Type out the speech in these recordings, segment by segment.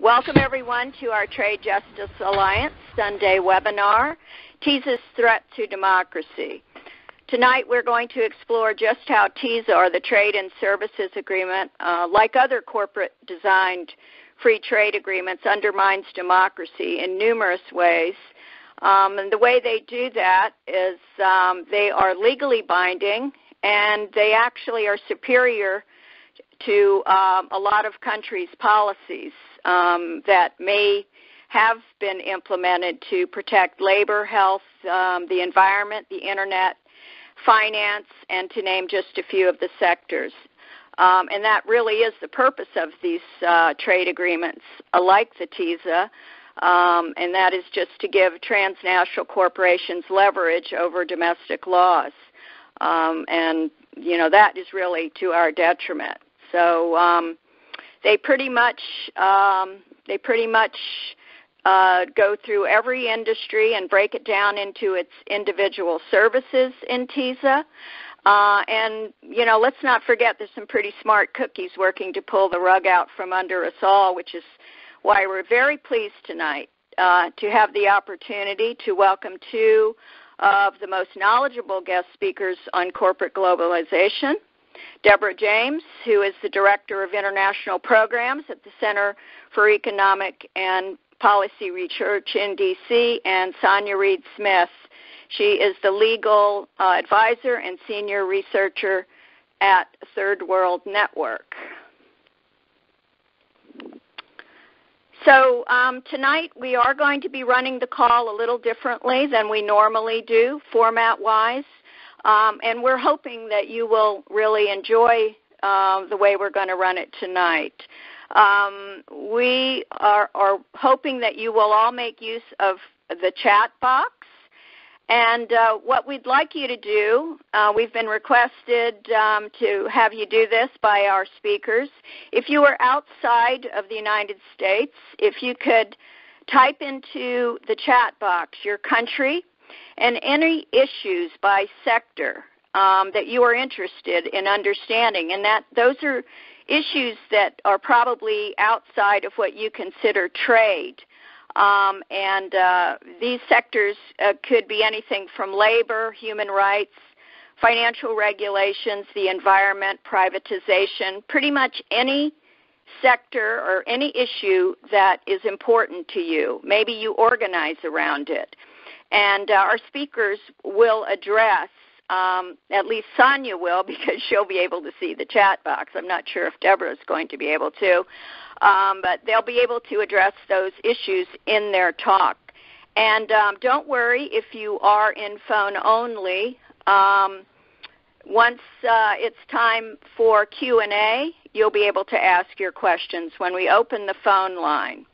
Welcome, everyone, to our Trade Justice Alliance Sunday webinar, TiSA's Threat to Democracy. Tonight, we're going to explore just how TiSA, or the Trade and Services Agreement, like other corporate-designed free trade agreements, undermines democracy in numerous ways. And the way they do that is they are legally binding, and they actually are superior to a lot of countries' policies that may have been implemented to protect labor, health, the environment, the internet, finance, and to name just a few of the sectors. And that really is the purpose of these trade agreements, like the TiSA, and that is just to give transnational corporations leverage over domestic laws. And, you know, that is really to our detriment. So they pretty much go through every industry and break it down into its individual services in TiSA. And, you know, let's not forget there's some pretty smart cookies working to pull the rug out from under us all, which is why we're very pleased tonight to have the opportunity to welcome two of the most knowledgeable guest speakers on corporate globalization. Deborah James, who is the Director of International Programs at the Center for Economic and Policy Research in D.C., and Sanya Reid Smith. She is the Legal Advisor and Senior Researcher at Third World Network. So tonight we are going to be running the call a little differently than we normally do, format-wise. And we're hoping that you will really enjoy the way we're going to run it tonight. We are hoping that you will all make use of the chat box. And what we'd like you to do, we've been requested to have you do this by our speakers. If you are outside of the United States, if you could type into the chat box your country and any issues by sector that you are interested in understanding, and that those are issues that are probably outside of what you consider trade. And these sectors could be anything from labor, human rights, financial regulations, the environment, privatization, pretty much any sector or any issue that is important to you. Maybe you organize around it. And our speakers will address, at least Sanya will, because she'll be able to see the chat box. I'm not sure if Deborah is going to be able to. But they'll be able to address those issues in their talk. And don't worry if you are in phone only. Once it's time for Q&A, you'll be able to ask your questions when we open the phone line.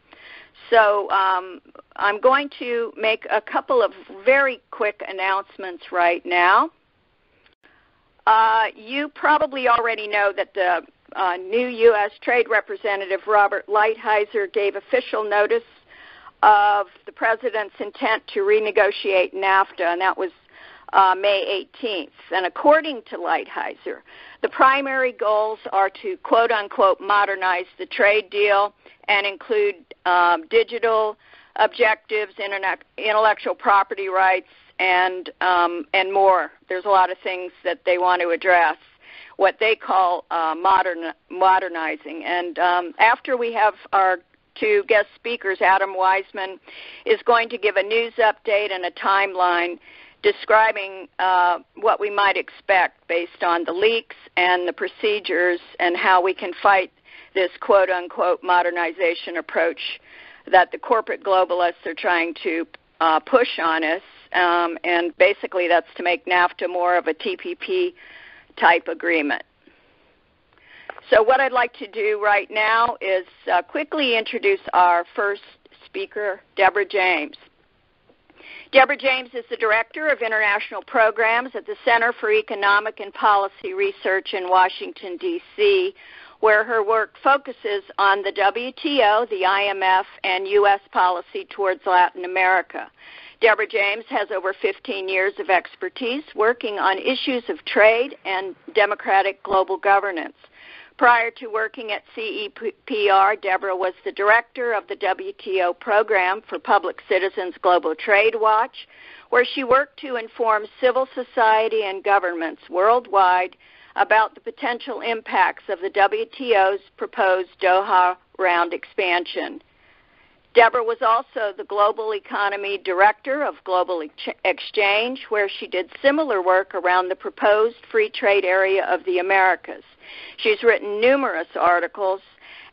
So I'm going to make a couple of very quick announcements right now. You probably already know that the new U.S. Trade Representative Robert Lighthizer gave official notice of the President's intent to renegotiate NAFTA, and that was May 18th. And according to Lighthizer, the primary goals are to, quote-unquote, modernize the trade deal and include digital objectives, intellectual property rights, and more. There's a lot of things that they want to address, what they call modernizing. And after we have our two guest speakers, Adam Wiseman is going to give a news update and a timeline describing what we might expect based on the leaks and the procedures and how we can fight this quote-unquote modernization approach that the corporate globalists are trying to push on us. And basically that's to make NAFTA more of a TPP type agreement. So what I'd like to do right now is quickly introduce our first speaker, Deborah James. Deborah James is the Director of International Programs at the Center for Economic and Policy Research in Washington, D.C., where her work focuses on the WTO, the IMF, and U.S. policy towards Latin America. Deborah James has over 15 years of expertise working on issues of trade and democratic global governance. Prior to working at CEPR, Deborah was the director of the WTO program for Public Citizens Global Trade Watch, where she worked to inform civil society and governments worldwide about the potential impacts of the WTO's proposed Doha round expansion. Deborah was also the Global Economy Director of Global Exchange, where she did similar work around the proposed free trade area of the Americas. She's written numerous articles,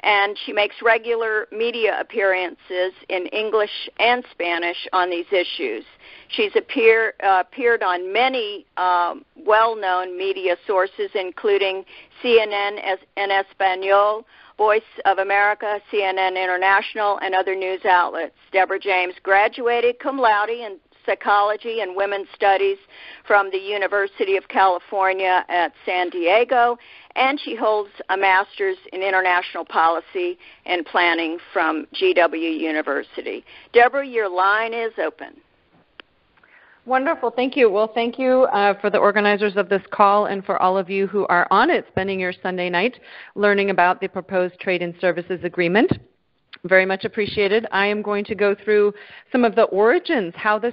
and she makes regular media appearances in English and Spanish on these issues. She's appeared on many well-known media sources, including CNN en Español, Voice of America, CNN International, and other news outlets. Deborah James graduated cum laude in psychology and women's studies from the University of California at San Diego, and she holds a master's in international policy and planning from GW University. Deborah, your line is open. Wonderful. Thank you. Well, thank you for the organizers of this call and for all of you who are on it, spending your Sunday night learning about the proposed Trade and Services Agreement. Very much appreciated. I am going to go through some of the origins, how this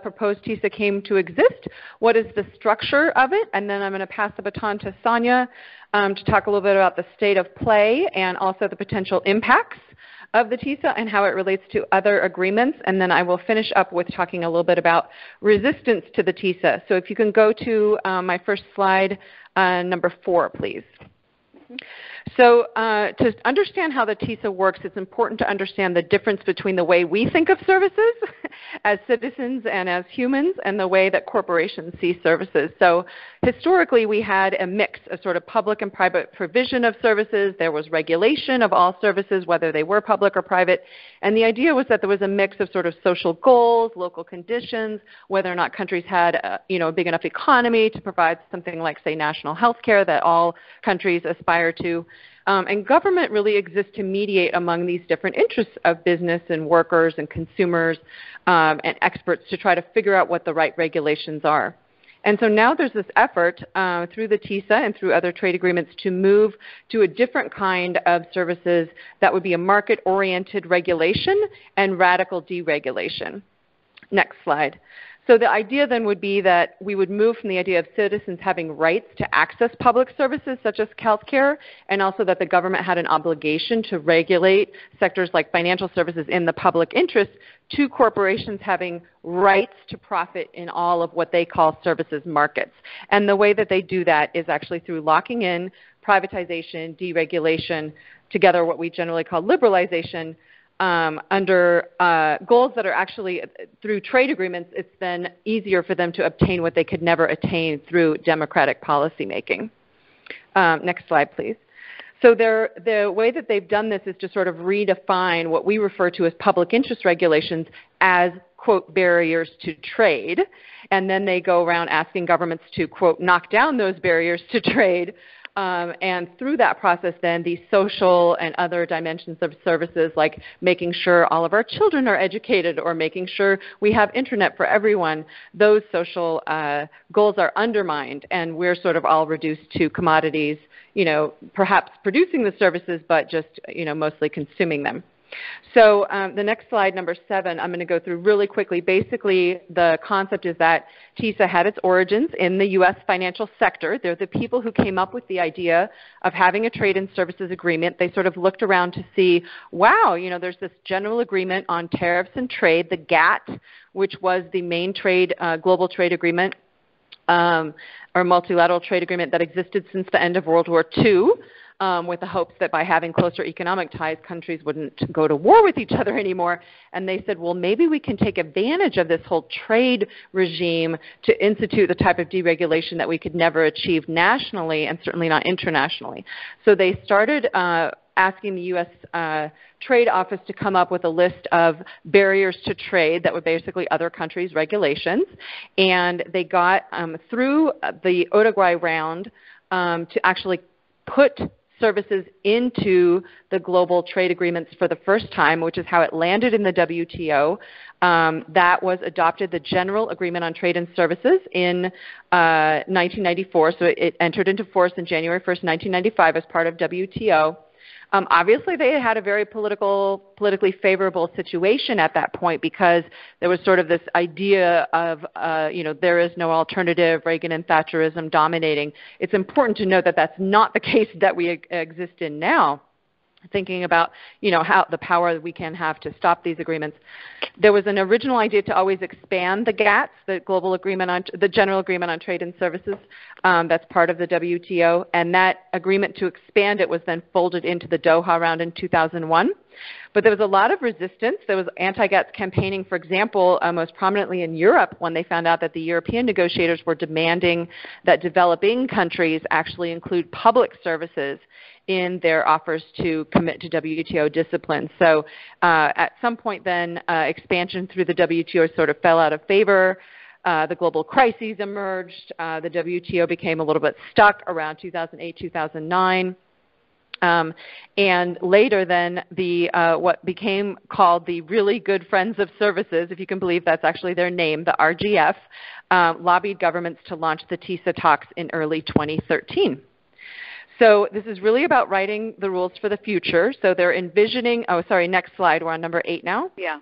proposed TiSA came to exist, what is the structure of it, and then I'm going to pass the baton to Sanya to talk a little bit about the state of play and also the potential impacts of the TiSA and how it relates to other agreements, and then I will finish up with talking a little bit about resistance to the TiSA. So if you can go to my first slide, number 4, please. So to understand how the TiSA works, it's important to understand the difference between the way we think of services as citizens and as humans and the way that corporations see services. So historically, we had a mix of sort of public and private provision of services. There was regulation of all services, whether they were public or private. And the idea was that there was a mix of sort of social goals, local conditions, whether or not countries had a big enough economy to provide something like, say, national health care that all countries aspire to. And government really exists to mediate among these different interests of business and workers and consumers and experts to try to figure out what the right regulations are. And so now there's this effort through the TiSA and through other trade agreements to move to a different kind of services that would be a market-oriented regulation and radical deregulation. Next slide. So the idea then would be that we would move from the idea of citizens having rights to access public services such as healthcare, and also that the government had an obligation to regulate sectors like financial services in the public interest, to corporations having rights to profit in all of what they call services markets. And the way that they do that is actually through locking in privatization, deregulation, together what we generally call liberalization, under goals that are actually, through trade agreements, it's then easier for them to obtain what they could never attain through democratic policymaking. Next slide, please. So the way that they've done this is to sort of redefine what we refer to as public interest regulations as, quote, barriers to trade. And then they go around asking governments to, quote, knock down those barriers to trade. And through that process, then, these social and other dimensions of services, like making sure all of our children are educated or making sure we have internet for everyone, those social goals are undermined, and we're sort of all reduced to commodities, perhaps producing the services, but just, mostly consuming them. So the next slide, number 7, I'm going to go through really quickly. Basically, the concept is that TiSA had its origins in the U.S. financial sector. They're the people who came up with the idea of having a trade and services agreement. They sort of looked around to see, wow, there's this general agreement on tariffs and trade, the GATT, which was the main trade, global trade agreement, or multilateral trade agreement that existed since the end of World War II. With the hopes that by having closer economic ties, countries wouldn't go to war with each other anymore. And they said, well, maybe we can take advantage of this whole trade regime to institute the type of deregulation that we could never achieve nationally and certainly not internationally. So they started asking the U.S. Trade Office to come up with a list of barriers to trade that were basically other countries' regulations. And they got through the Uruguay round to actually put services into the global trade agreements for the first time, which is how it landed in the WTO. That was adopted, the General Agreement on Trade and Services, in 1994. So it entered into force in January 1st, 1995 as part of WTO. Obviously, they had a very politically favorable situation at that point because there was sort of this idea of, there is no alternative, Reagan and Thatcherism dominating. It's important to note that that's not the case that we exist in now. Thinking about, how the power we can have to stop these agreements. There was an original idea to always expand the GATS, the General Agreement on Trade and Services, that's part of the WTO, and that agreement to expand it was then folded into the Doha round in 2001. But there was a lot of resistance. There was anti-GATS campaigning, for example, most prominently in Europe, when they found out that the European negotiators were demanding that developing countries actually include public services in their offers to commit to WTO discipline. So at some point then, expansion through the WTO sort of fell out of favor. The global crises emerged. The WTO became a little bit stuck around 2008, 2009. And later then, what became called the Really Good Friends of Services, if you can believe that's actually their name, the RGF, lobbied governments to launch the TiSA talks in early 2013. So this is really about writing the rules for the future. So they're envisioning, next slide, we're on number 8 now. Yeah,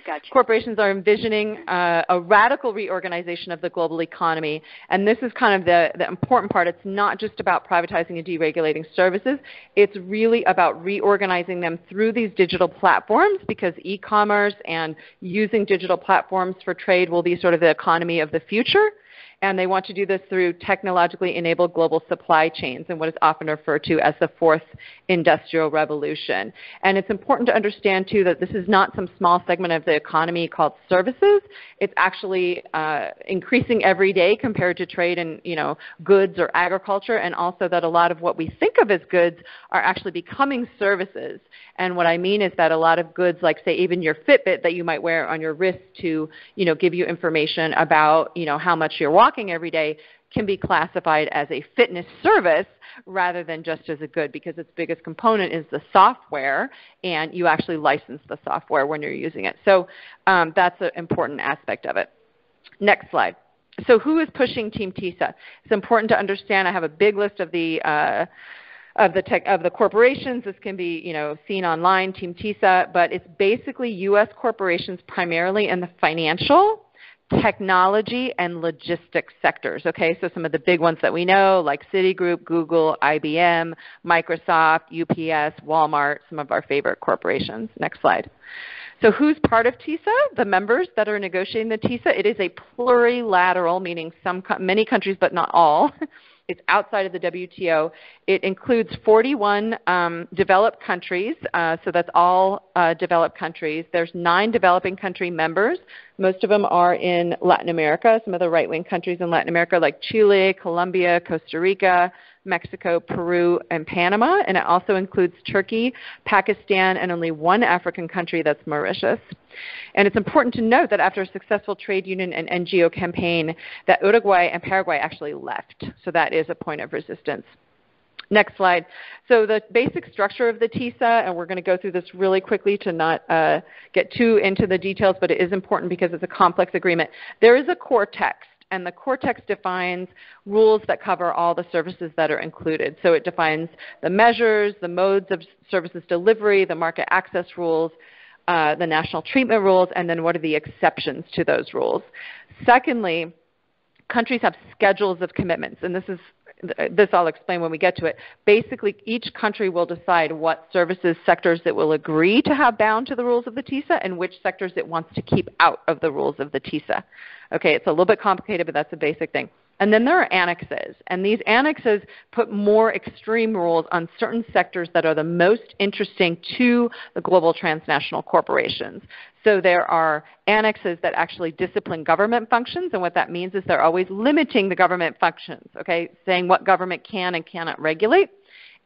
gotcha. Corporations are envisioning a radical reorganization of the global economy. And this is kind of the important part. It's not just about privatizing and deregulating services. It's really about reorganizing them through these digital platforms, because e-commerce and using digital platforms for trade will be sort of the economy of the future. And they want to do this through technologically enabled global supply chains and what is often referred to as the fourth industrial revolution. And it's important to understand, too, that this is not some small segment of the economy called services. It's actually increasing every day compared to trade and, goods or agriculture, and also that a lot of what we think of as goods are actually becoming services. And what I mean is that a lot of goods, like, say, even your Fitbit that you might wear on your wrist to, give you information about, how much you're walking every day, can be classified as a fitness service rather than just as a good, because its biggest component is the software, and you actually license the software when you're using it. So that's an important aspect of it. Next slide. So who is pushing Team TiSA? It's important to understand. I have a big list of the corporations. This can be seen online, Team TiSA, but it's basically U.S. corporations primarily in the financial, technology, and logistics sectors. Okay, so some of the big ones that we know, like Citigroup, Google, IBM, Microsoft, UPS, Walmart, some of our favorite corporations. Next slide. So who's part of TiSA? The members that are negotiating the TiSA. It is a plurilateral, meaning many countries but not all. It's outside of the WTO. It includes 41 developed countries, so that's all developed countries. There's 9 developing country members. Most of them are in Latin America, some of the right-wing countries in Latin America like Chile, Colombia, Costa Rica, Mexico, Peru, and Panama. And it also includes Turkey, Pakistan, and only one African country, that's Mauritius. And it's important to note that after a successful trade union and NGO campaign, that Uruguay and Paraguay actually left. So that is a point of resistance. Next slide. So the basic structure of the TiSA, and we're going to go through this really quickly to not get too into the details, but it is important because it's a complex agreement. There is a core text, and the core text defines rules that cover all the services that are included. So it defines the measures, the modes of services delivery, the market access rules, the national treatment rules, and then what are the exceptions to those rules. Secondly, countries have schedules of commitments, and this I'll explain when we get to it. Basically, each country will decide what services sectors it will agree to have bound to the rules of the TiSA and which sectors it wants to keep out of the rules of the TiSA. Okay, it's a little bit complicated, but that's a basic thing. And then there are annexes, and these annexes put more extreme rules on certain sectors that are the most interesting to the global transnational corporations. So there are annexes that actually discipline government functions, and what that means is they're always limiting the government functions, okay, saying what government can and cannot regulate.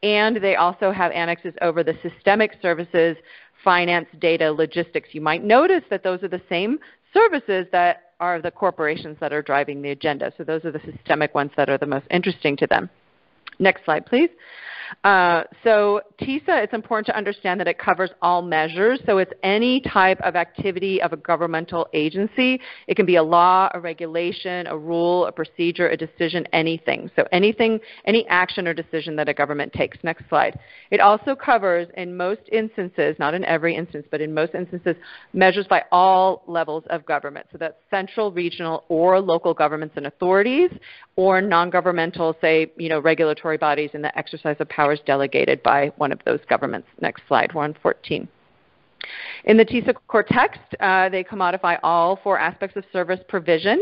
And they also have annexes over the systemic services, finance, data, logistics. You might notice that those are the same services that are the corporations that are driving the agenda. So those are the systemic ones that are the most interesting to them. Next slide, please. So TiSA, it's important to understand that it covers all measures. So it's any type of activity of a governmental agency. It can be a law, a regulation, a rule, a procedure, a decision, anything. So anything, any action or decision that a government takes. Next slide. It also covers, in most instances, not in every instance, but in most instances, measures by all levels of government. So that's central, regional, or local governments and authorities, or non-governmental, say, regulatory bodies in the exercise of powers delegated by one of those governments. Next slide, 114. In the TiSA core text, they commodify all 4 aspects of service provision.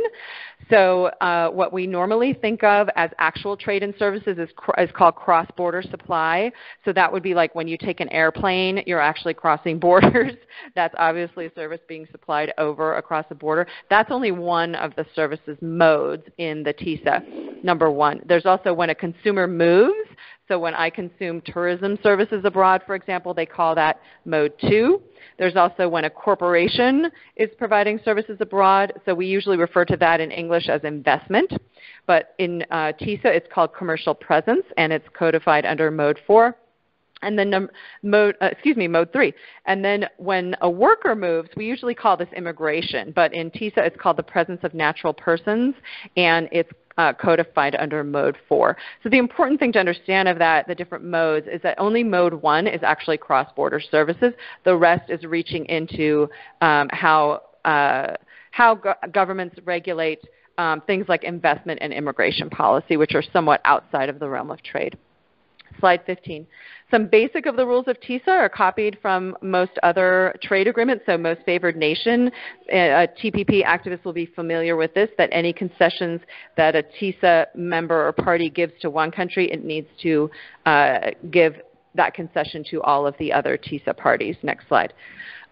So what we normally think of as actual trade and services is called cross-border supply. So that would be like when you take an airplane, you're actually crossing borders. That's obviously a service being supplied over across the border. That's only one of the services modes in the TiSA, number 1. There's also when a consumer moves. So when I consume tourism services abroad, for example, they call that mode 2. There's also when a corporation is providing services abroad. So we usually refer to that in English as investment. But in TiSA, it's called commercial presence, and it's codified under mode 4. And then mode 3. And then when a worker moves, we usually call this immigration. But in TiSA, it's called the presence of natural persons, and it's codified under mode 4. So the important thing to understand of that, the different modes, is that only mode 1 is actually cross-border services. The rest is reaching into how governments regulate things like investment and immigration policy, which are somewhat outside of the realm of trade. Slide 15. Some basic of the rules of TiSA are copied from most other trade agreements. So most favored nation, TPP activists will be familiar with this, that any concessions that a TiSA member or party gives to one country, it needs to give that concession to all of the other TiSA parties. Next slide.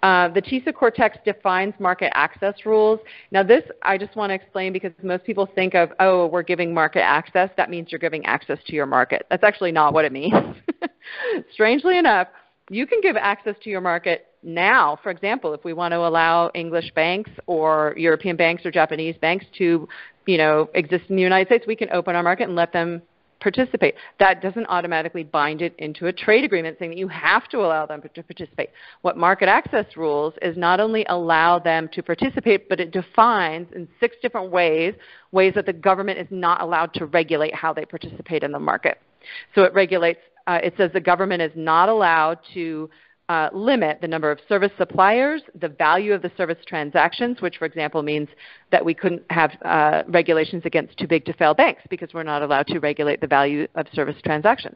The TiSA core text defines market access rules. Now this I just want to explain because most people think of, oh, we're giving market access. That means you're giving access to your market. That's actually not what it means. Strangely enough, you can give access to your market now. For example, if we want to allow English banks or European banks or Japanese banks to exist in the United States, we can open our market and let them participate. That doesn't automatically bind it into a trade agreement saying that you have to allow them to participate. What market access rules is not only allow them to participate, but it defines in 6 different ways that the government is not allowed to regulate how they participate in the market. So it regulates, it says the government is not allowed to limit the number of service suppliers, the value of the service transactions, which, for example, means that we couldn't have regulations against too big to fail banks because we're not allowed to regulate the value of service transactions.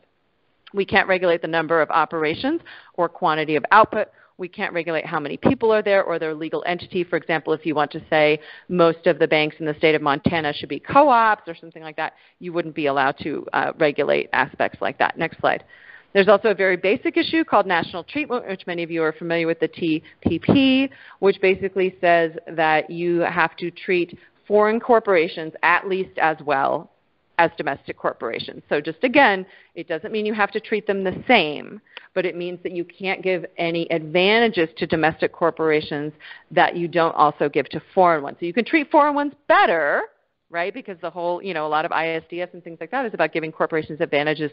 We can't regulate the number of operations or quantity of output. We can't regulate how many people are there or their legal entity. For example, if you want to say most of the banks in the state of Montana should be co-ops or something like that, you wouldn't be allowed to regulate aspects like that. Next slide. There's also a very basic issue called national treatment, which many of you are familiar with, the TPP, which basically says that you have to treat foreign corporations at least as well as domestic corporations. So just again, it doesn't mean you have to treat them the same, but it means that you can't give any advantages to domestic corporations that you don't also give to foreign ones. So you can treat foreign ones better, right, because the whole, a lot of ISDS and things like that is about giving corporations advantages,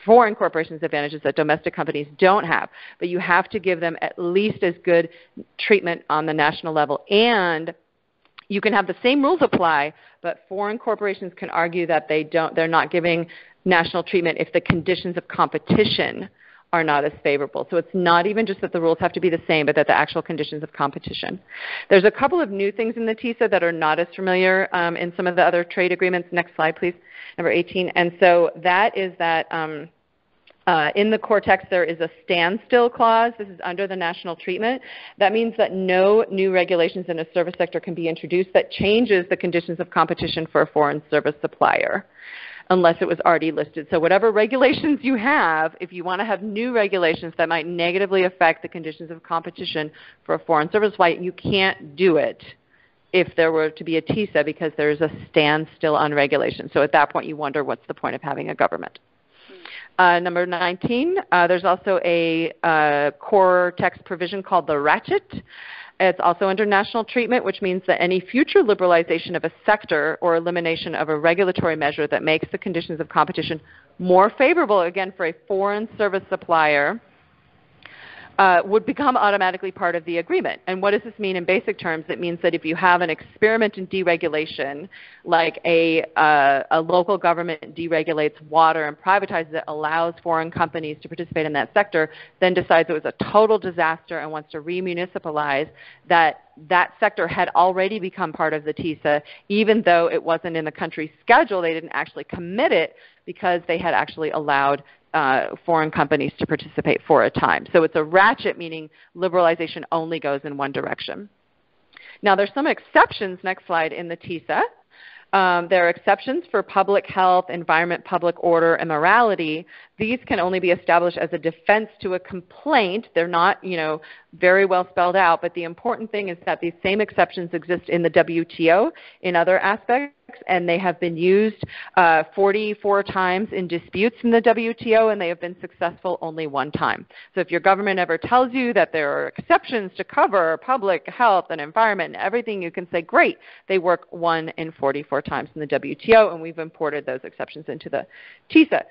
foreign corporations advantages that domestic companies don't have. But you have to give them at least as good treatment on the national level. And you can have the same rules apply, but foreign corporations can argue that they're not giving national treatment if the conditions of competition are not as favorable. So it's not even just that the rules have to be the same, but that the actual conditions of competition. There's a couple of new things in the TiSA that are not as familiar in some of the other trade agreements. Next slide, please. Number 18. And so that is that in the core text there is a standstill clause. This is under the national treatment. That means that no new regulations in a service sector can be introduced that changes the conditions of competition for a foreign service supplier, unless it was already listed. So whatever regulations you have, if you want to have new regulations that might negatively affect the conditions of competition for a foreign service supplier, you can't do it if there were to be a TiSA because there's a standstill on regulation. So at that point you wonder what's the point of having a government. Number 19, there's also a core text provision called the ratchet. It's also under national treatment, which means that any future liberalization of a sector or elimination of a regulatory measure that makes the conditions of competition more favorable, again, for a foreign service supplier, would become automatically part of the agreement. And what does this mean in basic terms? It means that if you have an experiment in deregulation, like a local government deregulates water and privatizes it, allows foreign companies to participate in that sector, then decides it was a total disaster and wants to remunicipalize, that sector had already become part of the TiSA, even though it wasn't in the country's schedule. They didn't actually commit it because they had actually allowed foreign companies to participate for a time. So it's a ratchet, meaning liberalization only goes in one direction. Now there's some exceptions, next slide, in the TiSA. There are exceptions for public health, environment, public order, and morality. These can only be established as a defense to a complaint. They're not, very well spelled out, but the important thing is that these same exceptions exist in the WTO in other aspects, and they have been used 44 times in disputes in the WTO, and they have been successful only one time. So if your government ever tells you that there are exceptions to cover public health and environment and everything, you can say, great, they work 1 in 44 times in the WTO, and we've imported those exceptions into the TiSA.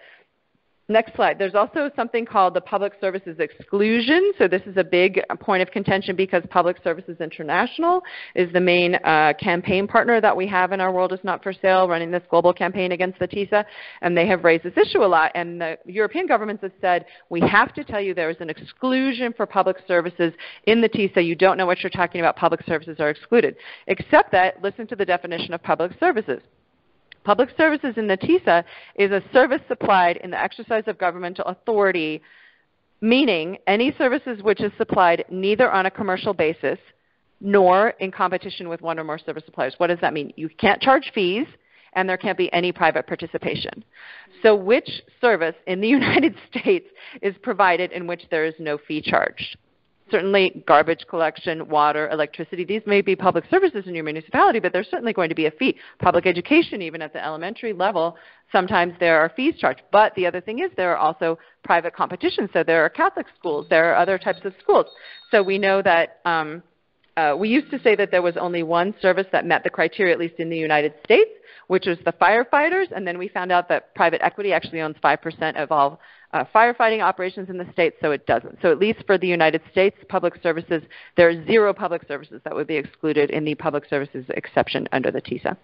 Next slide. There's also something called the Public Services Exclusion. So this is a big point of contention because Public Services International is the main campaign partner that we have in our World Is Not For Sale, running this global campaign against the TiSA, and they have raised this issue a lot. And the European governments have said, we have to tell you there is an exclusion for public services in the TiSA. You don't know what you're talking about. Public services are excluded. Except that, listen to the definition of public services. Public services in the TiSA is a service supplied in the exercise of governmental authority, meaning any services which is supplied neither on a commercial basis nor in competition with one or more service suppliers. What does that mean? You can't charge fees, and there can't be any private participation. So which service in the United States is provided in which there is no fee charged? Certainly garbage collection, water, electricity. These may be public services in your municipality, but there's certainly going to be a fee. Public education, even at the elementary level, sometimes there are fees charged. But the other thing is there are also private competitions. So there are Catholic schools. There are other types of schools. So we know that we used to say that there was only one service that met the criteria, at least in the United States, which was the firefighters. And then we found out that private equity actually owns 5% of all firefighting operations in the States, so it doesn't. So at least for the United States public services, there are 0 public services that would be excluded in the public services exception under the TiSA.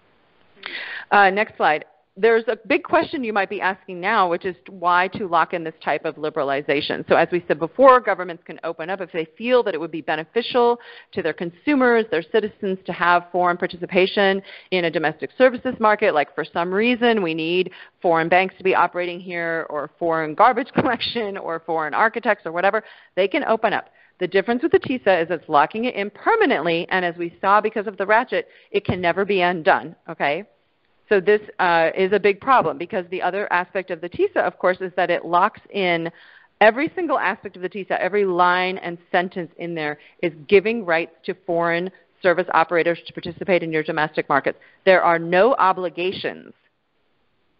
Next slide. There's a big question you might be asking now, which is why to lock in this type of liberalization. So as we said before, governments can open up if they feel that it would be beneficial to their consumers, their citizens, to have foreign participation in a domestic services market, like for some reason we need foreign banks to be operating here, or foreign garbage collection, or foreign architects, or whatever. They can open up. The difference with the TiSA is it's locking it in permanently, and as we saw because of the ratchet, it can never be undone, okay? So this is a big problem because the other aspect of the TiSA, of course, is that it locks in every single aspect of the TiSA, every line and sentence in there is giving rights to foreign service operators to participate in your domestic markets. There are no obligations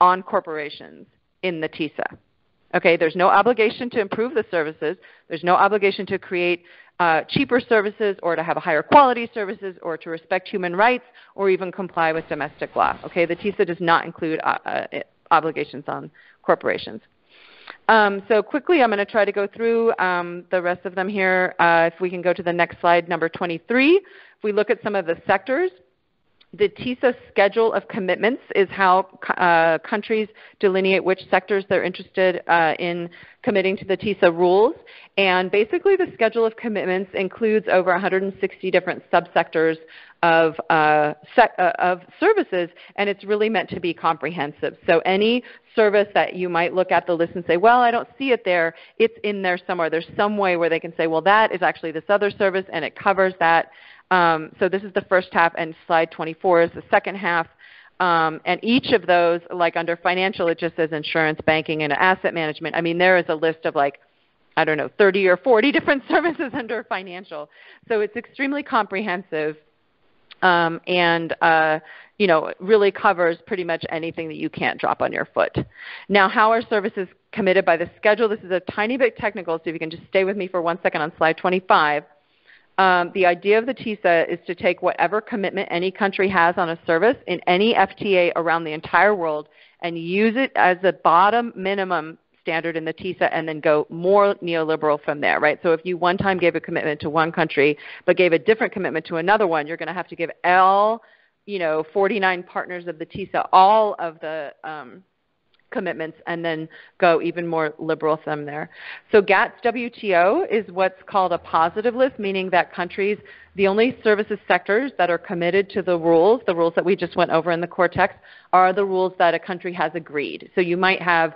on corporations in the TiSA. Okay, there's no obligation to improve the services. There's no obligation to create cheaper services or to have a higher quality services or to respect human rights or even comply with domestic law. Okay, the TiSA does not include obligations on corporations. So quickly, I'm going to try to go through the rest of them here. If we can go to the next slide, number 23. If we look at some of the sectors, the TiSA schedule of commitments is how countries delineate which sectors they're interested in committing to the TiSA rules. And basically the schedule of commitments includes over 160 different subsectors of services, and it's really meant to be comprehensive. So any service that you might look at the list and say, well, I don't see it there, it's in there somewhere. There's some way where they can say, well, that is actually this other service, and it covers that. So this is the first half, and slide 24 is the second half. And each of those, like under financial, it just says insurance, banking, and asset management. I mean, there is a list of 30 or 40 different services under financial. So it's extremely comprehensive and it really covers pretty much anything that you can't drop on your foot. Now, how are services committed by the schedule? This is a tiny bit technical, so if you can just stay with me for 1 second on slide 25. The idea of the TiSA is to take whatever commitment any country has on a service in any FTA around the entire world and use it as the bottom minimum standard in the TiSA and then go more neoliberal from there, right? So if you one time gave a commitment to one country but gave a different commitment to another one, you're going to have to give all, 49 partners of the TiSA all of the commitments and then go even more liberal from there. So GATS WTO is what's called a positive list, meaning that countries, the only services sectors that are committed to the rules that we just went over in the core text, are the rules that a country has agreed. So you might have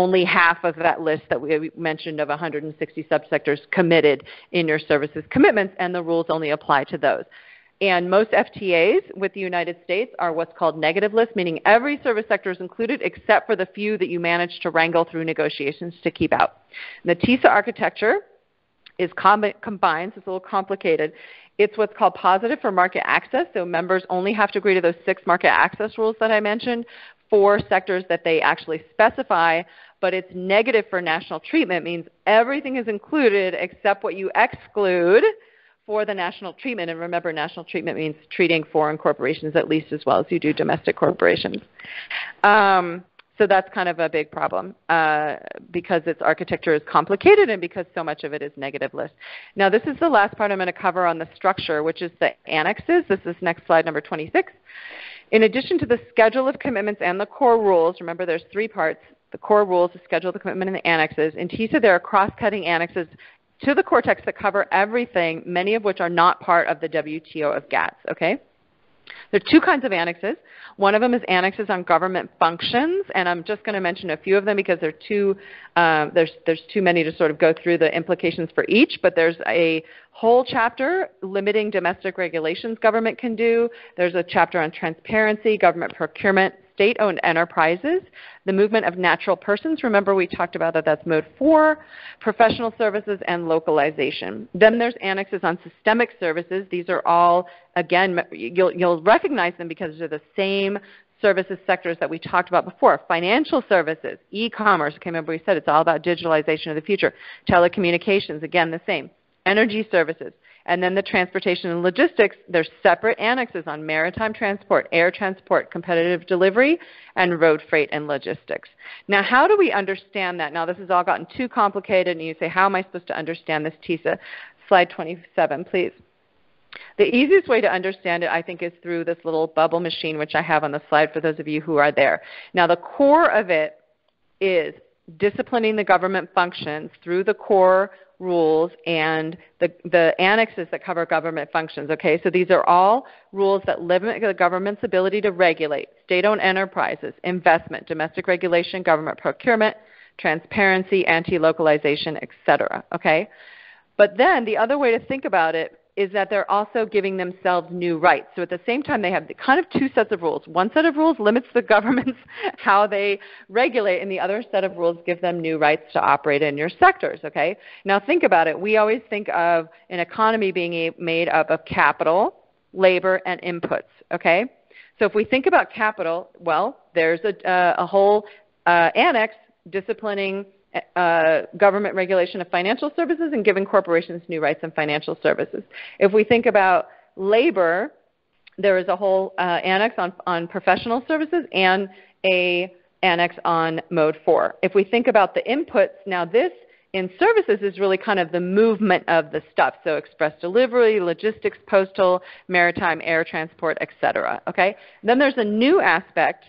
only half of that list that we mentioned of 160 subsectors committed in your services commitments, and the rules only apply to those. And most FTAs with the United States are what's called negative lists, meaning every service sector is included except for the few that you manage to wrangle through negotiations to keep out. And the TiSA architecture is combines, it's a little complicated. It's what's called positive for market access, so members only have to agree to those 6 market access rules that I mentioned, 4 sectors that they actually specify, but it's negative for national treatment, means everything is included except what you exclude for the national treatment. And remember, national treatment means treating foreign corporations at least as well as you do domestic corporations. So that's kind of a big problem because its architecture is complicated and because so much of it is negative list. Now this is the last part I'm going to cover on the structure, which is the annexes. This is next slide, number 26. In addition to the schedule of commitments and the core rules, remember there's 3 parts, the core rules, the schedule of the commitment, and the annexes. In TiSA there are cross-cutting annexes to the core text that cover everything, many of which are not part of the WTO of GATS, okay? There are 2 kinds of annexes. One of them is annexes on government functions, and I'm just going to mention a few of them because there's too many to sort of go through the implications for each, but there's a whole chapter limiting domestic regulations government can do. There's a chapter on transparency, government procurement, state-owned enterprises, the movement of natural persons. Remember we talked about that, that's mode 4, professional services, and localization. Then there's annexes on systemic services. These are all, again, you'll recognize them because they're the same services sectors that we talked about before. Financial services, e-commerce, okay, remember we said it's all about digitalization of the future. Telecommunications, again, the same. Energy services. And then the transportation and logistics, there's separate annexes on maritime transport, air transport, competitive delivery, and road freight and logistics. Now, how do we understand that? Now, this has all gotten too complicated, and you say, how am I supposed to understand this TiSA? Slide 27, please. The easiest way to understand it, I think, is through this little bubble machine, which I have on the slide for those of you who are there. Now, the core of it is disciplining the government functions through the core rules and the annexes that cover government functions, okay? So these are all rules that limit the government's ability to regulate state-owned enterprises, investment, domestic regulation, government procurement, transparency, anti-localization, etc., okay? But then the other way to think about it is that they're also giving themselves new rights. So at the same time, they have kind of 2 sets of rules. One set of rules limits the governments how they regulate, and the other set of rules give them new rights to operate in your sectors, okay? Now think about it. We always think of an economy being made up of capital, labor, and inputs, okay? So if we think about capital, well, there's a whole annex disciplining government regulation of financial services and giving corporations new rights in financial services. If we think about labor, there is a whole annex on professional services and a annex on mode 4. If we think about the inputs, now this in services is really kind of the movement of the stuff, so express delivery, logistics, postal, maritime, air transport, etc. Okay? Then there's a new aspect,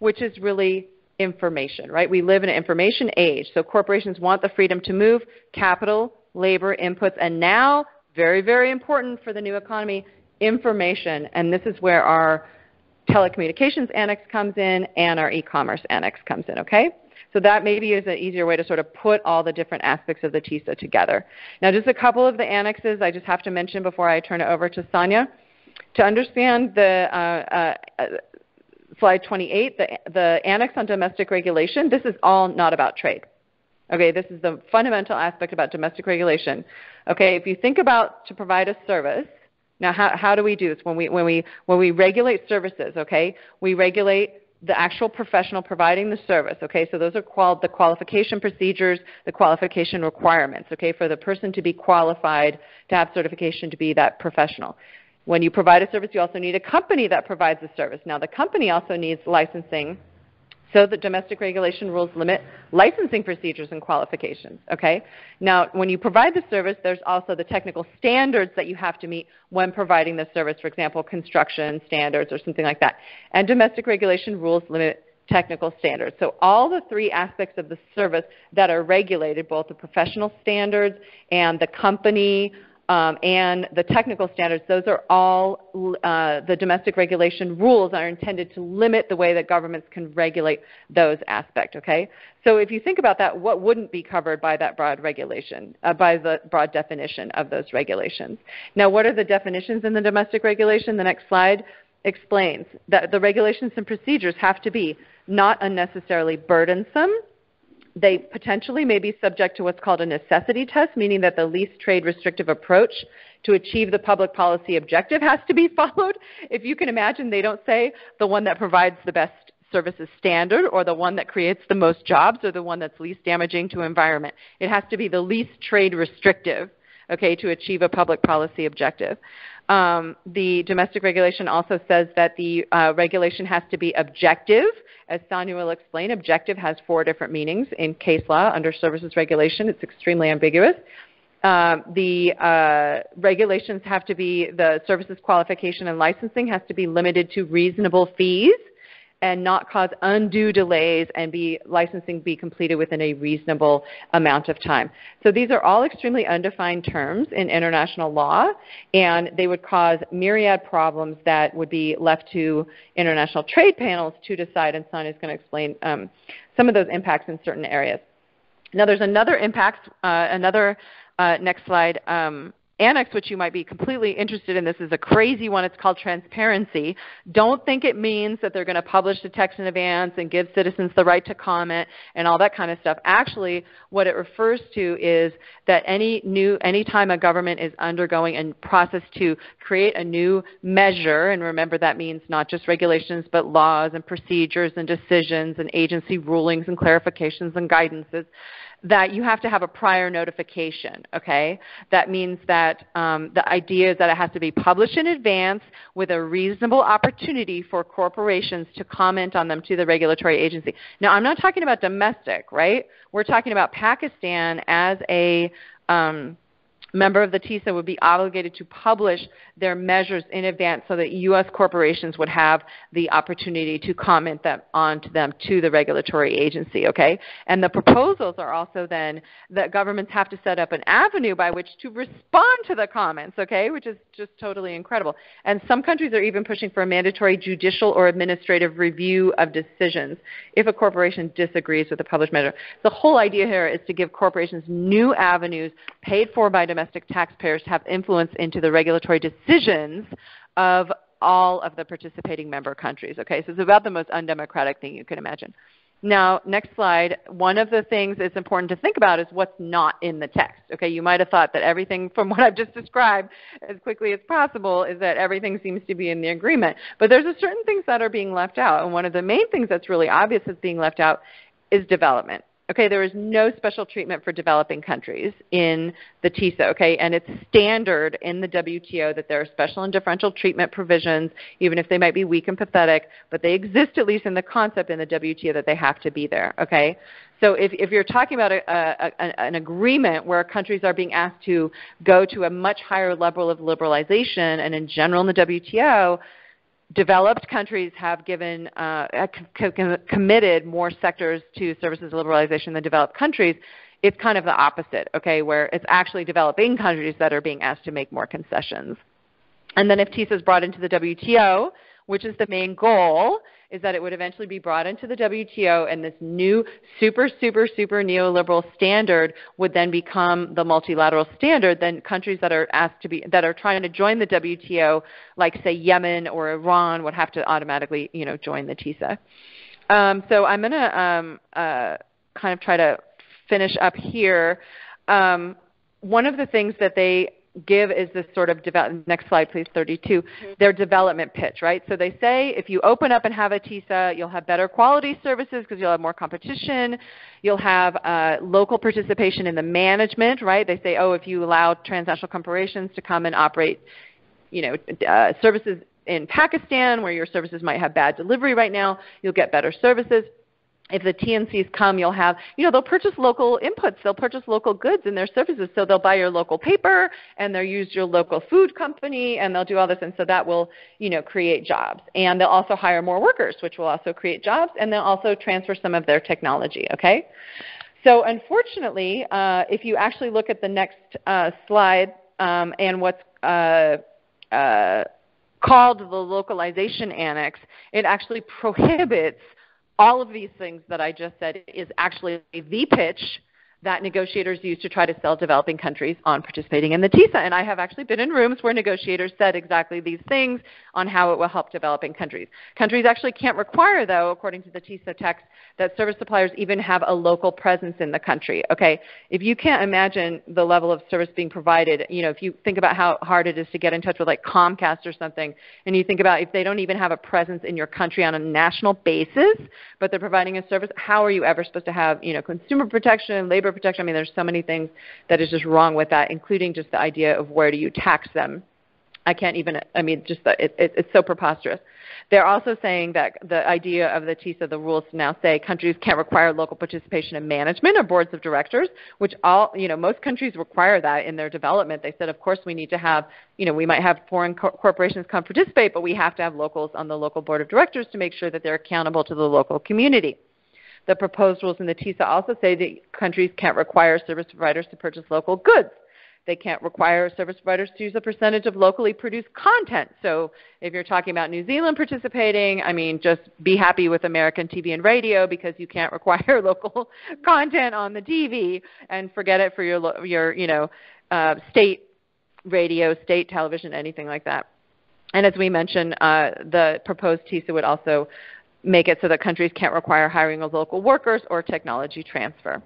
which is really information, right? We live in an information age, so corporations want the freedom to move capital, labor, inputs, and now, very, very important for the new economy, information. And this is where our telecommunications annex comes in and our e-commerce annex comes in, okay? So that maybe is an easier way to sort of put all the different aspects of the TiSA together. Now just a couple of the annexes I just have to mention before I turn it over to Sanya. To understand the slide 28, the annex on domestic regulation, this is all not about trade. Okay, this is the fundamental aspect about domestic regulation. Okay, if you think about to provide a service, now how do we do this? When we regulate services, okay, we regulate the actual professional providing the service, okay, so those are called the qualification procedures, the qualification requirements, okay, for the person to be qualified to have certification to be that professional. When you provide a service, you also need a company that provides the service. Now, the company also needs licensing So the domestic regulation rules limit licensing procedures and qualifications, okay? Now, when you provide the service, there's also the technical standards that you have to meet when providing the service, for example, construction standards or something like that. And domestic regulation rules limit technical standards. So all the three aspects of the service that are regulated, both the professional standards and the company and the technical standards, those are all the domestic regulation rules are intended to limit the way that governments can regulate those aspects, okay? So if you think about that, what wouldn't be covered by that broad regulation, by the broad definition of those regulations? Now, what are the definitions in the domestic regulation? The next slide explains that the regulations and procedures have to be not unnecessarily burdensome. They potentially may be subject to what's called a necessity test, meaning that the least trade restrictive approach to achieve the public policy objective has to be followed. If you can imagine, they don't say the one that provides the best services standard or the one that creates the most jobs or the one that's least damaging to environment. It has to be the least trade restrictive, okay, to achieve a public policy objective. The domestic regulation also says that the regulation has to be objective. As Sanya will explain, objective has 4 different meanings in case law under services regulation. It's extremely ambiguous. The regulations have to be, the services qualification and licensing has to be limited to reasonable fees and not cause undue delays, and licensing be completed within a reasonable amount of time. So these are all extremely undefined terms in international law, and they would cause myriad problems that would be left to international trade panels to decide, and Sanya is going to explain some of those impacts in certain areas. Now there's another impact, next slide, annex, which you might be completely interested in. This is a crazy one. It's called transparency. Don't think it means that they're going to publish the text in advance and give citizens the right to comment and all that kind of stuff. Actually, what it refers to is that any time a government is undergoing a process to create a new measure, and remember that means not just regulations but laws and procedures and decisions and agency rulings and clarifications and guidances, that you have to have a prior notification, okay? That means that the idea is that it has to be published in advance with a reasonable opportunity for corporations to comment on them to the regulatory agency. Now, I'm not talking about domestic, right? We're talking about Pakistan as a member of the TiSA would be obligated to publish their measures in advance so that U.S. corporations would have the opportunity to comment onto them to the regulatory agency, okay? And the proposals are also then that governments have to set up an avenue by which to respond to the comments, okay, which is just totally incredible. And some countries are even pushing for a mandatory judicial or administrative review of decisions if a corporation disagrees with a published measure. The whole idea here is to give corporations new avenues paid for by domestic taxpayers to have influence into the regulatory decisions of all of the participating member countries. Okay, so it's about the most undemocratic thing you can imagine. Now, next slide. One of the things that's important to think about is what's not in the text. Okay, you might have thought that everything from what I've just described as quickly as possible is that everything seems to be in the agreement. But there's certain things that are being left out, and one of the main things that's really obvious that's being left out is development. Okay, there is no special treatment for developing countries in the TiSA, okay, and it's standard in the WTO that there are special and differential treatment provisions, even if they might be weak and pathetic, but they exist at least in the concept in the WTO that they have to be there, okay? So if you're talking about an agreement where countries are being asked to go to a much higher level of liberalization, and in general in the WTO, developed countries have given, committed more sectors to services liberalization than developed countries. It's kind of the opposite, okay, where it's actually developing countries that are being asked to make more concessions. And then if TiSA is brought into the WTO, which is the main goal, is that it would eventually be brought into the WTO, and this new super neoliberal standard would then become the multilateral standard. Then countries that are asked to be, that are trying to join the WTO, like say Yemen or Iran, would have to automatically, join the TiSA. So I'm going to kind of try to finish up here. One of the things that they give is this sort of next slide please, 32, their development pitch, right? So they say if you open up and have a TiSA, you'll have better quality services because you'll have more competition, you'll have local participation in the management, right? They say, oh, if you allow transnational corporations to come and operate, services in Pakistan where your services might have bad delivery right now, you'll get better services. if the TNCs come, you'll have, they'll purchase local inputs. They'll purchase local goods in their services. So they'll buy your local paper, and they'll use your local food company, and they'll do all this. And so that will, create jobs. And they'll also hire more workers, which will also create jobs. And they'll also transfer some of their technology, okay? So unfortunately, if you actually look at the next slide and what's called the localization annex, it actually prohibits all of these things that I just said is actually the pitch that negotiators use to try to sell developing countries on participating in the TiSA. And I have actually been in rooms where negotiators said exactly these things on how it will help developing countries. Countries actually can't require, though, according to the TiSA text, that service suppliers even have a local presence in the country. Okay, if you can't imagine the level of service being provided, if you think about how hard it is to get in touch with like Comcast or something, and you think about if they don't even have a presence in your country on a national basis, but they're providing a service, how are you ever supposed to have, consumer protection, labor protection? I mean, there's so many things that is just wrong with that, including just the idea of where do you tax them. I can't even, it's so preposterous. They're also saying that the idea of the TiSA, the rules now say countries can't require local participation in management or boards of directors, which most countries require that in their development. They said, of course, we need to have, we might have foreign corporations come participate, but we have to have locals on the local board of directors to make sure that they're accountable to the local community. The proposed rules in the TiSA also say that countries can't require service providers to purchase local goods. They can't require service providers to use a percentage of locally produced content. So if you're talking about New Zealand participating, just be happy with American TV and radio because you can't require local content on the TV, and forget it for your state radio, state television, anything like that. And as we mentioned, the proposed TiSA would also make it so that countries can't require hiring of local workers or technology transfer.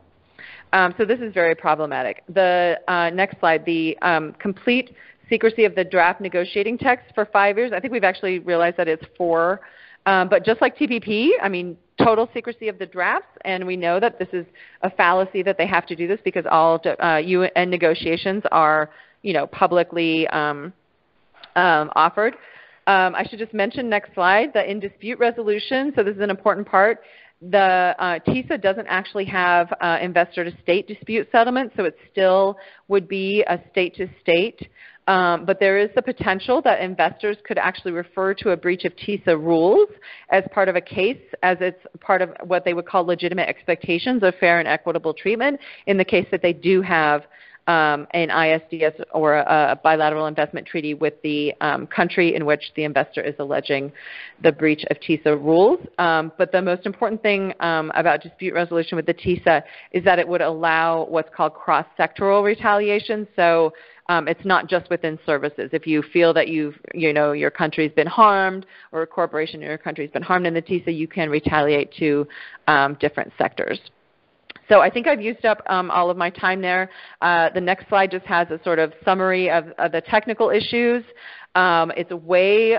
So this is very problematic. The next slide, the complete secrecy of the draft negotiating text for 5 years. I think we've actually realized that it's 4. But just like TPP, total secrecy of the drafts, and we know that this is a fallacy that they have to do this because all UN negotiations are, publicly offered. I should just mention, next slide, the in-dispute resolution. So this is an important part. The TiSA doesn't actually have investor-to-state dispute settlement, so it still would be a state-to-state. But there is the potential that investors could actually refer to a breach of TiSA rules as part of a case, as it's part of what they would call legitimate expectations of fair and equitable treatment in the case that they do have an ISDS or a bilateral investment treaty with the country in which the investor is alleging the breach of TiSA rules. But the most important thing about dispute resolution with the TiSA is that it would allow what's called cross-sectoral retaliation. So it's not just within services. If you feel that your country's been harmed, or a corporation in your country's been harmed in the TiSA, you can retaliate to different sectors. So I think I've used up all of my time there. The next slide just has a sort of summary of the technical issues. It's way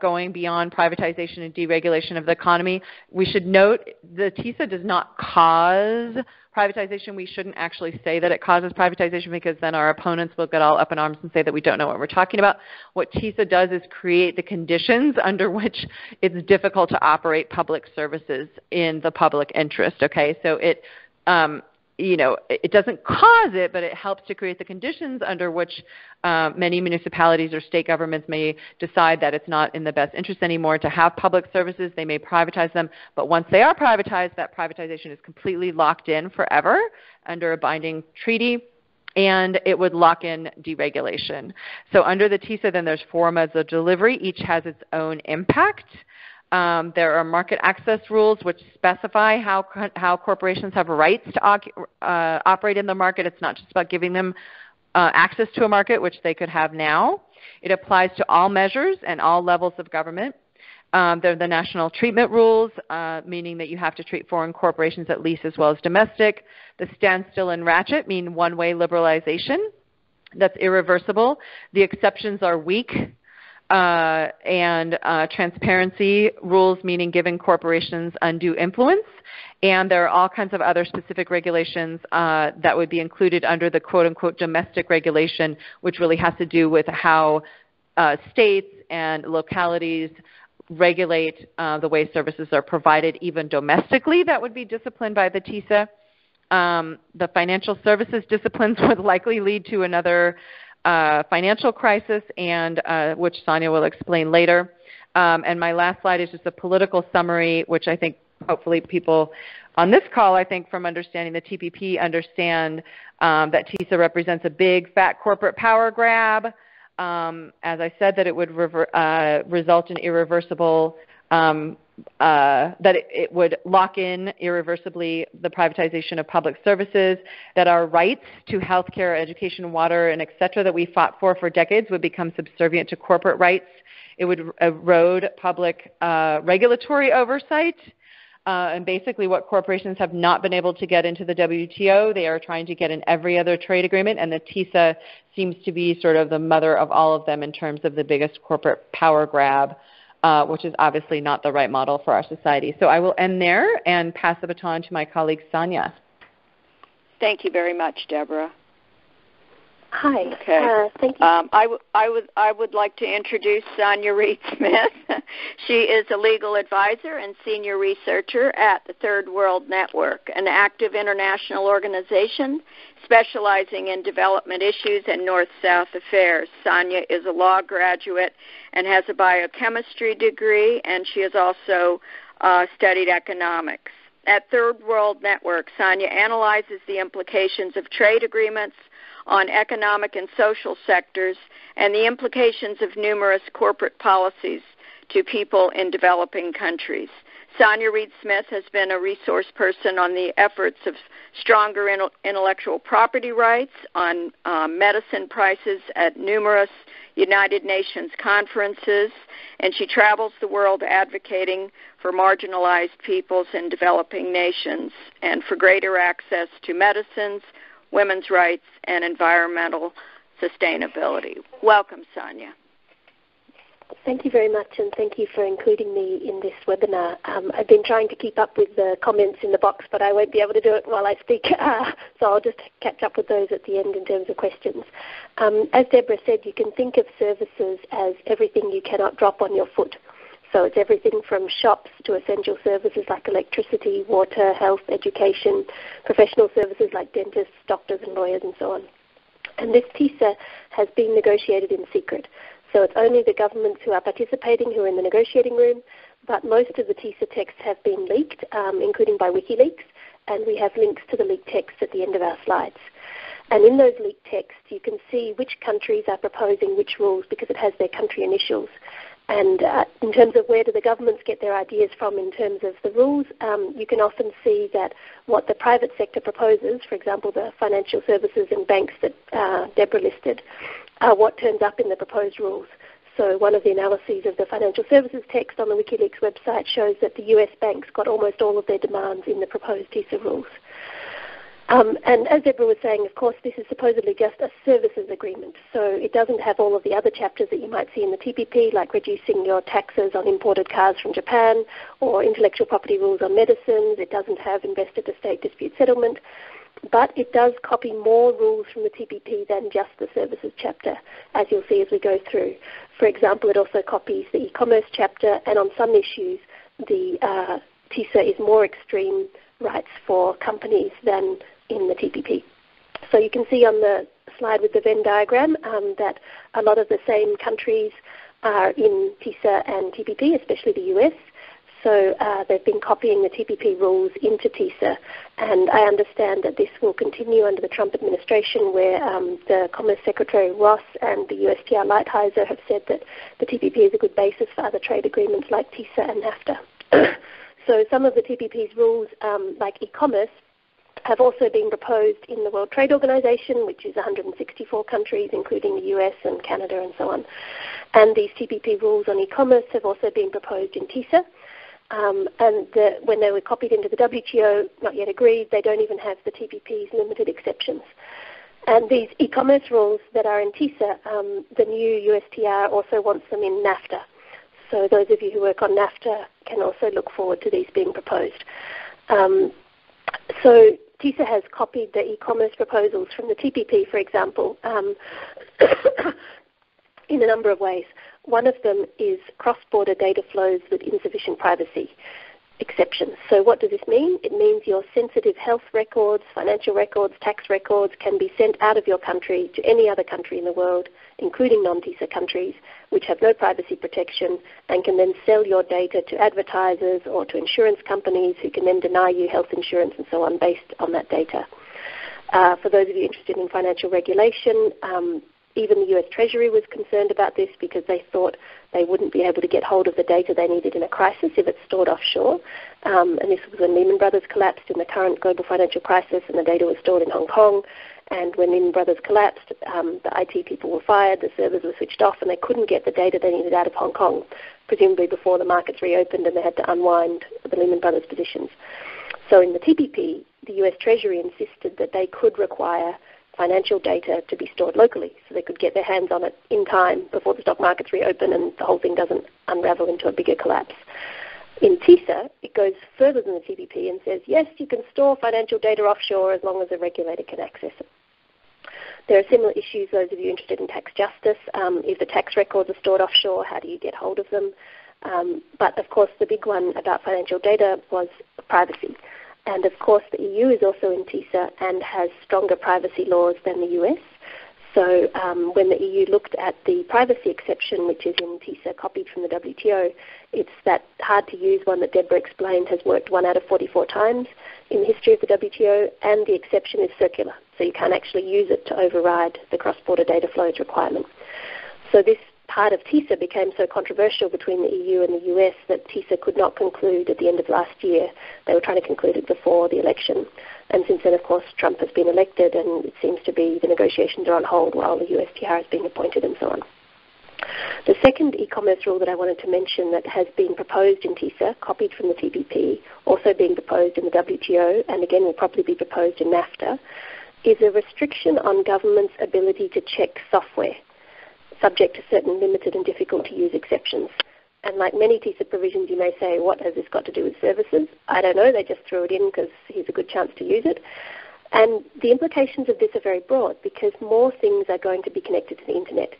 going beyond privatization and deregulation of the economy. We should note the TiSA does not cause privatization. We shouldn't actually say that it causes privatization because then our opponents will get all up in arms and say that we don't know what we're talking about. What TiSA does is create the conditions under which it's difficult to operate public services in the public interest. Okay, so it it doesn't cause it, but it helps to create the conditions under which many municipalities or state governments may decide that it's not in the best interest anymore to have public services. They may privatize them, but once they are privatized, that privatization is completely locked in forever under a binding treaty, and it would lock in deregulation. So under the TiSA, then there's 4 modes of delivery. Each has its own impact. There are market access rules which specify how corporations have rights to operate in the market. It's not just about giving them access to a market, which they could have now. It applies to all measures and all levels of government. There are the national treatment rules, meaning that you have to treat foreign corporations at least as well as domestic. The standstill and ratchet mean one-way liberalization. That's irreversible. The exceptions are weak. And transparency rules, meaning giving corporations undue influence. And there are all kinds of other specific regulations that would be included under the quote-unquote domestic regulation, which really has to do with how states and localities regulate the way services are provided, even domestically. That would be disciplined by the TiSA. The financial services disciplines would likely lead to another financial crisis, and which Sanya will explain later. And my last slide is just a political summary, which I think hopefully people on this call, I think from understanding the TPP, understand that TiSA represents a big, fat corporate power grab. As I said, that it would result in irreversible, that it would lock in irreversibly the privatization of public services, that our rights to health care, education, water, and et cetera that we fought for decades would become subservient to corporate rights. It would erode public regulatory oversight. And basically what corporations have not been able to get into the WTO, they are trying to get in every other trade agreement, and the TiSA seems to be sort of the mother of all of them in terms of the biggest corporate power grab, which is obviously not the right model for our society. So I will end there and pass the baton to my colleague Sanya. Thank you very much, Deborah. Hi. Okay. Thank you. I would like to introduce Sanya Reid Smith. She is a legal advisor and senior researcher at the Third World Network, an active international organization specializing in development issues and North-South affairs. Sanya is a law graduate and has a biochemistry degree, and she has also studied economics. At Third World Network, Sanya analyzes the implications of trade agreements on economic and social sectors and the implications of numerous corporate policies to people in developing countries. Sanya Reid Smith has been a resource person on the efforts of stronger intellectual property rights, on medicine prices at numerous United Nations conferences, and she travels the world advocating for marginalized peoples in developing nations and for greater access to medicines, women's rights, and environmental sustainability. Welcome, Sanya. Thank you very much, and thank you for including me in this webinar. I've been trying to keep up with the comments in the box, but I won't be able to do it while I speak, so I'll just catch up with those at the end in terms of questions. As Deborah said, you can think of services as everything you cannot drop on your foot. So it's everything from shops to essential services like electricity, water, health, education, professional services like dentists, doctors, and lawyers, and so on. And this TiSA has been negotiated in secret. So it's only the governments who are participating who are in the negotiating room, but most of the TiSA texts have been leaked, including by WikiLeaks, and we have links to the leaked texts at the end of our slides. And in those leaked texts, you can see which countries are proposing which rules because it has their country initials. And in terms of where do the governments get their ideas from in terms of the rules, you can often see that what the private sector proposes, for example, the financial services and banks that Deborah listed, are what turns up in the proposed rules. So one of the analyses of the financial services text on the WikiLeaks website shows that the US banks got almost all of their demands in the proposed TiSA rules. And as Deborah was saying, of course, this is supposedly just a services agreement. So it doesn't have all of the other chapters that you might see in the TPP, like reducing your taxes on imported cars from Japan or intellectual property rules on medicines. It doesn't have investor-to-state dispute settlement. But it does copy more rules from the TPP than just the services chapter, as you'll see as we go through. For example, it also copies the e-commerce chapter, and on some issues, the TiSA is more extreme rights for companies than in the TPP. So you can see on the slide with the Venn diagram that a lot of the same countries are in TiSA and TPP, especially the US. So they've been copying the TPP rules into TiSA, and I understand that this will continue under the Trump administration, where the Commerce Secretary Ross and the USTR Lighthizer have said that the TPP is a good basis for other trade agreements like TiSA and NAFTA. So some of the TPP's rules, like e-commerce, have also been proposed in the World Trade Organization, which is 164 countries, including the US and Canada and so on. And these TPP rules on e-commerce have also been proposed in TiSA. When they were copied into the WTO, not yet agreed, they don't even have the TPP's limited exceptions. And these e-commerce rules that are in TiSA, the new USTR also wants them in NAFTA. So those of you who work on NAFTA can also look forward to these being proposed. So TiSA has copied the e-commerce proposals from the TPP, for example, in a number of ways. One of them is cross-border data flows with insufficient privacy exceptions. So what does this mean? It means your sensitive health records, financial records, tax records can be sent out of your country to any other country in the world, including non-TiSA countries, which have no privacy protection and can then sell your data to advertisers or to insurance companies who can then deny you health insurance and so on based on that data. For those of you interested in financial regulation, even the US Treasury was concerned about this because they thought they wouldn't be able to get hold of the data they needed in a crisis if it's stored offshore. And this was when Lehman Brothers collapsed in the current global financial crisis, and the data was stored in Hong Kong. And when Lehman Brothers collapsed, the IT people were fired, the servers were switched off, and they couldn't get the data they needed out of Hong Kong, presumably before the markets reopened and they had to unwind the Lehman Brothers positions. So in the TPP, the US Treasury insisted that they could require financial data to be stored locally so they could get their hands on it in time before the stock markets reopen and the whole thing doesn't unravel into a bigger collapse. In TiSA, it goes further than the TPP and says, yes, you can store financial data offshore as long as a regulator can access it. There are similar issues, those of you interested in tax justice. If the tax records are stored offshore, how do you get hold of them? But, of course, the big one about financial data was privacy. And, of course, the EU is also in TiSA and has stronger privacy laws than the US. So when the EU looked at the privacy exception, which is in TiSA, copied from the WTO, it's that hard-to-use one that Deborah explained has worked 1 out of 44 times in the history of the WTO, and the exception is circular. So you can't actually use it to override the cross-border data flows requirement. So this part of TiSA became so controversial between the EU and the US that TiSA could not conclude at the end of last year. They were trying to conclude it before the election. And since then, of course, Trump has been elected, and it seems to be the negotiations are on hold while the USTR is being appointed and so on. The second e-commerce rule that I wanted to mention that has been proposed in TiSA, copied from the TPP, also being proposed in the WTO, and again will probably be proposed in NAFTA, is a restriction on government's ability to check software, subject to certain limited and difficult-to-use exceptions. And like many TiSA provisions, you may say, what has this got to do with services? I don't know, they just threw it in because here's a good chance to use it. And the implications of this are very broad because more things are going to be connected to the Internet.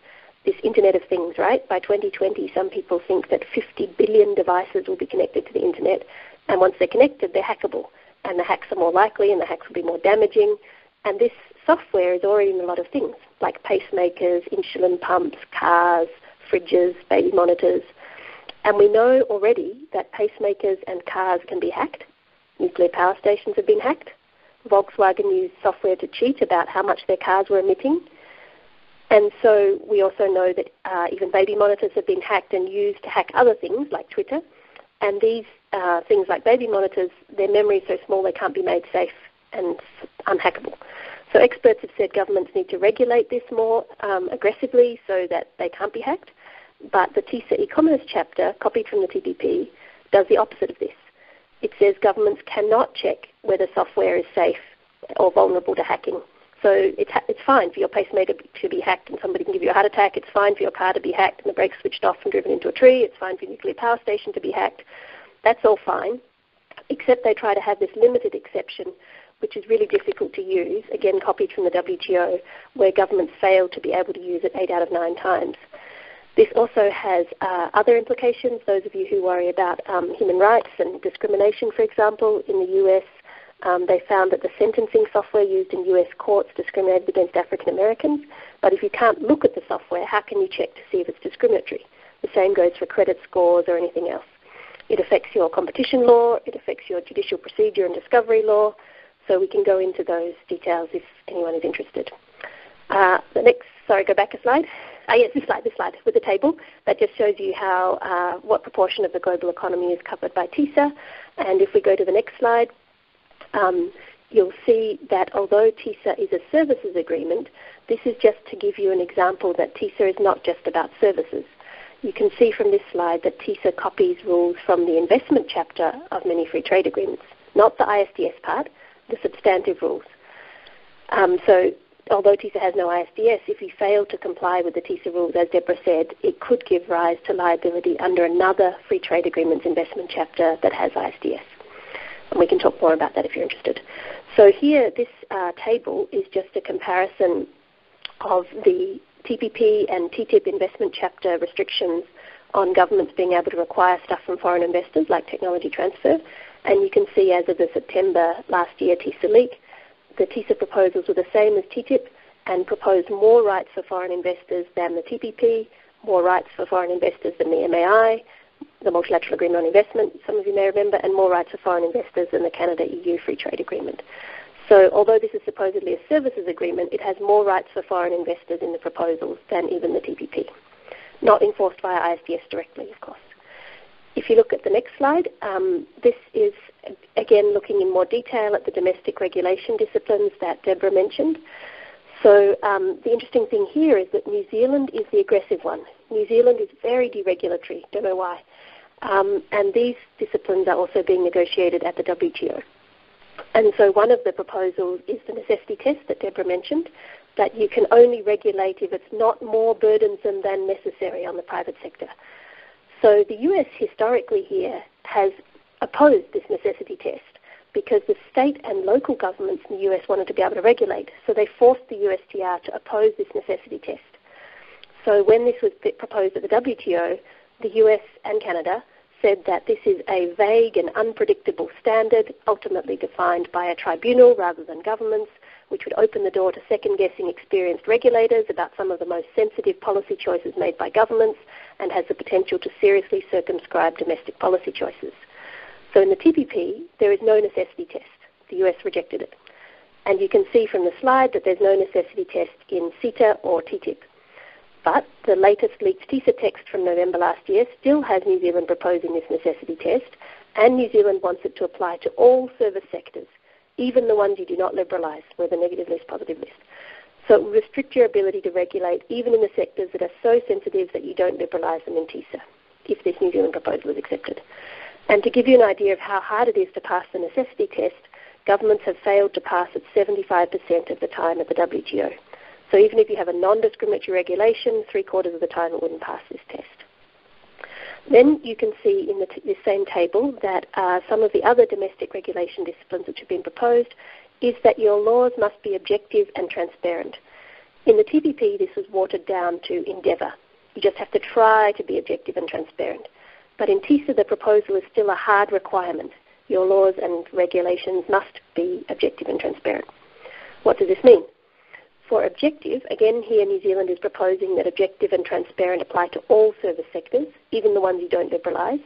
This Internet of Things, right? By 2020, some people think that 50 billion devices will be connected to the Internet, and once they're connected, they're hackable. And the hacks are more likely, and the hacks will be more damaging. And this software is already in a lot of things, like pacemakers, insulin pumps, cars, fridges, baby monitors. And we know already that pacemakers and cars can be hacked. Nuclear power stations have been hacked. Volkswagen used software to cheat about how much their cars were emitting. And so we also know that even baby monitors have been hacked and used to hack other things like Twitter. And these things like baby monitors, their memory is so small they can't be made safe and unhackable. So experts have said governments need to regulate this more aggressively so that they can't be hacked. But the TiSA e-commerce chapter, copied from the TPP, does the opposite of this. It says governments cannot check whether software is safe or vulnerable to hacking. So it's fine for your pacemaker to be hacked and somebody can give you a heart attack. It's fine for your car to be hacked and the brakes switched off and driven into a tree. It's fine for your nuclear power station to be hacked. That's all fine, except they try to have this limited exception, which is really difficult to use, again copied from the WTO, where governments fail to be able to use it 8 out of 9 times. This also has other implications. Those of you who worry about human rights and discrimination, for example, in the US, they found that the sentencing software used in US courts discriminated against African Americans. But if you can't look at the software, how can you check to see if it's discriminatory? The same goes for credit scores or anything else. It affects your competition law. It affects your judicial procedure and discovery law. So we can go into those details if anyone is interested. Go back a slide. Yes, this slide with the table. That just shows you how what proportion of the global economy is covered by TiSA. And if we go to the next slide, you'll see that although TiSA is a services agreement, this is just to give you an example that TiSA is not just about services. You can see from this slide that TiSA copies rules from the investment chapter of many free trade agreements, not the ISDS part, the substantive rules. So although TiSA has no ISDS, if you fail to comply with the TiSA rules, as Deborah said, it could give rise to liability under another free trade agreement's investment chapter that has ISDS. And we can talk more about that if you're interested. So here, this table is just a comparison of the TPP and Ttip investment chapter restrictions on governments being able to require stuff from foreign investors like technology transfer. And you can see as of the September last year TiSA leak, the TiSA proposals were the same as Ttip and proposed more rights for foreign investors than the TPP, more rights for foreign investors than the MAI, the Multilateral Agreement on Investment, some of you may remember, and more rights for foreign investors than the Canada-EU Free Trade Agreement. So although this is supposedly a services agreement, it has more rights for foreign investors in the proposals than even the TPP. Not enforced via ISDS directly, of course. If you look at the next slide, this is, again, looking in more detail at the domestic regulation disciplines that Deborah mentioned. So the interesting thing here is that New Zealand is the aggressive one. New Zealand is very deregulatory, don't know why. And these disciplines are also being negotiated at the WTO. And so one of the proposals is the necessity test that Deborah mentioned, that you can only regulate if it's not more burdensome than necessary on the private sector. So the US historically here has opposed this necessity test because the state and local governments in the US wanted to be able to regulate. So they forced the USTR to oppose this necessity test. So when this was proposed at the WTO, the US and Canada said that this is a vague and unpredictable standard, ultimately defined by a tribunal rather than governments, which would open the door to second-guessing experienced regulators about some of the most sensitive policy choices made by governments and has the potential to seriously circumscribe domestic policy choices. So in the TPP, there is no necessity test. The US rejected it. And you can see from the slide that there's no necessity test in CETA or Ttip. But the latest leaked TiSA text from November last year still has New Zealand proposing this necessity test, and New Zealand wants it to apply to all service sectors, even the ones you do not liberalise, whether negative list, positive list. So it will restrict your ability to regulate even in the sectors that are so sensitive that you don't liberalise them in TiSA, if this New Zealand proposal is accepted. And to give you an idea of how hard it is to pass the necessity test, governments have failed to pass it 75% of the time at the WTO. So even if you have a non-discriminatory regulation, 3/4 of the time it wouldn't pass this test. Then you can see in this same table that some of the other domestic regulation disciplines which have been proposed is that your laws must be objective and transparent. In the TPP, this was watered down to endeavour. You just have to try to be objective and transparent. But in TiSA, the proposal is still a hard requirement. Your laws and regulations must be objective and transparent. What does this mean? For objective, again here New Zealand is proposing that objective and transparent apply to all service sectors, even the ones you don't liberalise.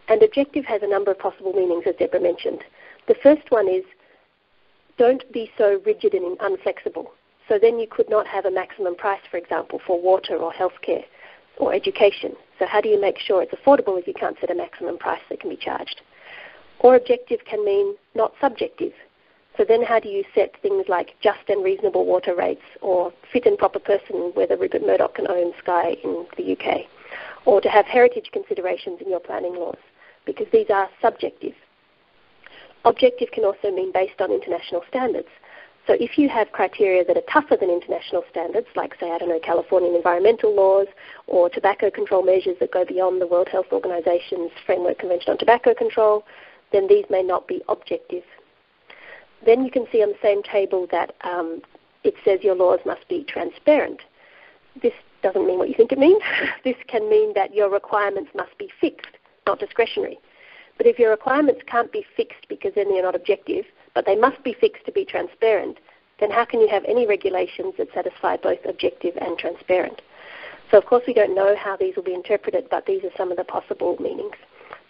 And objective has a number of possible meanings, as Deborah mentioned. The first one is don't be so rigid and unflexible. So then you could not have a maximum price, for example, for water or healthcare or education. So how do you make sure it's affordable if you can't set a maximum price that can be charged? Or objective can mean not subjective. So then how do you set things like just and reasonable water rates or fit and proper person, whether Rupert Murdoch can own Sky in the UK? Or to have heritage considerations in your planning laws, because these are subjective. Objective can also mean based on international standards. So if you have criteria that are tougher than international standards, like, say, Californian environmental laws or tobacco control measures that go beyond the World Health Organization's Framework Convention on Tobacco Control, then these may not be objective. Then you can see on the same table that it says your laws must be transparent. This doesn't mean what you think it means. This can mean that your requirements must be fixed, not discretionary. But if your requirements can't be fixed because then they're not objective, but they must be fixed to be transparent, then how can you have any regulations that satisfy both objective and transparent? So of course we don't know how these will be interpreted, but these are some of the possible meanings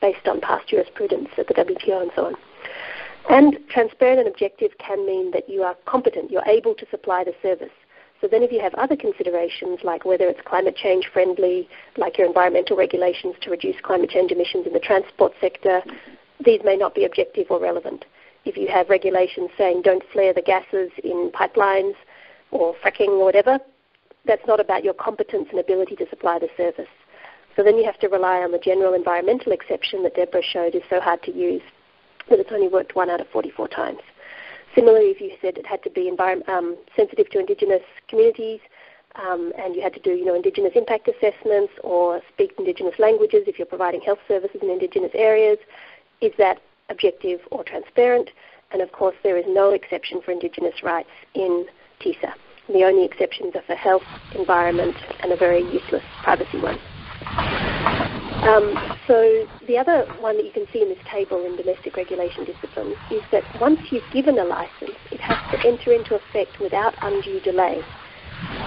based on past jurisprudence at the WTO and so on. And transparent and objective can mean that you are competent, you're able to supply the service. So then if you have other considerations, like whether it's climate change friendly, like your environmental regulations to reduce climate change emissions in the transport sector, these may not be objective or relevant. If you have regulations saying don't flare the gases in pipelines or fracking or whatever, that's not about your competence and ability to supply the service. So then you have to rely on the general environmental exception that Deborah showed is so hard to use that it's only worked 1 out of 44 times. Similarly, if you said it had to be sensitive to Indigenous communities and you had to do Indigenous impact assessments or speak Indigenous languages if you're providing health services in Indigenous areas, is that objective or transparent? And of course there is no exception for Indigenous rights in TiSA. And the only exceptions are for health, environment, and a very useless privacy one. So the other one that you can see in this table in domestic regulation disciplines is that once you've given a license, it has to enter into effect without undue delay.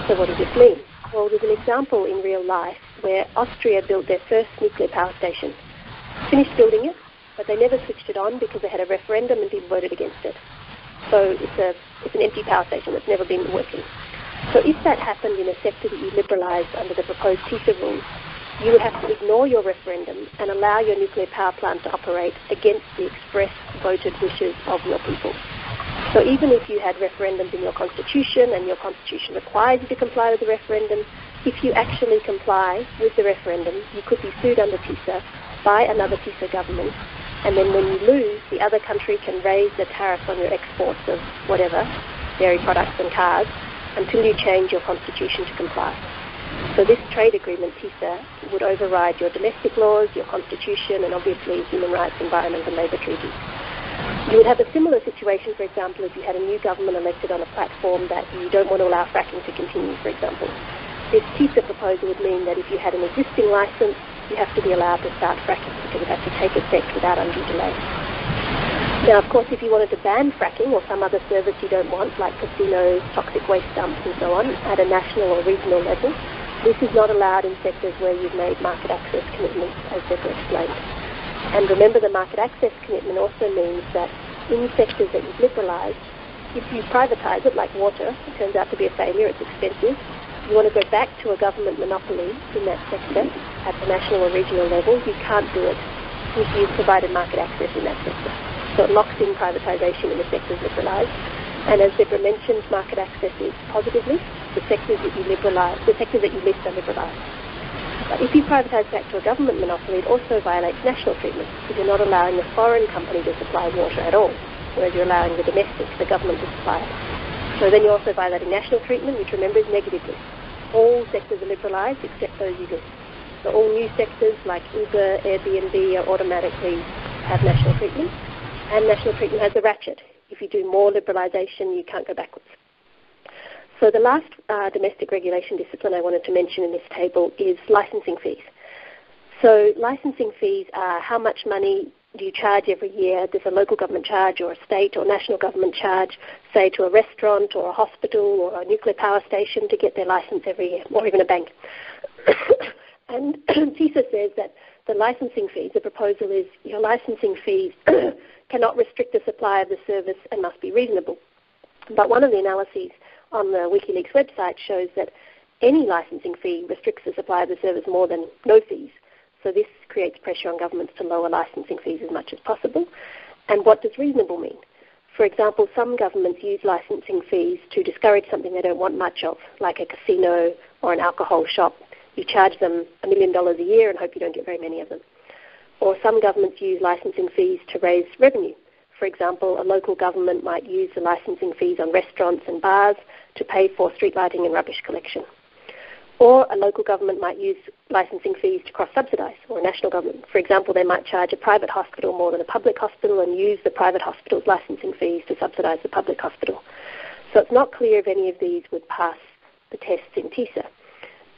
So what does this mean? Well, there's an example in real life where Austria built their first nuclear power station, finished building it, but they never switched it on because they had a referendum and people voted against it. So it's an empty power station that's never been working. So if that happened in a sector that you liberalised under the proposed TiSA rules, you would have to ignore your referendum and allow your nuclear power plant to operate against the express voted wishes of your people. So even if you had referendums in your constitution and your constitution requires you to comply with the referendum, if you actually comply with the referendum, you could be sued under TiSA by another TiSA government, and then when you lose, the other country can raise the tariff on your exports of whatever, dairy products and cars, until you change your constitution to comply. So this trade agreement, TiSA, would override your domestic laws, your constitution, and obviously human rights, environment, and labour treaties. You would have a similar situation, for example, if you had a new government elected on a platform that you don't want to allow fracking to continue, for example. This TiSA proposal would mean that if you had an existing licence, you have to be allowed to start fracking because it has to take effect without undue delay. Now, of course, if you wanted to ban fracking or some other service you don't want, like casinos, toxic waste dumps, and so on, at a national or regional level, this is not allowed in sectors where you've made market access commitments, as Deborah explained. And remember, the market access commitment also means that in sectors that you've liberalised, if you privatise it, like water, it turns out to be a failure, it's expensive, you want to go back to a government monopoly in that sector at the national or regional level, you can't do it if you've provided market access in that sector. So it locks in privatisation in the sectors liberalised. And as Deborah mentioned, market access is positively the sectors that you liberalise, the sectors that you list are liberalised. But if you privatise back to a government monopoly, it also violates national treatment because you're not allowing the foreign company to supply water at all, whereas you're allowing the domestic, the government to supply it. So then you're also violating national treatment, which remember is negative list. All sectors are liberalised except those you list. So all new sectors like Uber, Airbnb are automatically have national treatment, and national treatment has a ratchet. If you do more liberalisation, you can't go backwards. So the last domestic regulation discipline I wanted to mention in this table is licensing fees. So licensing fees are how much money do you charge every year. There's a local government charge or a state or national government charge, say to a restaurant or a hospital or a nuclear power station to get their license every year, or even a bank. And TiSA says that the licensing fees, the proposal is your licensing fees cannot restrict the supply of the service and must be reasonable. But one of the analyses on the WikiLeaks website shows that any licensing fee restricts the supply of the service more than no fees. So this creates pressure on governments to lower licensing fees as much as possible. And what does reasonable mean? For example, some governments use licensing fees to discourage something they don't want much of, like a casino or an alcohol shop. You charge them $1 million a year and hope you don't get very many of them. Or some governments use licensing fees to raise revenue. For example, a local government might use the licensing fees on restaurants and bars to pay for street lighting and rubbish collection. Or a local government might use licensing fees to cross-subsidise, or a national government. For example, they might charge a private hospital more than a public hospital and use the private hospital's licensing fees to subsidise the public hospital. So it's not clear if any of these would pass the tests in TiSA.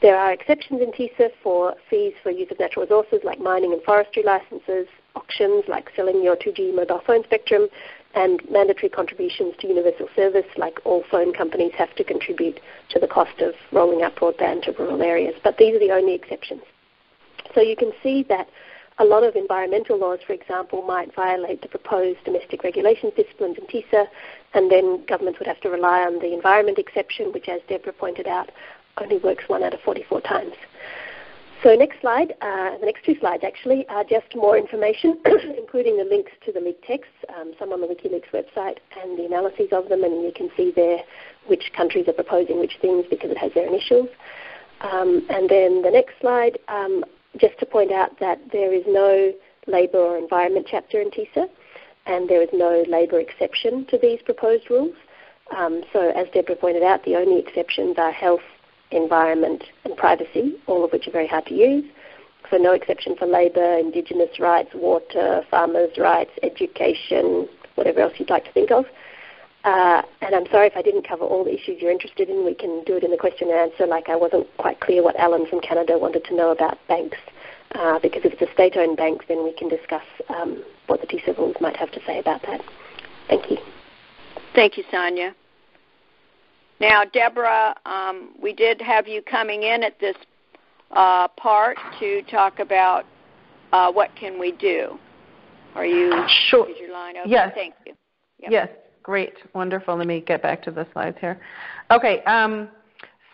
There are exceptions in TiSA for fees for use of natural resources like mining and forestry licenses, auctions like selling your 2G mobile phone spectrum, and mandatory contributions to universal service like all phone companies have to contribute to the cost of rolling out broadband to rural areas. But these are the only exceptions. So you can see that a lot of environmental laws, for example, might violate the proposed domestic regulation disciplines in TiSA, and then governments would have to rely on the environment exception, which, as Deborah pointed out, only works 1 out of 44 times. So next slide, the next 2 slides actually, are just more information, including the links to the leaked texts, some on the WikiLeaks website, and the analyses of them, and you can see there which countries are proposing which things because it has their initials. And then the next slide, just to point out that there is no labour or environment chapter in TiSA, and there is no labour exception to these proposed rules. So as Deborah pointed out, the only exceptions are health, environment and privacy, all of which are very hard to use. So no exception for labour, indigenous rights, water, farmers' rights, education, whatever else you'd like to think of. And I'm sorry if I didn't cover all the issues you're interested in. We can do it in the question and answer. Like I wasn't quite clear what Alan from Canada wanted to know about banks, because if it's a state-owned bank, then we can discuss what the TiSA rules might have to say about that. Thank you. Thank you, Sanya. Now, Deborah, we did have you coming in at this part to talk about what can we do. Are you? Sure. Is your line open? Yes. Thank you. Yep. Yes. Great. Wonderful. Let me get back to the slides here. Okay.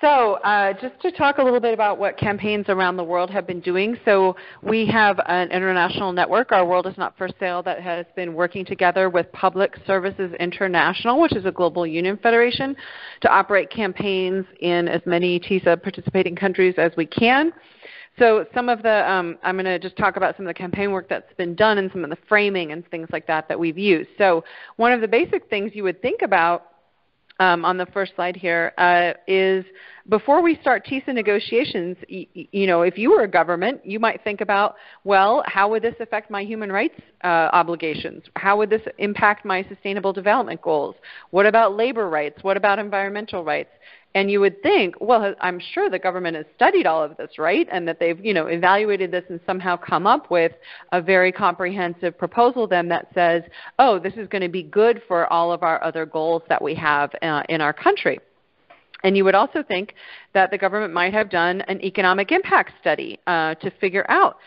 So just to talk a little bit about what campaigns around the world have been doing. So we have an international network, Our World Is Not For Sale, that has been working together with Public Services International, which is a global union federation, to operate campaigns in as many TiSA participating countries as we can. So some of the, I'm going to just talk about some of the campaign work that's been done and some of the framing and things like that that we've used. So one of the basic things you would think about on the first slide here is before we start TiSA negotiations, if you were a government, you might think about, well, how would this affect my human rights obligations? How would this impact my sustainable development goals? What about labor rights? What about environmental rights? And you would think, well, I'm sure the government has studied all of this, right? And that they've, evaluated this and somehow come up with a very comprehensive proposal then that says, oh, this is going to be good for all of our other goals that we have in our country. And you would also think that the government might have done an economic impact study to figure out,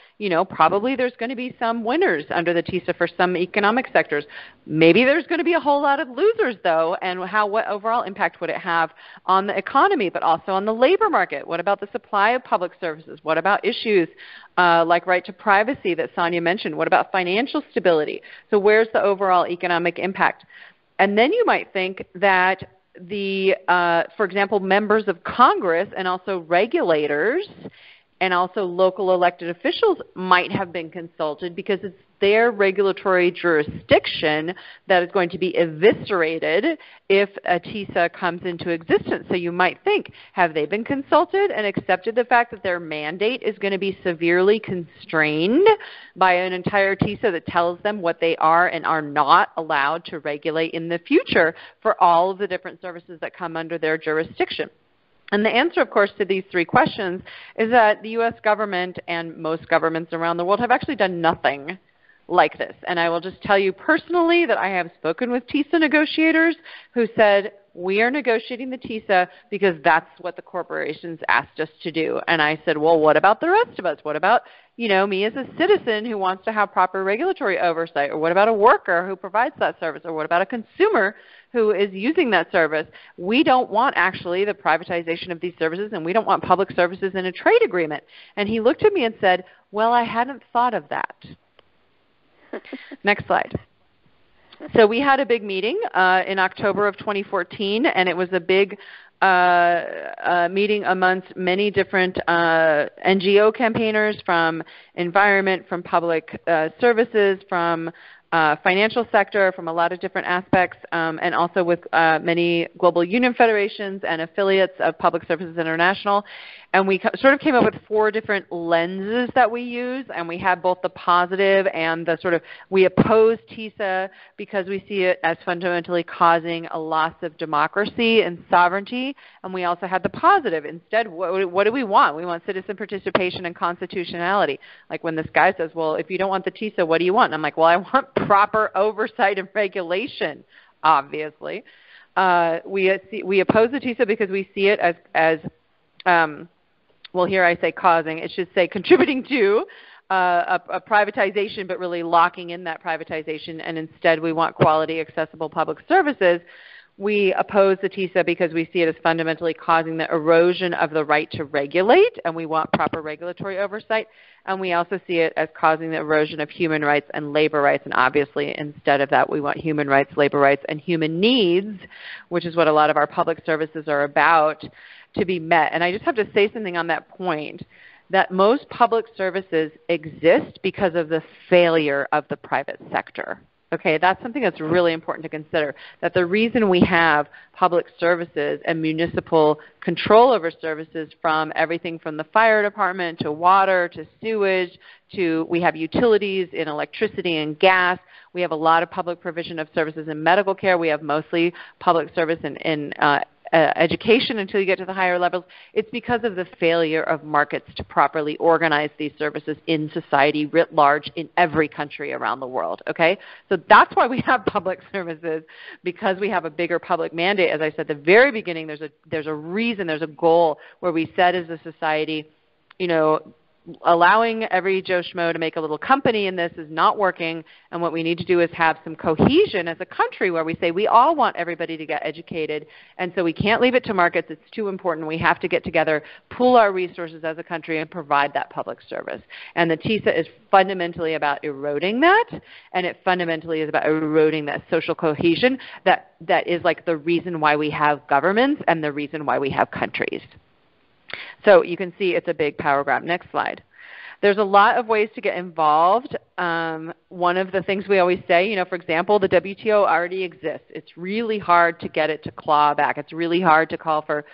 probably there's going to be some winners under the TiSA for some economic sectors. Maybe there's going to be a whole lot of losers, though, and what overall impact would it have on the economy, but also on the labor market? What about the supply of public services? What about issues like right to privacy that Sanya mentioned? What about financial stability? So where's the overall economic impact? And then you might think that for example, members of Congress and also regulators and also local elected officials might have been consulted because it's their regulatory jurisdiction that is going to be eviscerated if a TiSA comes into existence. So you might think, have they been consulted and accepted the fact that their mandate is going to be severely constrained by an entire TiSA that tells them what they are and are not allowed to regulate in the future for all of the different services that come under their jurisdiction? And the answer, of course, to these three questions is that the U.S. government and most governments around the world have actually done nothing like this. And I will just tell you personally that I have spoken with TiSA negotiators who said, we are negotiating the TiSA because that's what the corporations asked us to do. And I said, well, what about the rest of us? What about, me as a citizen who wants to have proper regulatory oversight? Or what about a worker who provides that service? Or what about a consumer who is using that service? We don't want actually the privatization of these services, and we don't want public services in a trade agreement. And he looked at me and said, well, I hadn't thought of that. Next slide. So we had a big meeting in October of 2014, and it was a big meeting amongst many different NGO campaigners from environment, from public services, from financial sector, from a lot of different aspects, and also with many global union federations and affiliates of Public Services International. And we sort of came up with 4 different lenses that we use, and we had both the positive and the sort of, we oppose TiSA because we see it as fundamentally causing a loss of democracy and sovereignty, and we also had the positive. Instead, what do we want? We want citizen participation and constitutionality. Like when this guy says, well, if you don't want the TiSA, what do you want? And I'm like, well, I want proper oversight and regulation, obviously. We oppose the TiSA because we see it as well, here I say causing. It should say contributing to a privatization, but really locking in that privatization, and instead we want quality, accessible public services. We oppose the TiSA because we see it as fundamentally causing the erosion of the right to regulate, and we want proper regulatory oversight. And we also see it as causing the erosion of human rights and labor rights, and obviously instead of that we want human rights, labor rights, and human needs, which is what a lot of our public services are about, to be met. And I just have to say something on that point, that most public services exist because of the failure of the private sector. Okay, that's something that's really important to consider, that the reason we have public services and municipal control over services, from everything from the fire department to water to sewage to we have utilities in electricity and gas. We have a lot of public provision of services in medical care. We have mostly public service in education until you get to the higher levels. It's because of the failure of markets to properly organize these services in society writ large in every country around the world. Okay, so that's why we have public services, because we have a bigger public mandate. As I said at the very beginning, there's a reason, there's a goal where we said as a society, allowing every Joe Schmo to make a little company in this is not working, and what we need to do is have some cohesion as a country where we say we all want everybody to get educated, and so we can't leave it to markets. It's too important. We have to get together, pool our resources as a country, and provide that public service. And the TiSA is fundamentally about eroding that, and it fundamentally is about eroding that social cohesion that is like the reason why we have governments and the reason why we have countries. So you can see it's a big power grab. Next slide. There's a lot of ways to get involved. One of the things we always say, for example, the WTO already exists. It's really hard to get it to claw back. It's really hard to call for,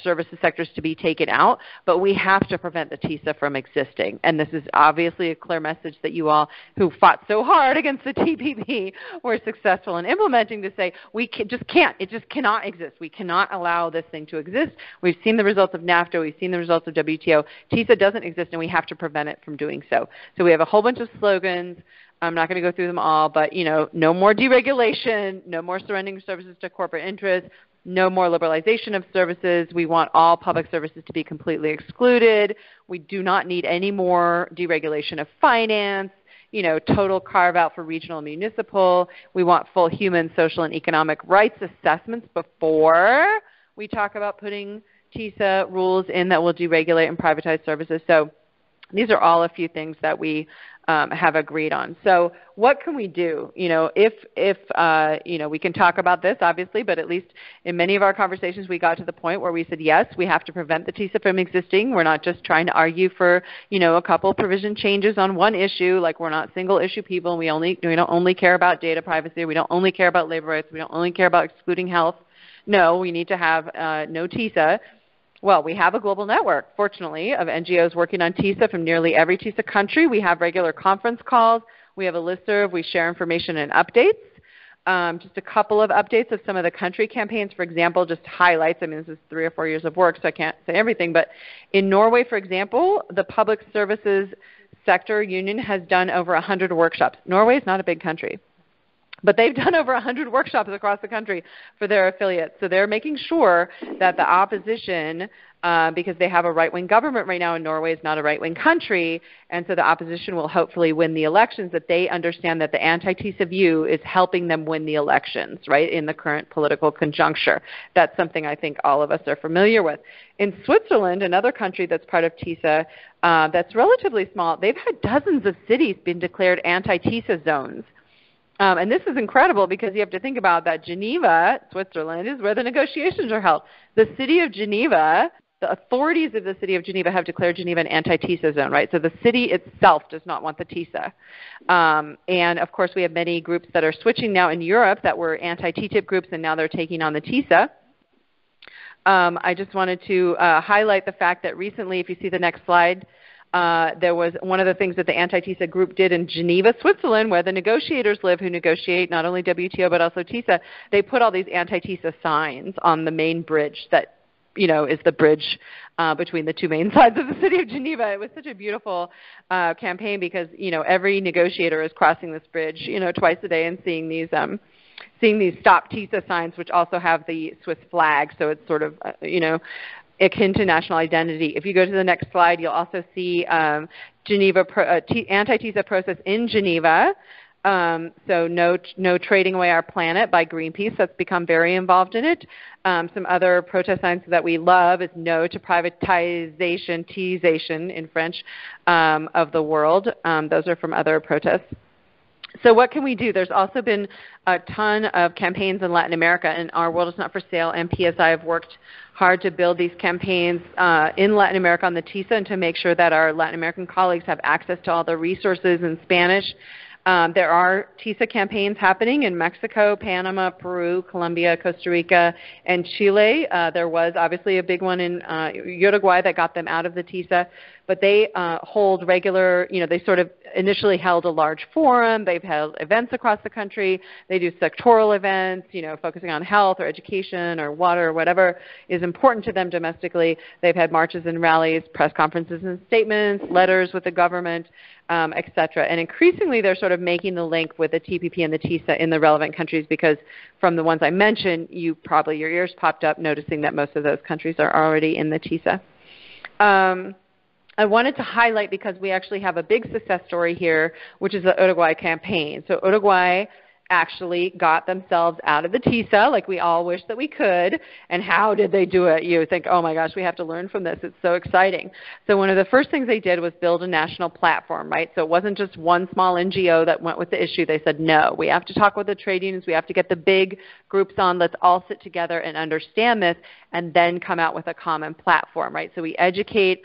services sectors to be taken out, but we have to prevent the TiSA from existing. And this is obviously a clear message that you all who fought so hard against the TPP were successful in implementing, to say we just can't. It just cannot exist. We cannot allow this thing to exist. We've seen the results of NAFTA. We've seen the results of WTO. TiSA doesn't exist, and we have to prevent it from doing so. So we have a whole bunch of slogans. I'm not going to go through them all, but no more deregulation, no more surrendering services to corporate interests, no more liberalization of services. We want all public services to be completely excluded. We do not need any more deregulation of finance, total carve out for regional and municipal. We want full human, social, and economic rights assessments before we talk about putting TiSA rules in that will deregulate and privatize services. So these are all a few things that we have agreed on. So what can we do? If we can talk about this, obviously, but at least in many of our conversations we got to the point where we said, yes, we have to prevent the TiSA from existing. We're not just trying to argue for, a couple provision changes on one issue, like we're not single issue people, and we don't only care about data privacy, we don't only care about labor rights, we don't only care about excluding health. No, we need to have no TiSA. Well, we have a global network, fortunately, of NGOs working on TiSA from nearly every TiSA country. We have regular conference calls. We have a listserv. We share information and updates. Just a couple of updates of some of the country campaigns, for example, just highlights. This is 3 or 4 years of work, so I can't say everything. But in Norway, for example, the Public Services Sector Union has done over 100 workshops. Norway is not a big country, but they've done over 100 workshops across the country for their affiliates. So they're making sure that the opposition, because they have a right-wing government right now, and Norway is not a right-wing country, and so the opposition will hopefully win the elections, that they understand that the anti-TiSA view is helping them win the elections, right, in the current political conjuncture. That's something I think all of us are familiar with. In Switzerland, another country that's part of TiSA, that's relatively small, they've had dozens of cities been declared anti-TiSA zones. And this is incredible because you have to think about that Geneva, Switzerland, is where the negotiations are held. The city of Geneva, the authorities of the city of Geneva have declared Geneva an anti-TiSA zone, right? So the city itself does not want the TiSA. And, of course, we have many groups that are switching now in Europe that were anti-Ttip groups, and now they're taking on the TiSA. I just wanted to highlight the fact that recently, if you see the next slide, there was one of the things that the anti-TiSA group did in Geneva, Switzerland, where the negotiators live who negotiate not only WTO but also TiSA. They put all these anti-TiSA signs on the main bridge that, is the bridge between the two main sides of the city of Geneva. It was such a beautiful campaign because, every negotiator is crossing this bridge, twice a day and seeing these Stop TiSA signs, which also have the Swiss flag. So it's sort of, akin to national identity. If you go to the next slide, you'll also see anti-TiSA process in Geneva. So no trading away our planet by Greenpeace. That's become very involved in it. Some other protest signs that we love is no to privatization, TiSation in French, of the world. Those are from other protests. So what can we do? There's also been a ton of campaigns in Latin America, and Our World Is Not for Sale and PSI have worked hard to build these campaigns in Latin America on the TiSA and to make sure that our Latin American colleagues have access to all the resources in Spanish There are TiSA campaigns happening in Mexico, Panama, Peru, Colombia, Costa Rica, and Chile. There was obviously a big one in Uruguay that got them out of the TiSA, but they hold regular, they sort of initially held a large forum. They've held events across the country. They do sectoral events, focusing on health or education or water or whatever is important to them domestically. They've had marches and rallies, press conferences and statements, letters with the government, et cetera. And increasingly they're sort of making the link with the TPP and the TiSA in the relevant countries because from the ones I mentioned, your ears popped up noticing that most of those countries are already in the TiSA. I wanted to highlight because we actually have a big success story here, which is the Uruguay campaign. So Uruguay actually got themselves out of the TiSA like we all wish that we could. And how did they do it? You think, oh my gosh, we have to learn from this. It's so exciting. So one of the first things they did was build a national platform, right? So it wasn't just one small NGO that went with the issue. They said, no, we have to talk with the trade unions. We have to get the big groups on. Let's all sit together and understand this and then come out with a common platform, right? So we educate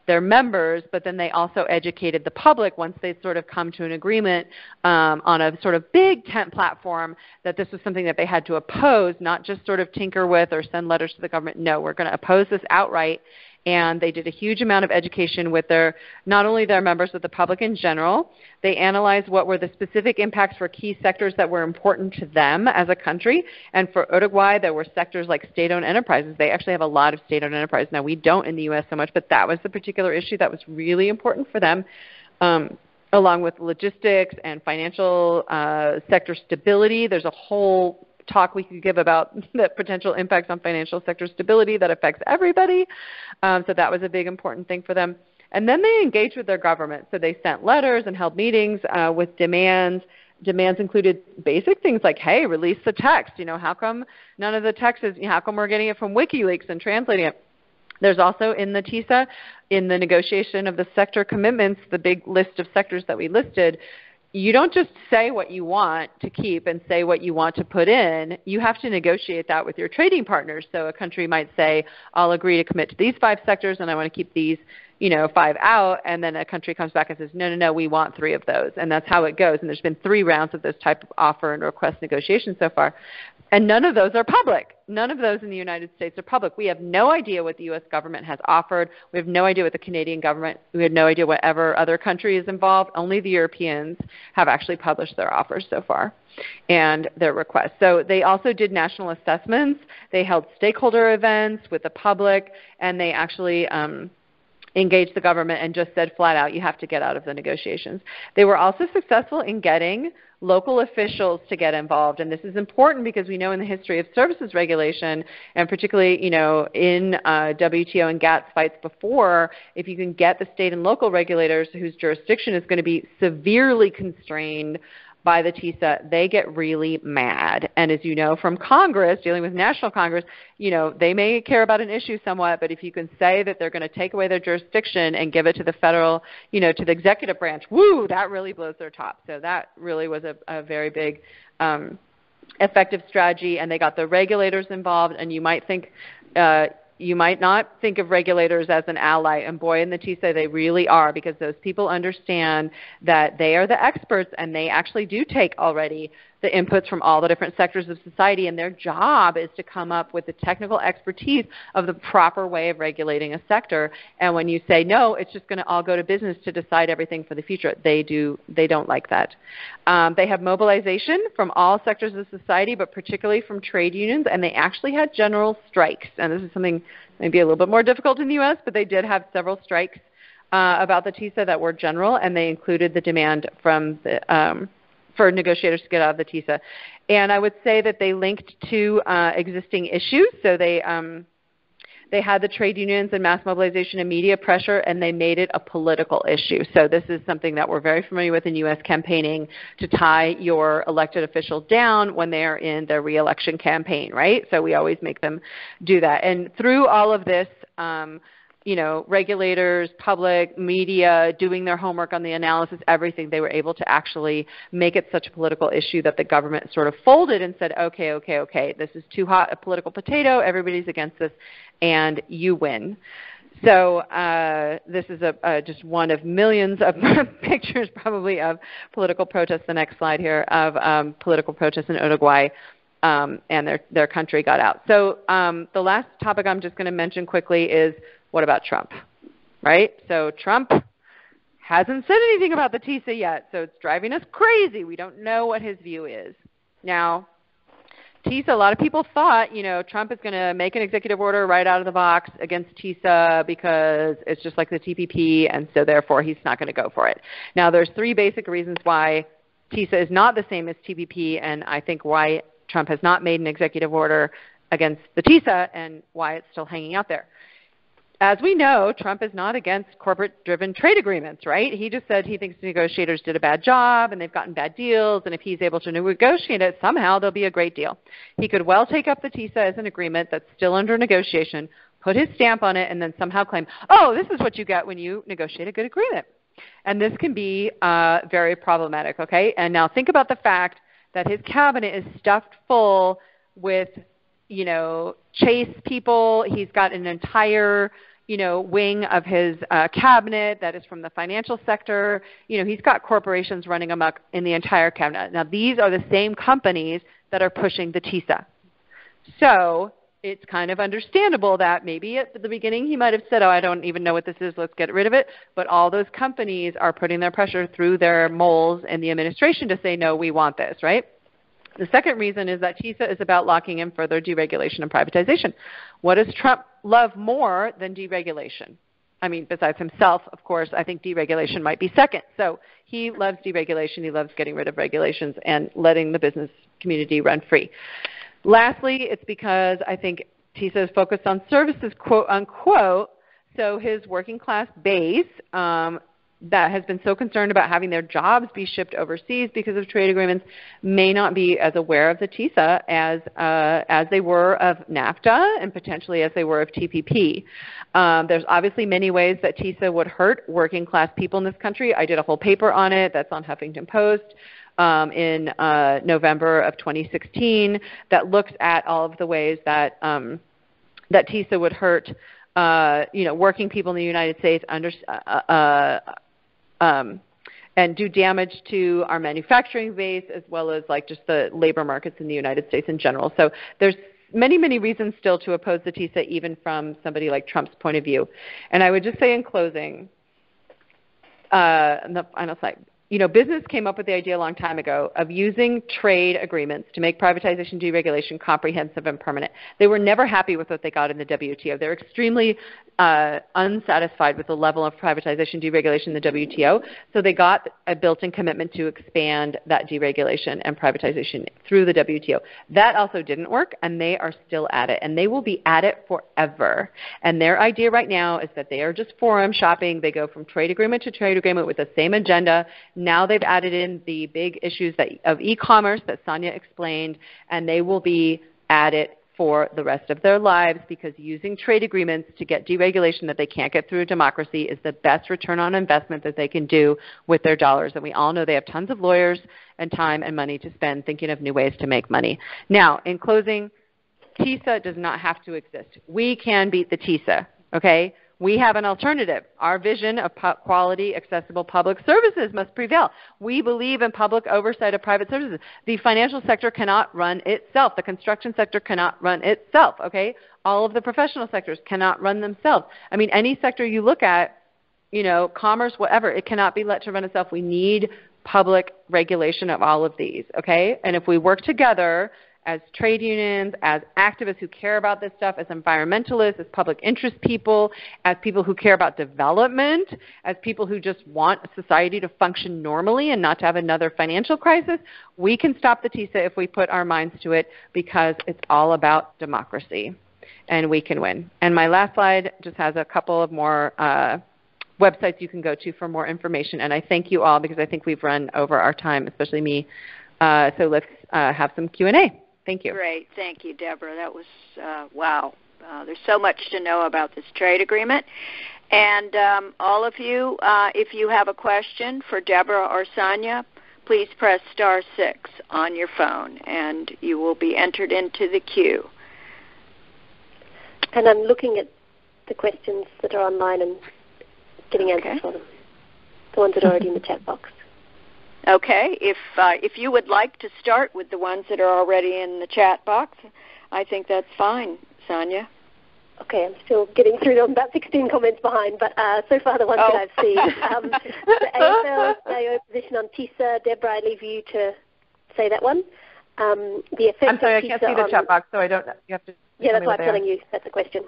their members, but then they also educated the public once they'd sort of come to an agreement on a sort of big tent platform that this was something that they had to oppose, not just sort of tinker with or send letters to the government. No, we're going to oppose this outright. And they did a huge amount of education with not only their members, but the public in general. They analyzed what were the specific impacts for key sectors that were important to them as a country. And for Uruguay, there were sectors like state-owned enterprises. They actually have a lot of state-owned enterprises. Now, we don't in the U.S. so much, but that was the particular issue that was really important for them, along with logistics and financial sector stability. There's a whole talk we could give about the potential impacts on financial sector stability that affects everybody. So that was a big important thing for them. And then they engaged with their government. So they sent letters and held meetings with demands. Demands included basic things like, hey, release the text. How come none of the text is, how come we're getting it from WikiLeaks and translating it? There's also in the TiSA, in the negotiation of the sector commitments, the big list of sectors that we listed, you don't just say what you want to keep and say what you want to put in. You have to negotiate that with your trading partners. So a country might say, I'll agree to commit to these 5 sectors and I want to keep these 5 out. And then a country comes back and says, no, we want 3 of those. And that's how it goes. And there's been 3 rounds of this type of offer and request negotiations so far. And none of those are public. None of those in the United States are public. We have no idea what the U.S. government has offered. We have no idea what the Canadian government, we have no idea whatever other country is involved. Only the Europeans have actually published their offers so far and their requests. So they also did national assessments. They held stakeholder events with the public, and they actually engaged the government and just said flat out, you have to get out of the negotiations. They were also successful in getting local officials to get involved. And this is important because we know in the history of services regulation, and particularly in WTO and GATS fights before, if you can get the state and local regulators whose jurisdiction is going to be severely constrained by the TiSA, they get really mad. And as you know from Congress, dealing with National Congress, they may care about an issue somewhat, but if you can say that they're going to take away their jurisdiction and give it to the federal, to the executive branch, woo, that really blows their top. So that really was a very big effective strategy, and they got the regulators involved. And you might think you might not think of regulators as an ally, and boy, in the TiSA they really are, because those people understand that they are the experts and they actually do take already the inputs from all the different sectors of society, and their job is to come up with the technical expertise of the proper way of regulating a sector. And when you say, no, it's just going to all go to business to decide everything for the future, they don't like that. They have mobilization from all sectors of society, but particularly from trade unions, and they actually had general strikes. And this is something maybe a little bit more difficult in the U.S., but they did have several strikes about the TiSA that were general, and they included the demand from the for negotiators to get out of the TiSA. And I would say that they linked to existing issues. So they had the trade unions and mass mobilization and media pressure, and they made it a political issue. So this is something that we're very familiar with in U.S. campaigning, to tie your elected official down when they're in their re-election campaign, right? So we always make them do that. And through all of this, regulators, public, media, doing their homework on the analysis, everything, they were able to actually make it such a political issue that the government sort of folded and said, okay, this is too hot a political potato, everybody's against this, and you win. So this is just one of millions of pictures probably of political protests. The next slide here of political protests in Uruguay, and their country got out. So the last topic I'm just going to mention quickly is, what about Trump, right? So Trump hasn't said anything about the TiSA yet, so it's driving us crazy. We don't know what his view is. Now, TiSA, a lot of people thought, Trump is going to make an executive order right out of the box against TiSA because it's just like the TPP, and so therefore he's not going to go for it. Now, there's three basic reasons why TiSA is not the same as TPP, and I think why Trump has not made an executive order against the TiSA and why it's still hanging out there. As we know, Trump is not against corporate-driven trade agreements, right? He just said he thinks negotiators did a bad job and they've gotten bad deals, and if he's able to negotiate it, somehow there'll be a great deal. He could well take up the TiSA as an agreement that's still under negotiation, put his stamp on it, and then somehow claim, oh, this is what you get when you negotiate a good agreement. And this can be very problematic, okay? And now think about the fact that his cabinet is stuffed full with Chase people. He's got an entire, wing of his cabinet that is from the financial sector. He's got corporations running amok in the entire cabinet. Now, these are the same companies that are pushing the TiSA. So it's kind of understandable that maybe at the beginning he might have said, oh, I don't even know what this is, let's get rid of it. But all those companies are putting their pressure through their moles in the administration to say, no, we want this, right? The second reason is that TiSA is about locking in further deregulation and privatization. What does Trump love more than deregulation? I mean, besides himself, of course, I think deregulation might be second. So he loves deregulation. He loves getting rid of regulations and letting the business community run free. Lastly, it's because I think TiSA is focused on services, quote unquote, so his working class base that has been so concerned about having their jobs be shipped overseas because of trade agreements may not be as aware of the TiSA as they were of NAFTA and potentially as they were of TPP. There's obviously many ways that TiSA would hurt working class people in this country. I did a whole paper on it that's on Huffington Post in November of 2016 that looks at all of the ways that that TiSA would hurt working people in the United States and do damage to our manufacturing base as well as like just the labor markets in the United States in general. So there's many, many reasons still to oppose the TiSA even from somebody like Trump's point of view. And I would just say in closing, on the final slide, business came up with the idea a long time ago of using trade agreements to make privatization deregulation comprehensive and permanent. They were never happy with what they got in the WTO. They're extremely unsatisfied with the level of privatization deregulation in the WTO, so they got a built-in commitment to expand that deregulation and privatization through the WTO. That also didn't work, and they are still at it, and they will be at it forever. And their idea right now is that they are just forum shopping. They go from trade agreement to trade agreement with the same agenda. Now they've added in the big issues of e-commerce that Sanya explained, and they will be at it for the rest of their lives because using trade agreements to get deregulation that they can't get through democracy is the best return on investment that they can do with their dollars. And we all know they have tons of lawyers and time and money to spend thinking of new ways to make money. Now, in closing, TiSA does not have to exist. We can beat the TiSA, okay? We have an alternative. Our vision of quality, accessible public services must prevail. We believe in public oversight of private services. The financial sector cannot run itself. The construction sector cannot run itself, okay? All of the professional sectors cannot run themselves. I mean, any sector you look at, commerce, whatever, it cannot be let to run itself. We need public regulation of all of these, okay? And if we work together as trade unions, as activists who care about this stuff, as environmentalists, as public interest people, as people who care about development, as people who just want society to function normally and not to have another financial crisis, we can stop the TiSA if we put our minds to it because it's all about democracy and we can win. And my last slide just has a couple of more websites you can go to for more information. And I thank you all because I think we've run over our time, especially me. So let's have some Q&A. Thank you. Great. Thank you, Deborah. That was, wow. There's so much to know about this trade agreement. And all of you, if you have a question for Deborah or Sanya, please press *6 on your phone, and you will be entered into the queue. And I'm looking at the questions that are online and getting answers for them, the ones that are already in the chat box. Okay. If you would like to start with the ones that are already in the chat box, I think that's fine, Sanya. Okay, I'm still getting through them. About 16 comments behind, but so far the ones that I've seen. The AFL position on TiSA, Deborah, I leave you to say that one. The effect I'm sorry, of I can't TiSA see the chat box, so I don't. You have to. Yeah, that's why I'm telling you. That's the question.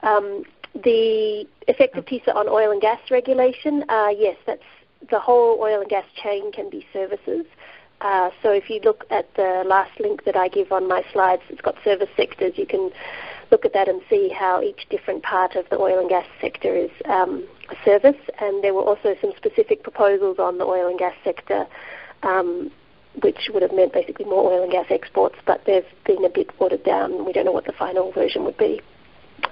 The effect of TiSA on oil and gas regulation. Yes, that's the whole oil and gas chain can be services. So if you look at the last link that I give on my slides, it's got service sectors. You can look at that and see how each different part of the oil and gas sector is a service. And there were also some specific proposals on the oil and gas sector, which would have meant basically more oil and gas exports, but they've been a bit watered down. We don't know what the final version would be.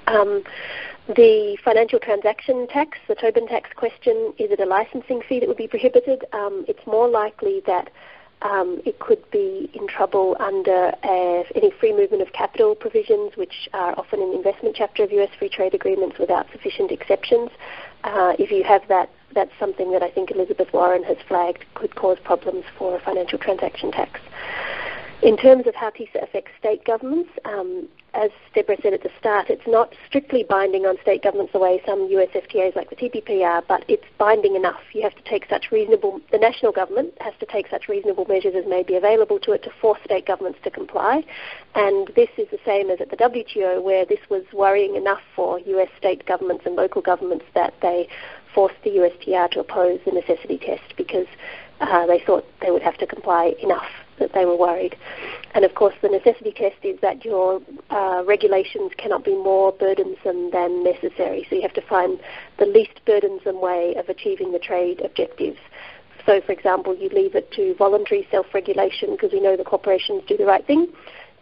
The financial transaction tax, the Tobin tax question, is it a licensing fee that would be prohibited? It's more likely that it could be in trouble under any free movement of capital provisions, which are often in the investment chapter of US free trade agreements without sufficient exceptions. If you have that, that's something that I think Elizabeth Warren has flagged could cause problems for a financial transaction tax. In terms of how TiSA affects state governments, as Deborah said at the start, it's not strictly binding on state governments the way some US FTAs like the Ttip are, but it's binding enough. You have to take the national government has to take such reasonable measures as may be available to it to force state governments to comply. And this is the same as at the WTO, where this was worrying enough for US state governments and local governments that they forced the USTR to oppose the necessity test because they thought they would have to comply enough, that they were worried. And of course the necessity test is that your regulations cannot be more burdensome than necessary. So you have to find the least burdensome way of achieving the trade objectives. So for example, you leave it to voluntary self-regulation because we know the corporations do the right thing,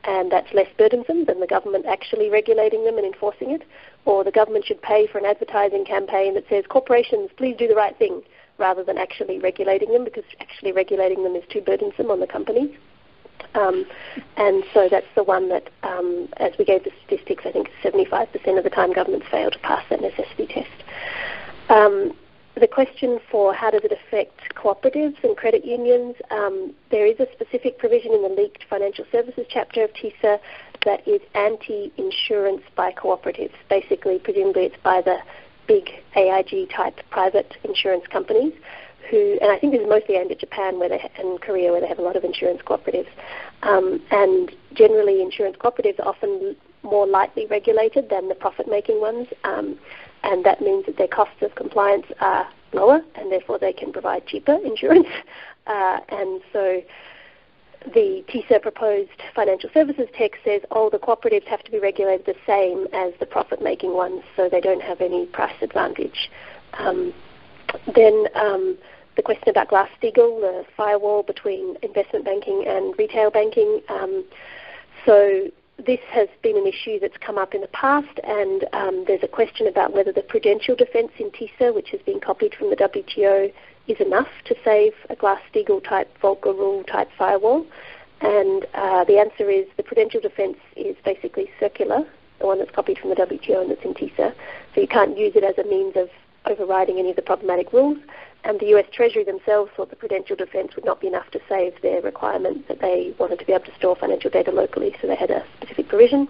and that's less burdensome than the government actually regulating them and enforcing it. Or the government should pay for an advertising campaign that says, corporations, please do the right thing, rather than actually regulating them, because actually regulating them is too burdensome on the companies. And so that's the one that, as we gave the statistics, I think 75% of the time governments fail to pass that necessity test. The question for how does it affect cooperatives and credit unions, there is a specific provision in the leaked financial services chapter of TiSA that is anti-insurance by cooperatives. Basically, presumably it's by the big AIG-type private insurance companies who, and I think this is mostly aimed at Japan and Korea, where they have a lot of insurance cooperatives. And generally, insurance cooperatives are often more lightly regulated than the profit-making ones, and that means that their costs of compliance are lower, and therefore they can provide cheaper insurance. And so the TiSA proposed financial services text says, the cooperatives have to be regulated the same as the profit-making ones, so they don't have any price advantage. Then the question about Glass-Steagall, the firewall between investment banking and retail banking. So this has been an issue that's come up in the past, and there's a question about whether the prudential defence in TiSA, which has been copied from the WTO, is enough to save a Glass-Steagall-type, Volcker Rule-type firewall. And the answer is the prudential defence is basically circular, the one that's copied from the WTO and that's in TiSA. So you can't use it as a means of overriding any of the problematic rules. And the US Treasury themselves thought the prudential defence would not be enough to save their requirement that they wanted to be able to store financial data locally, so they had a specific provision.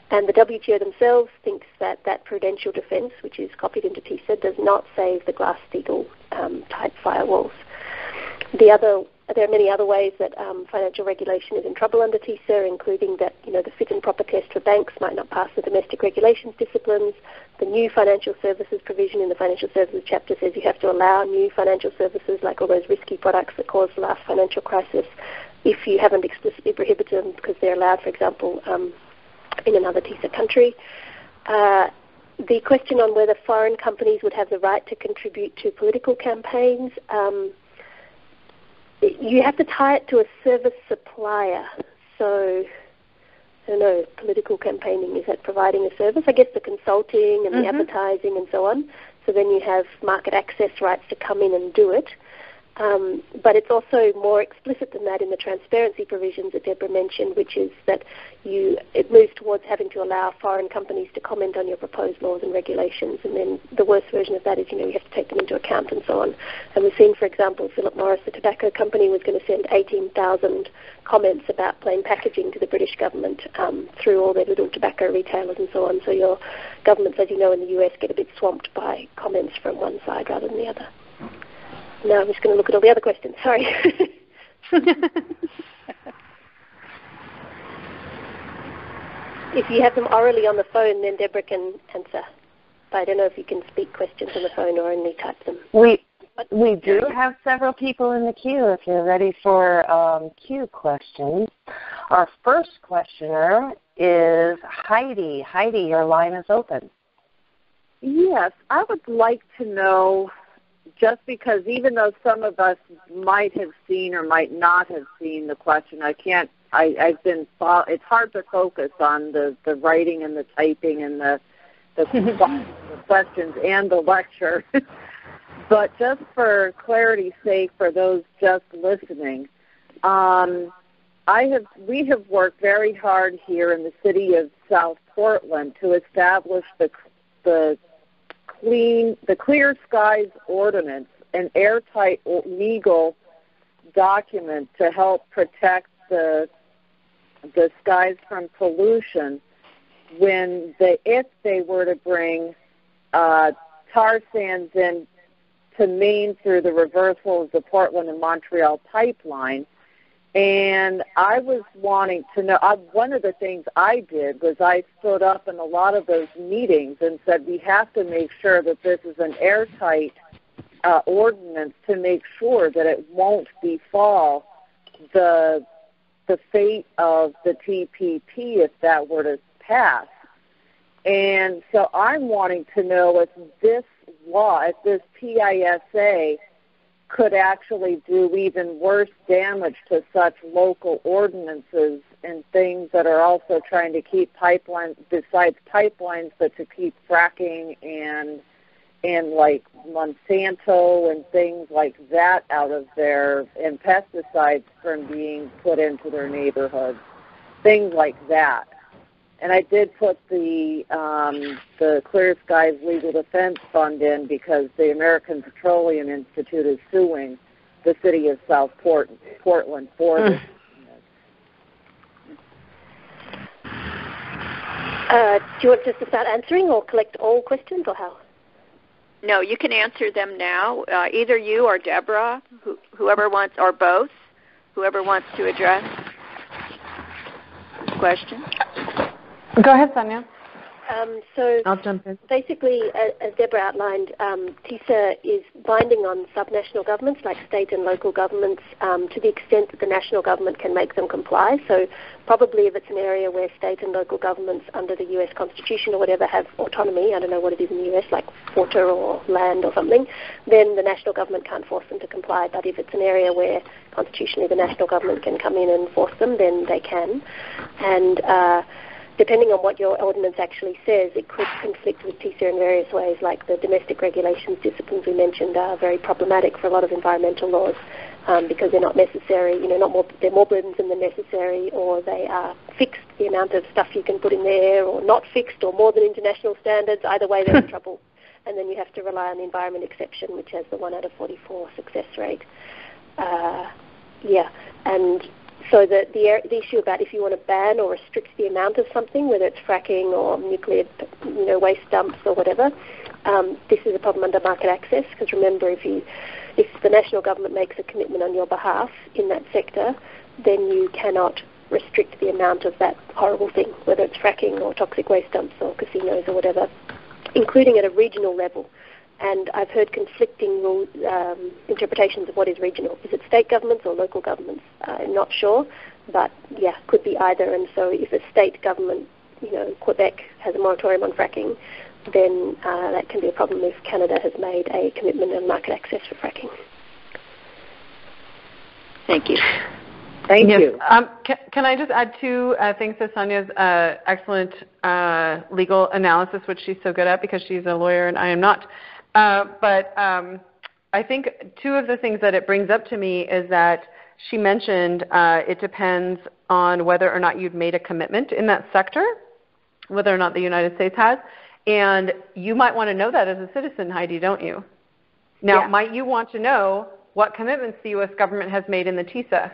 And the WTO themselves thinks that that prudential defence, which is copied into TiSA, does not save the Glass-Steagall type firewalls. There are many other ways that financial regulation is in trouble under TiSA, including that the fit and proper test for banks might not pass the domestic regulations disciplines. The new financial services provision in the financial services chapter says you have to allow new financial services, like all those risky products that caused the last financial crisis, if you haven't explicitly prohibited them because they're allowed, for example, in another TiSA country. The question on whether foreign companies would have the right to contribute to political campaigns, you have to tie it to a service supplier. So, I don't know, political campaigning, is that providing a service? I guess the consulting and the advertising and so on. So then you have market access rights to come in and do it. But it's also more explicit than that in the transparency provisions that Deborah mentioned, which is that it moves towards having to allow foreign companies to comment on your proposed laws and regulations, and then the worst version of that is, you have to take them into account and so on. And we've seen, for example, Philip Morris, the tobacco company, was going to send 18,000 comments about plain packaging to the British government through all their little tobacco retailers and so on. So your governments, as you know, in the US get a bit swamped by comments from one side rather than the other. Now I'm just going to look at all the other questions. Sorry. If you have them orally on the phone, then Deborah can answer. But I don't know if you can speak questions on the phone or only type them. We do have several people in the queue if you're ready for queue questions. Our first questioner is Heidi. Heidi, your line is open. Yes, I would like to know, just because even though some of us might have seen or might not have seen the question, it's hard to focus on the writing and the typing and the questions and the lecture. But just for clarity's sake, for those just listening, we have worked very hard here in the city of South Portland to establish the Clear Skies Ordinance, an airtight legal document to help protect the skies from pollution if they were to bring tar sands in to Maine through the reversal of the Portland and Montreal pipeline. And I was wanting to know, one of the things I did was I stood up in a lot of those meetings and said we have to make sure that this is an airtight ordinance to make sure that it won't befall the fate of the TPP if that were to pass. And so I'm wanting to know if this law, if this TiSA could actually do even worse damage to such local ordinances and things that are also trying to keep pipelines, besides pipelines, but to keep fracking and like Monsanto and things like that out of there, and pesticides from being put into their neighborhoods, things like that. And I did put the Clear Skies Legal Defense Fund in because the American Petroleum Institute is suing the city of South Portland for this. Do you want just to start answering or collect all questions or how? No, you can answer them now. Either you or Deborah, whoever wants, or both, whoever wants to address the question. Go ahead, Sanya. So I'll jump in. Basically, as Deborah outlined, TiSA is binding on subnational governments like state and local governments to the extent that the national government can make them comply. So probably if it's an area where state and local governments under the U.S. Constitution or whatever have autonomy, I don't know what it is in the U.S., like water or land or something, then the national government can't force them to comply. But if it's an area where constitutionally the national government can come in and force them, then they can. And depending on what your ordinance actually says, it could conflict with TiSA in various ways, like the domestic regulations disciplines we mentioned are very problematic for a lot of environmental laws because they're not necessary, they're more burdensome than necessary, or they are fixed, the amount of stuff you can put in there, or not fixed, or more than international standards. Either way, they're in trouble. And then you have to rely on the environment exception, which has the 1 out of 44 success rate. And so the issue about if you want to ban or restrict the amount of something, whether it's fracking or nuclear waste dumps or whatever, this is a problem under market access, because remember, if the national government makes a commitment on your behalf in that sector, then you cannot restrict the amount of that horrible thing, whether it's fracking or toxic waste dumps or casinos or whatever, including at a regional level. And I've heard conflicting interpretations of what is regional. Is it state governments or local governments? I'm not sure, but could be either. And so if a state government, Quebec, has a moratorium on fracking, then that can be a problem if Canada has made a commitment on market access for fracking. Thank you. Thank you. Can I just add two things to Sanya's excellent legal analysis, which she's so good at because she's a lawyer and I am not. But I think two of the things that it brings up to me is that she mentioned it depends on whether or not you've made a commitment in that sector, whether or not the United States has. And you might want to know that as a citizen, Heidi, don't you? Now, might you want to know what commitments the U.S. government has made in the TiSA?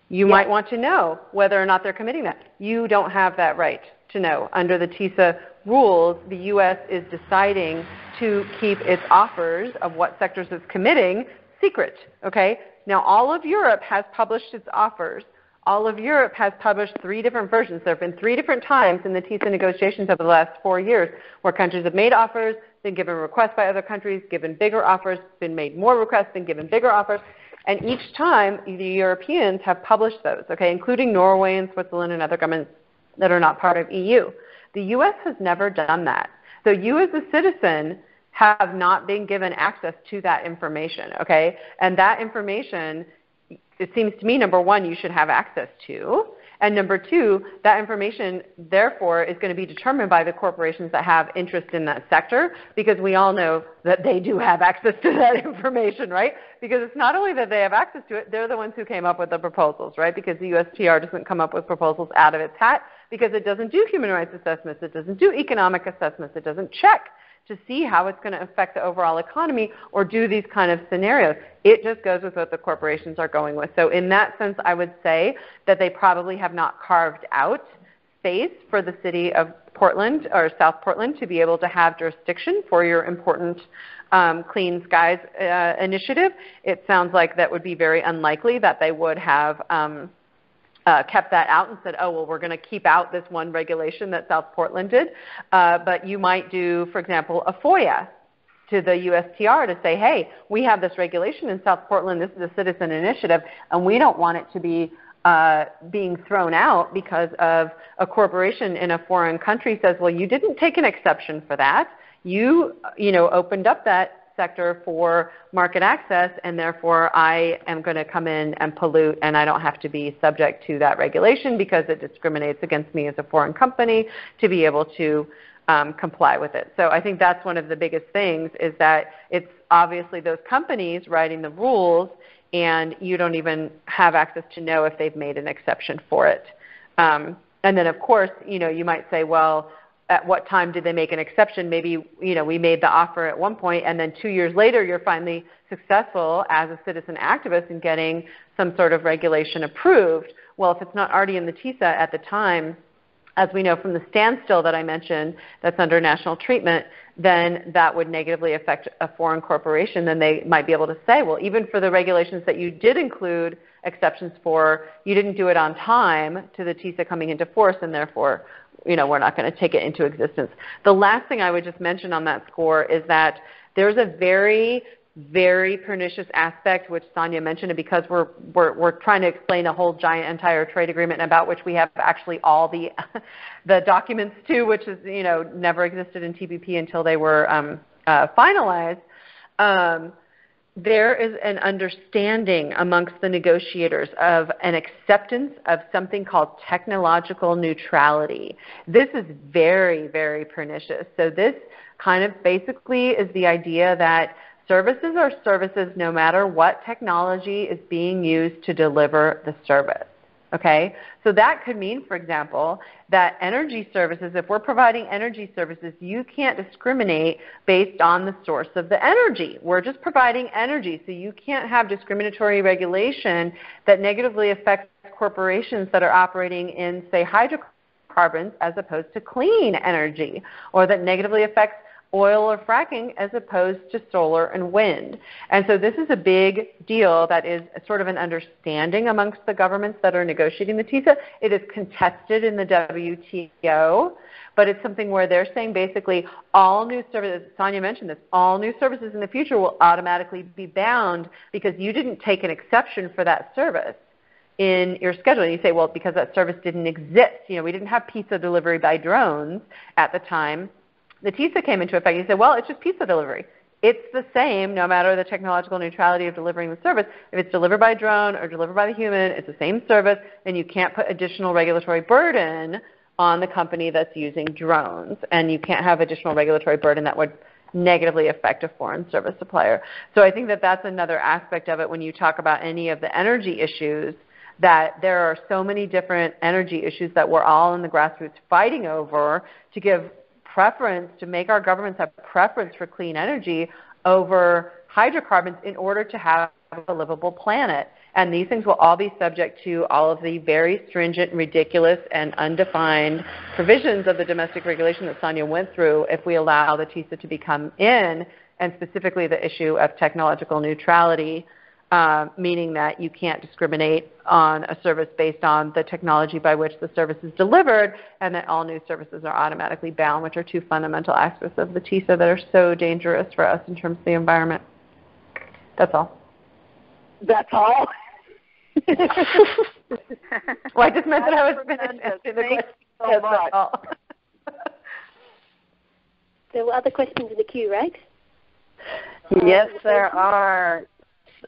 You might want to know whether or not they're committing that. You don't have that right to know. Under the TiSA rules, the U.S. is deciding to keep its offers of what sectors it's committing secret, okay? Now, all of Europe has published its offers. All of Europe has published 3 different versions. There have been 3 different times in the TiSA negotiations over the last 4 years where countries have made offers, been given requests by other countries, given bigger offers, been made more requests, been given bigger offers. And each time, the Europeans have published those, okay, including Norway and Switzerland and other governments that are not part of EU. The U.S. has never done that. So you as a citizen have not been given access to that information, okay? And that information, it seems to me, number one, you should have access to. And number two, that information, therefore, is going to be determined by the corporations that have interest in that sector, because we all know that they do have access to that information, right? Because it's not only that they have access to it, they're the ones who came up with the proposals, right? Because the USTR doesn't come up with proposals out of its hat, because it doesn't do human rights assessments, it doesn't do economic assessments, it doesn't check to see how it's going to affect the overall economy or do these kind of scenarios. It just goes with what the corporations are going with. So in that sense, I would say that they probably have not carved out space for the city of Portland or South Portland to be able to have jurisdiction for your important Clean Skies initiative. It sounds like that would be very unlikely that they would have kept that out and said, oh, well, we're going to keep out this one regulation that South Portland did. But you might do, for example, a FOIA to the USTR to say, hey, we have this regulation in South Portland. This is a citizen initiative, and we don't want it to be being thrown out because of a corporation in a foreign country says, well, you didn't take an exception for that. You opened up that sector for market access, and therefore I am going to come in and pollute, and I don't have to be subject to that regulation because it discriminates against me as a foreign company to be able to comply with it. So I think that's one of the biggest things, is that it's obviously those companies writing the rules, and you don't even have access to know if they've made an exception for it. And then, of course, you might say, well, at what time did they make an exception? Maybe, we made the offer at one point, and then 2 years later you're finally successful as a citizen activist in getting some sort of regulation approved. Well, if it's not already in the TiSA at the time, as we know from the standstill that I mentioned that's under national treatment, then that would negatively affect a foreign corporation. Then they might be able to say, well, even for the regulations that you did include exceptions for, you didn't do it on time to the TiSA coming into force, and therefore we're not going to take it into existence. The last thing I would just mention on that score is that there's a very, very pernicious aspect, which Sanya mentioned, and because we're trying to explain a whole giant entire trade agreement about which we have actually all the documents to, which is never existed in TPP until they were finalized. There is an understanding amongst the negotiators of an acceptance of something called technological neutrality. This is very, very pernicious. So this kind of basically is the idea that services are services no matter what technology is being used to deliver the service. Okay? So that could mean, for example, that energy services, if we're providing energy services, you can't discriminate based on the source of the energy. We're just providing energy, so you can't have discriminatory regulation that negatively affects corporations that are operating in, say, hydrocarbons as opposed to clean energy, or that negatively affects oil or fracking as opposed to solar and wind. And so this is a big deal that is sort of an understanding amongst the governments that are negotiating the TiSA. It is contested in the WTO, but it's something where they're saying basically all new services, Sanya mentioned this, all new services in the future will automatically be bound because you didn't take an exception for that service in your schedule. And you say, well, because that service didn't exist. We didn't have pizza delivery by drones at the time the TiSA came into effect. You say, well, it's just pizza delivery. It's the same no matter the technological neutrality of delivering the service. If it's delivered by drone or delivered by the human, it's the same service, and you can't put additional regulatory burden on the company that's using drones. And you can't have additional regulatory burden that would negatively affect a foreign service supplier. So I think that that's another aspect of it when you talk about any of the energy issues, that there are so many different energy issues that we're all in the grassroots fighting over to give preference, to make our governments have preference for clean energy over hydrocarbons in order to have a livable planet. And these things will all be subject to all of the very stringent, ridiculous, and undefined provisions of the domestic regulation that Sanya went through if we allow the TiSA to become in, and specifically the issue of technological neutrality, meaning that you can't discriminate on a service based on the technology by which the service is delivered, and that all new services are automatically bound, which are two fundamental aspects of the TiSA that are so dangerous for us in terms of the environment. That's all. That's all? Well, I just meant that I was finished answering the question. That's right. All. There were other questions in the queue, right? Yes, there are.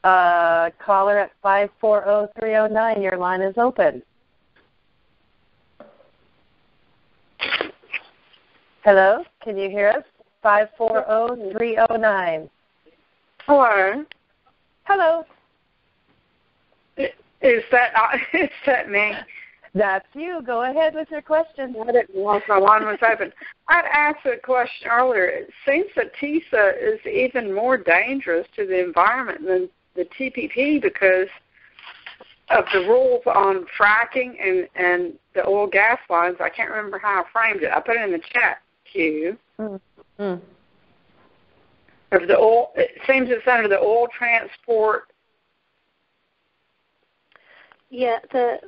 Caller at 540309, your line is open. Hello, can you hear us? 540309. Hello. Hello. Is that me? That's you. Go ahead with your question. I didn't realize my line was open. I'd asked a question earlier. It seems that TiSA is even more dangerous to the environment than the TPP because of the rules on fracking and the oil gas lines. I can't remember how I framed it. I put it in the chat queue. Mm-hmm. Of the oil, it seems it's under the oil transport. Yeah, they're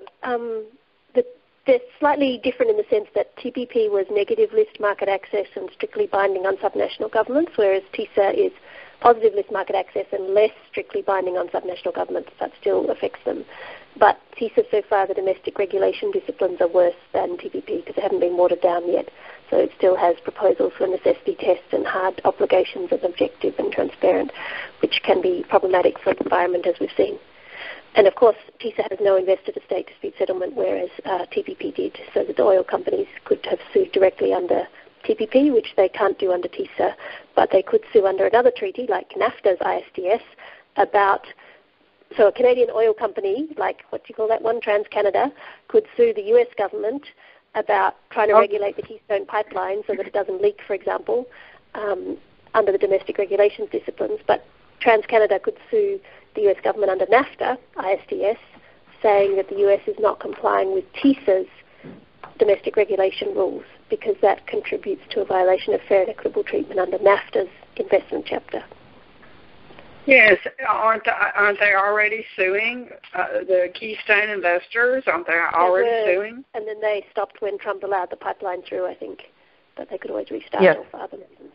slightly different in the sense that TPP was negative list market access and strictly binding on subnational governments, whereas TiSA is positive list market access and less strictly binding on subnational governments. That still affects them. But TiSA, so far, the domestic regulation disciplines are worse than TPP because they haven't been watered down yet. So it still has proposals for necessity tests and hard obligations as objective and transparent, which can be problematic for the environment, as we've seen. And, of course, TiSA has no investor-to-state dispute settlement, whereas TPP did, so that the oil companies could have sued directly under TPP, which they can't do under TiSA, but they could sue under another treaty, like NAFTA's ISDS, about... So a Canadian oil company, like, what do you call that one, TransCanada, could sue the U.S. government about trying to regulate the Keystone pipeline so that it doesn't leak, for example, under the domestic regulations disciplines. But TransCanada could sue the U.S. government under NAFTA, ISDS, saying that the U.S. is not complying with TiSA's domestic regulation rules because that contributes to a violation of fair and equitable treatment under NAFTA's investment chapter. Yes, aren't they already suing the Keystone investors? Aren't they already suing? And then they stopped when Trump allowed the pipeline through, I think, but they could always restart or for other reasons.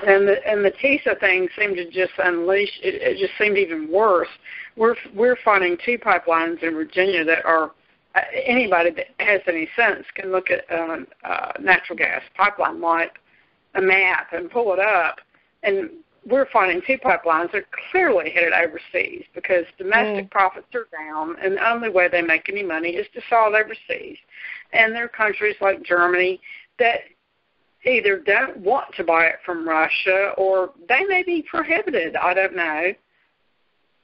And the TiSA thing seemed to just unleash. It just seemed even worse. We're funding two pipelines in Virginia that are anybody that has any sense can look at natural gas pipeline like a map and pull it up, and we're funding two pipelines that are clearly headed overseas because domestic profits are down, and the only way they make any money is to sell it overseas. And there are countries like Germany that either don't want to buy it from Russia or they may be prohibited, I don't know,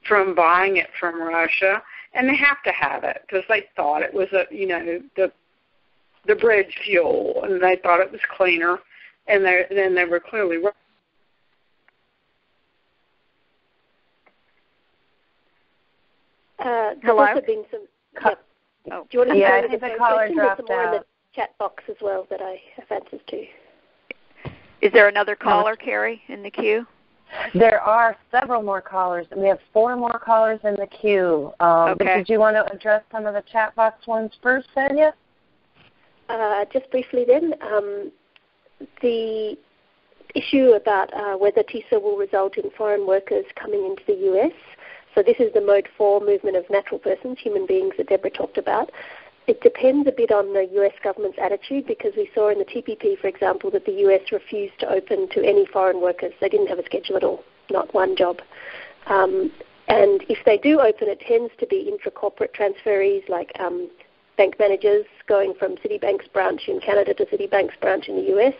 from buying it from Russia, and they have to have it because they thought it was the bridge fuel, and they thought it was cleaner, and then they were clearly wrong. There's also been some... Do you want to I think the caller dropped some more out. in the chat box as well that I have answers to. Is there another caller, Carrie, in the queue? There are several more callers. We have 4 more callers in the queue. But did you want to address some of the chat box ones first, Sanya? Just briefly then, the issue about whether TiSA will result in foreign workers coming into the U.S. So this is the Mode 4 movement of natural persons, human beings that Deborah talked about. It depends a bit on the U.S. government's attitude because we saw in the TPP, for example, that the U.S. refused to open to any foreign workers. They didn't have a schedule at all, not one job. And if they do open, it tends to be intra-corporate transferees like bank managers going from Citibank's branch in Canada to Citibank's branch in the U.S.,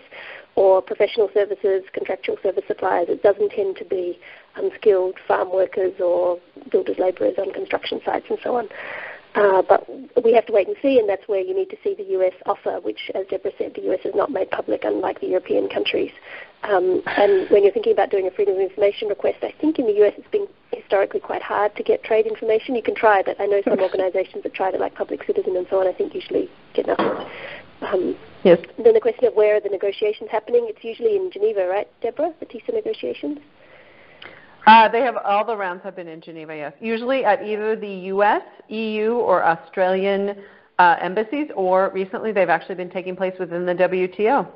or professional services, contractual service suppliers. It doesn't tend to be unskilled farm workers or builders, labourers on construction sites and so on. But we have to wait and see, and that's where you need to see the US offer, which, as Deborah said, the US has not made public, unlike the European countries. And when you're thinking about doing a freedom of information request, I think in the US it's been historically quite hard to get trade information. You can try, but I know some organisations that tried it, like Public Citizen and so on, I think usually get nothing. Yes. Then the question of where are the negotiations happening, it's usually in Geneva, right, Deborah, the TiSA negotiations? They have all the rounds have been in Geneva, yes. Usually at either the U.S., EU, or Australian embassies, or recently they've actually been taking place within the WTO.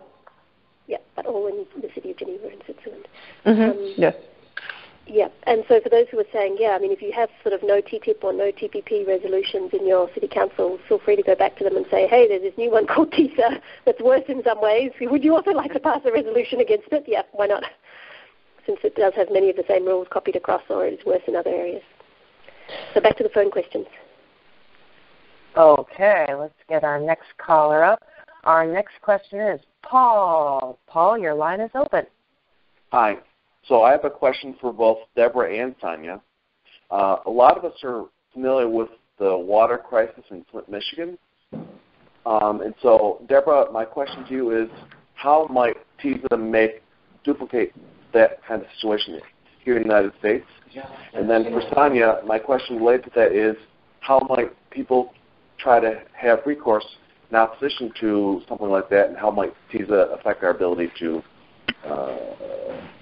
Yeah, but all in the city of Geneva in Switzerland. Yes. Yeah, and so for those who are saying, if you have sort of no Ttip or no TPP resolutions in your city council, feel free to go back to them and say, hey, there's this new one called TiSA that's worse in some ways. Would you also like to pass a resolution against it? Yeah, why not? Since it does have many of the same rules copied across, or it is worse in other areas. So back to the phone questions. Okay, let's get our next caller up. Our next questioner is Paul. Paul, your line is open. Hi. So I have a question for both Deborah and Sanya. A lot of us are familiar with the water crisis in Flint, Michigan. And so, Deborah, my question to you is, how might TiSA duplicate that kind of situation here in the United States? And then for Sanya, my question related to that is, how might people try to have recourse in opposition to something like that, and how might TiSA affect our ability to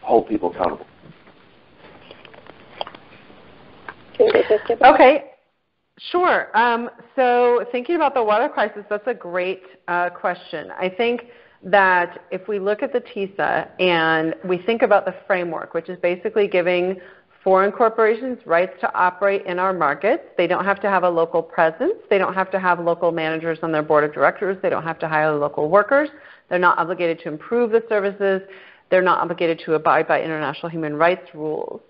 hold people accountable? Okay, sure. So thinking about the water crisis, that's a great question. I think that if we look at the TiSA and we think about the framework, which is basically giving foreign corporations rights to operate in our markets. They don't have to have a local presence. They don't have to have local managers on their board of directors. They don't have to hire local workers. They're not obligated to improve the services. They're not obligated to abide by international human rights rules.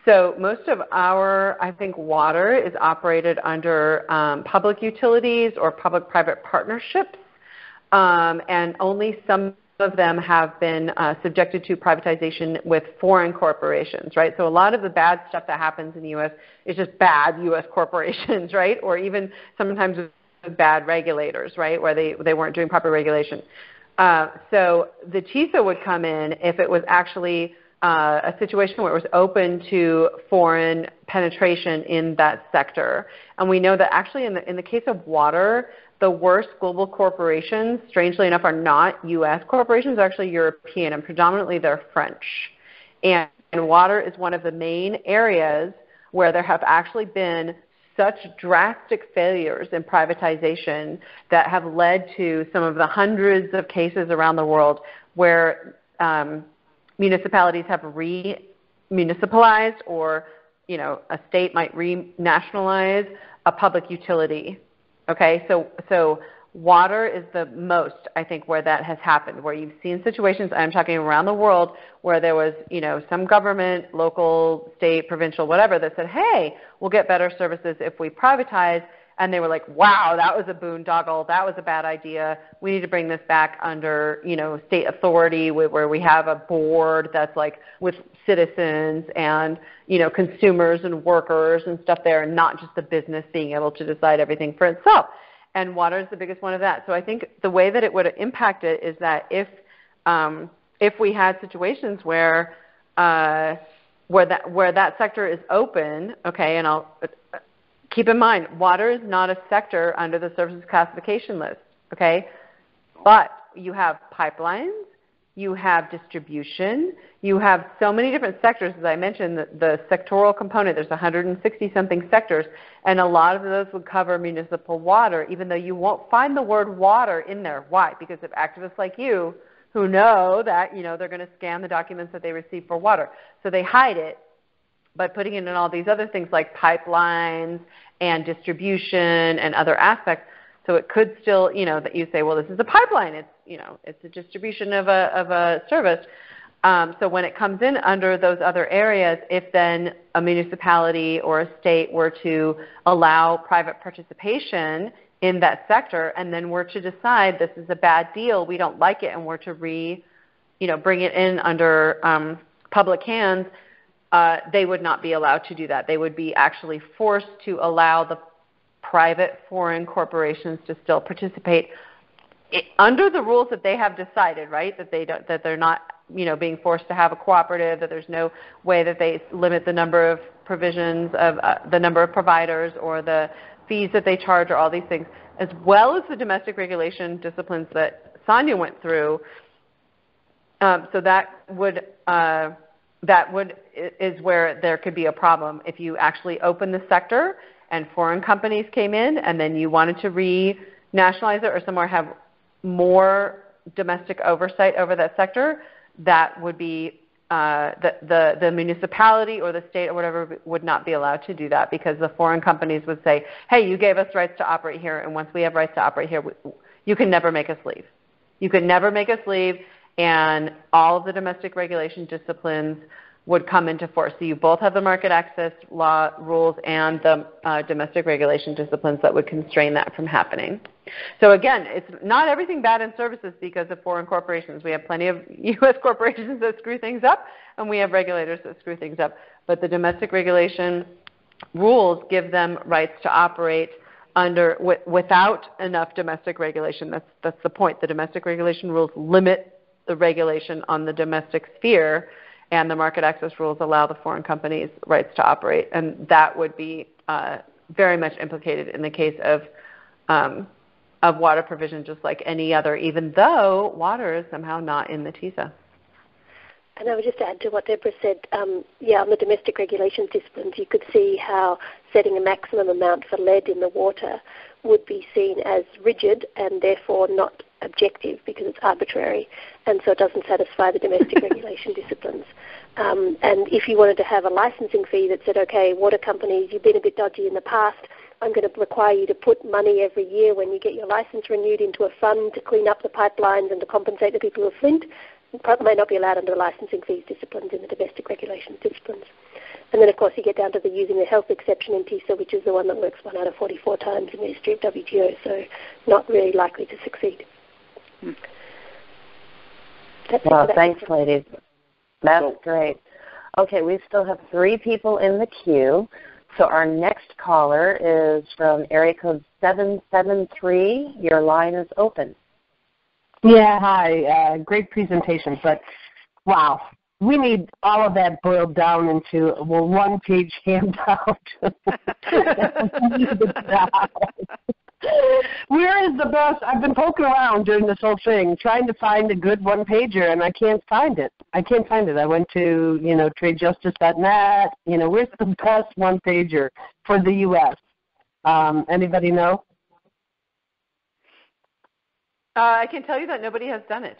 So most of our, I think, water is operated under public utilities or public-private partnerships, and only some of them have been subjected to privatization with foreign corporations, right? So a lot of the bad stuff that happens in the U.S. is just bad U.S. corporations, right? Or even sometimes with bad regulators, right, where they weren't doing proper regulation. So the TiSA would come in if it was actually a situation where it was open to foreign penetration in that sector. And we know that actually in the case of water, the worst global corporations, strangely enough, are not U.S. corporations, they're actually European, and predominantly they're French. And water is one of the main areas where there have actually been such drastic failures in privatization that have led to some of the hundreds of cases around the world where municipalities have re-municipalized, or a state might re-nationalize a public utility. Okay, so water is the most, I think, where that has happened, where you've seen situations, I'm talking around the world, where there was, some government, local, state, provincial, whatever, that said, hey, we'll get better services if we privatize. And they were like, wow, that was a boondoggle. That was a bad idea. We need to bring this back under, state authority where we have a board that's like with citizens and, consumers and workers and stuff there, and not just the business being able to decide everything for itself. And water is the biggest one of that. So I think the way that it would impact it is that if we had situations where that sector is open, okay, and I'll keep in mind, water is not a sector under the services classification list, okay? But you have pipelines, you have distribution, you have so many different sectors. As I mentioned, the sectoral component, there's 160-something sectors, and a lot of those would cover municipal water, even though you won't find the word water in there. Why? Because of activists like you who know that, they're going to scan the documents that they receive for water. So they hide it by putting it in all these other things like pipelines and distribution and other aspects. So it could still, that you say, well, this is a pipeline. It's, it's a distribution of a service. So when it comes in under those other areas, if then a municipality or a state were to allow private participation in that sector and then were to decide this is a bad deal, we don't like it, and were to bring it in under public hands, they would not be allowed to do that. They would be actually forced to allow the private foreign corporations to still participate under the rules that they have decided, right? That they're not, being forced to have a cooperative. That there's no way that they limit the number of provisions of the number of providers or the fees that they charge or all these things, as well as the domestic regulation disciplines that Sanya went through. So that is where there could be a problem if you actually open the sector and foreign companies came in and then you wanted to re-nationalize it or somewhere have more domestic oversight over that sector. That would be the municipality or the state or whatever would not be allowed to do that, because the foreign companies would say, hey, you gave us rights to operate here, and once we have rights to operate here, you can never make us leave. You can never make us leave, and all of the domestic regulation disciplines would come into force. So you both have the market access law rules and the domestic regulation disciplines that would constrain that from happening. So again, it's not everything bad in services because of foreign corporations. We have plenty of U.S. corporations that screw things up, and we have regulators that screw things up. But the domestic regulation rules give them rights to operate without enough domestic regulation. That's the point. The domestic regulation rules limit the regulation on the domestic sphere, and the market access rules allow the foreign companies rights to operate. And that would be very much implicated in the case of water provision, just like any other, even though water is somehow not in the TiSA. And I would just add to what Deborah said, on the domestic regulation disciplines, you could see how setting a maximum amount for lead in the water would be seen as rigid and therefore not objective because it's arbitrary, and so it doesn't satisfy the domestic regulation disciplines. And if you wanted to have a licensing fee that said, okay, water companies, you've been a bit dodgy in the past, I'm going to require you to put money every year when you get your license renewed into a fund to clean up the pipelines and to compensate the people of Flint, it may not be allowed under the licensing fees disciplines in the domestic regulation disciplines. And then, of course, you get down to the using the health exception in TiSA, which is the one that works 1 out of 44 times in the history of WTO, so not really likely to succeed. Well, thanks, ladies. That's great. Okay, we still have 3 people in the queue. So our next caller is from area code 773. Your line is open. Yeah, hi. Great presentation, but wow. We need all of that boiled down into a one-page handout. Where is the best? I've been poking around during this whole thing, trying to find a good one-pager, and I can't find it. I went to, tradejustice.net. Where's the best one-pager for the U.S.? Anybody know? I can tell you that nobody has done it.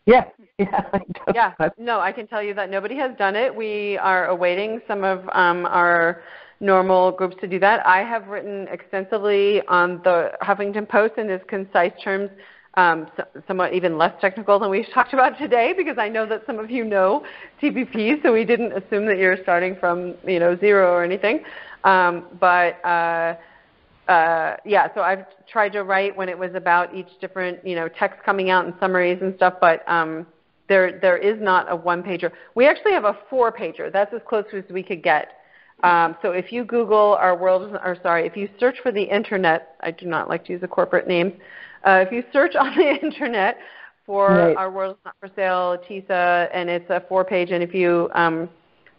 Yeah. No, I can tell you that nobody has done it. We are awaiting some of our normal groups to do that. I have written extensively on the Huffington Post in as concise terms, somewhat even less technical than we've talked about today, because I know that some of you know TPP, so we didn't assume that you're starting from 0 or anything. So I've tried to write when it was about each different, text coming out and summaries and stuff, but there is not a one-pager. We actually have a 4-pager. That's as close as we could get. So if you Google if you search for the internet, I do not like to use a corporate name. If you search on the internet for Our World Is Not For Sale, TiSA, and it's a 4-page, and if you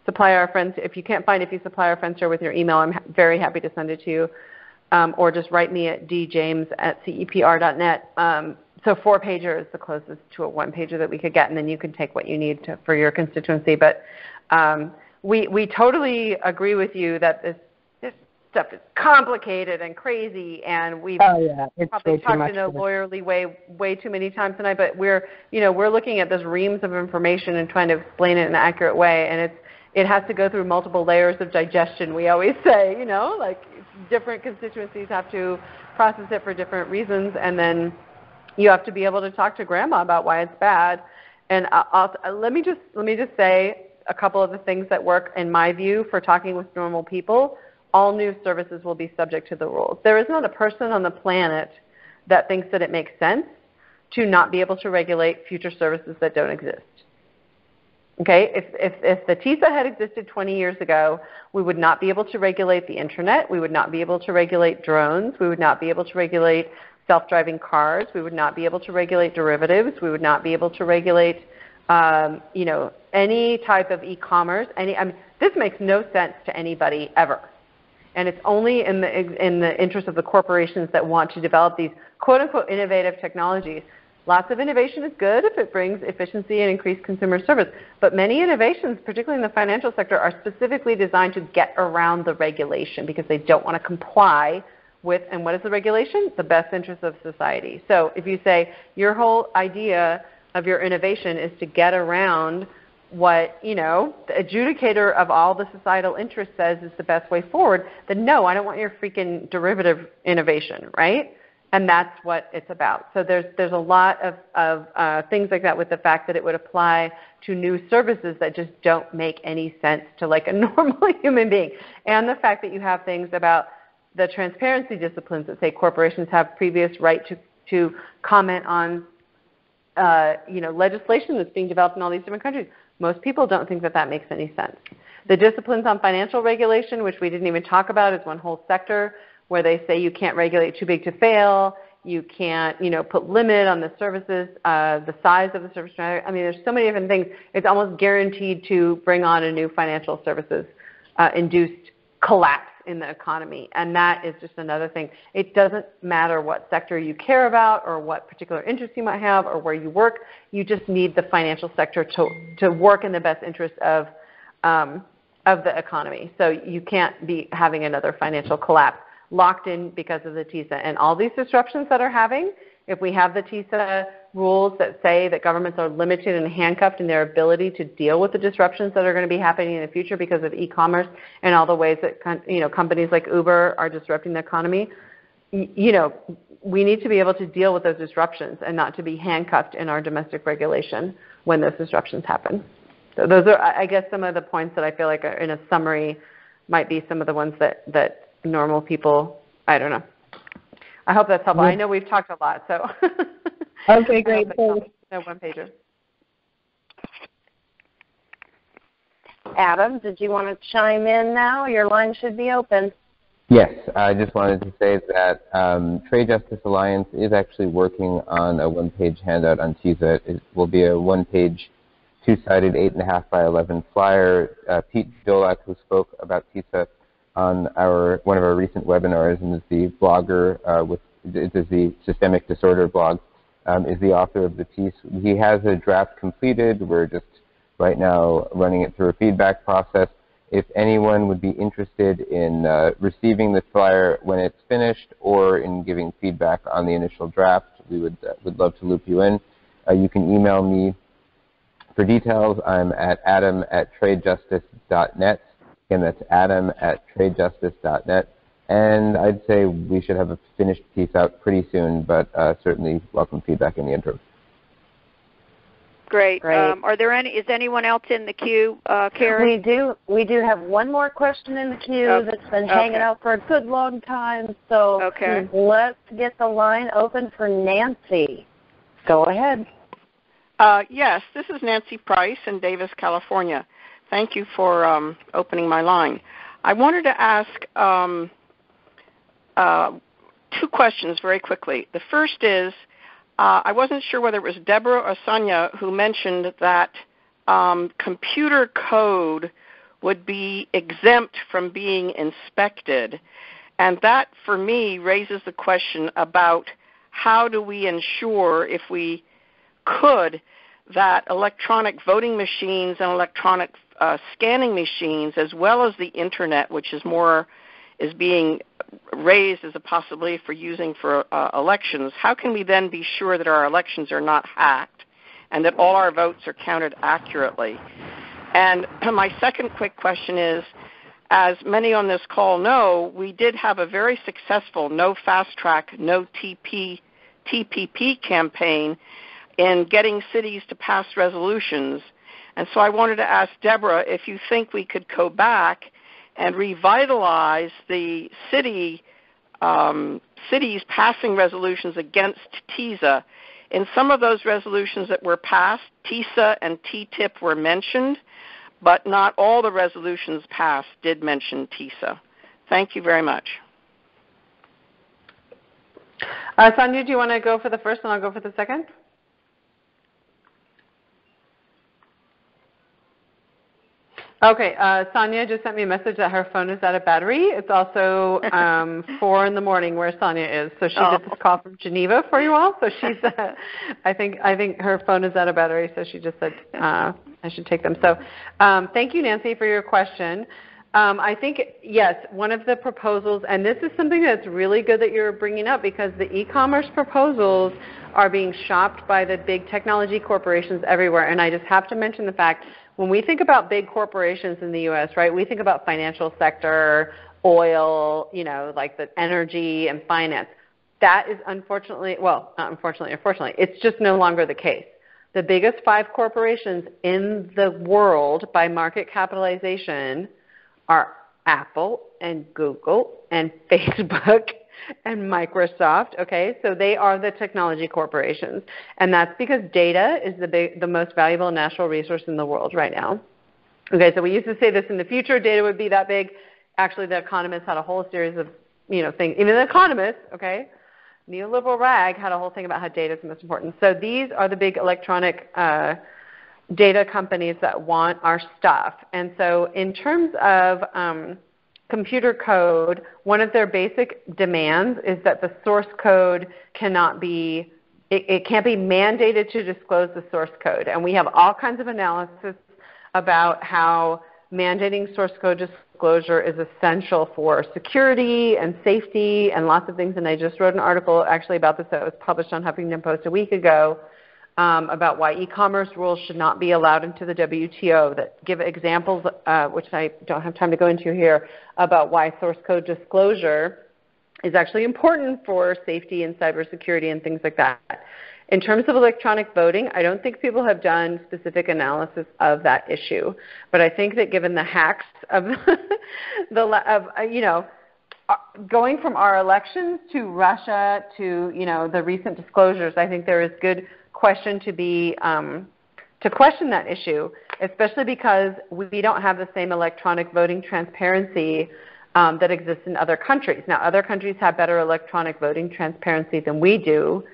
supply our friends, if you can't find it, if you supply our friends here with your email, I'm very happy to send it to you. Or just write me at djames@cepr.net. So 4-pager is the closest to a 1-pager that we could get, and then you can take what you need for your constituency. But we totally agree with you that this stuff is complicated and crazy, and we've probably talked in a lawyerly way too many times tonight. But we're looking at this reams of information and trying to explain it in an accurate way, and it has to go through multiple layers of digestion. We always say, like different constituencies have to process it for different reasons, and then you have to be able to talk to grandma about why it's bad. And let me just say a couple of the things that work in my view for talking with normal people. All new services will be subject to the rules. There is not a person on the planet that thinks that it makes sense to not be able to regulate future services that don't exist. Okay, if the TiSA had existed 20 years ago, we would not be able to regulate the internet. We would not be able to regulate drones. We would not be able to regulate self-driving cars. We would not be able to regulate derivatives. We would not be able to regulate, any type of e-commerce. This makes no sense to anybody ever. And it's only in the interest of the corporations that want to develop these quote-unquote innovative technologies. Lots of innovation is good if it brings efficiency and increased consumer service. But many innovations, particularly in the financial sector, are specifically designed to get around the regulation because they don't want to comply with, and what is the regulation? The best interest of society. So if you say your whole idea of your innovation is to get around what, the adjudicator of all the societal interest says is the best way forward, then no, I don't want your freaking derivative innovation, right? And that's what it's about. So there's a lot of things like that with the fact that it would apply to new services that just don't make any sense to like a normal human being. And the fact that you have things about the transparency disciplines that say corporations have previous right to comment on legislation that's being developed in all these different countries. Most people don't think that makes any sense. The disciplines on financial regulation, which we didn't even talk about, is one whole sector where they say you can't regulate too big to fail, you can't, put limit on the services, the size of the service provider. There's so many different things. It's almost guaranteed to bring on a new financial services induced collapse in the economy, and that is just another thing. It doesn't matter what sector you care about or what particular interests you might have or where you work. You just need the financial sector to work in the best interest of the economy. So you can't be having another financial collapse locked in because of the TiSA. And all these disruptions that are having, if we have the TiSA rules that say that governments are limited and handcuffed in their ability to deal with the disruptions that are going to be happening in the future because of e-commerce and all the ways that companies like Uber are disrupting the economy, we need to be able to deal with those disruptions and not to be handcuffed in our domestic regulation when those disruptions happen. So those are, I guess, some of the points that I feel like are in a summary might be some of the ones that normal people, I don't know. I hope that's helpful. I know we've talked a lot, so. Okay, great. Thanks. No one-pager. Adam, did you want to chime in now? Your line should be open. Yes, I just wanted to say that Trade Justice Alliance is actually working on a one-page handout on TiSA. It will be a one-page, two-sided 8.5 by 11 flyer. Pete Dolak, who spoke about TiSA on one of our recent webinars and is the blogger it is the Systemic Disorder blog, is the author of the piece. He has a draft completed. We're just right now running it through a feedback process. If anyone would be interested in receiving the flyer when it's finished or in giving feedback on the initial draft, we would love to loop you in. You can email me for details. I'm at adam@tradejustice.net. Again, that's adam@tradejustice.net. And I'd say we should have a finished piece out pretty soon, but certainly welcome feedback in the interim. Great. Is anyone else in the queue, Carrie? We do have one more question in the queue that's been hanging out for a good long time. So let's get the line open for Nancy. Go ahead. Yes, this is Nancy Price in Davis, California. Thank you for opening my line. I wanted to ask two questions very quickly. The first is, I wasn't sure whether it was Deborah or Sanya who mentioned that computer code would be exempt from being inspected. And that, for me, raises the question about how do we ensure, if we could, that electronic voting machines and electronic scanning machines, as well as the Internet, which is being raised as a possibility for using for elections, how can we then be sure that our elections are not hacked and that all our votes are counted accurately? And my second quick question is, as many on this call know, we did have a very successful no fast track, no TPP campaign in getting cities to pass resolutions. And so I wanted to ask Deborah if you think we could go back and revitalize the cities passing resolutions against TiSA In some of those resolutions that were passed, TiSA and Ttip were mentioned, but not all the resolutions passed did mention TiSA. Thank you very much. Sanya, do you want to go for the first and I'll go for the second? Okay, Sanya just sent me a message that her phone is out of battery. It's also 4 in the morning where Sanya is, so she did this call from Geneva for you all. So she's, I think her phone is out of battery, so she just said I should take them. So thank you, Nancy, for your question. I think, yes, one of the proposals, and this is something that's really good that you're bringing up because the e-commerce proposals are being shopped by the big technology corporations everywhere. And I just have to mention the fact, when we think about big corporations in the U.S., right, we think about financial sector, oil, like the energy and finance. That is unfortunately, well, not unfortunately or fortunately, it's just no longer the case. The biggest 5 corporations in the world by market capitalization are Apple and Google and Facebook and Microsoft, okay? So they are the technology corporations. And that's because data is the most valuable natural resource in the world right now. Okay, so we used to say this in the future, data would be that big. Actually, the Economist had a whole series of, things. Even the Economist, okay, neoliberal rag had a whole thing about how data is the most important. So these are the big electronic data companies that want our stuff. And so in terms of computer code, one of their basic demands is that the source code cannot be, it can't be mandated to disclose the source code. And we have all kinds of analysis about how mandating source code disclosure is essential for security and safety and lots of things. And I just wrote an article actually about this that was published on Huffington Post a week ago about why e-commerce rules should not be allowed into the WTO, that give examples, which I don't have time to go into here, about why source code disclosure is actually important for safety and cybersecurity and things like that. In terms of electronic voting, I don't think people have done specific analysis of that issue, but I think that given the hacks of going from our elections to Russia to the recent disclosures, I think there is good question to question that issue, especially because we don't have the same electronic voting transparency that exists in other countries. Now, other countries have better electronic voting transparency than we do,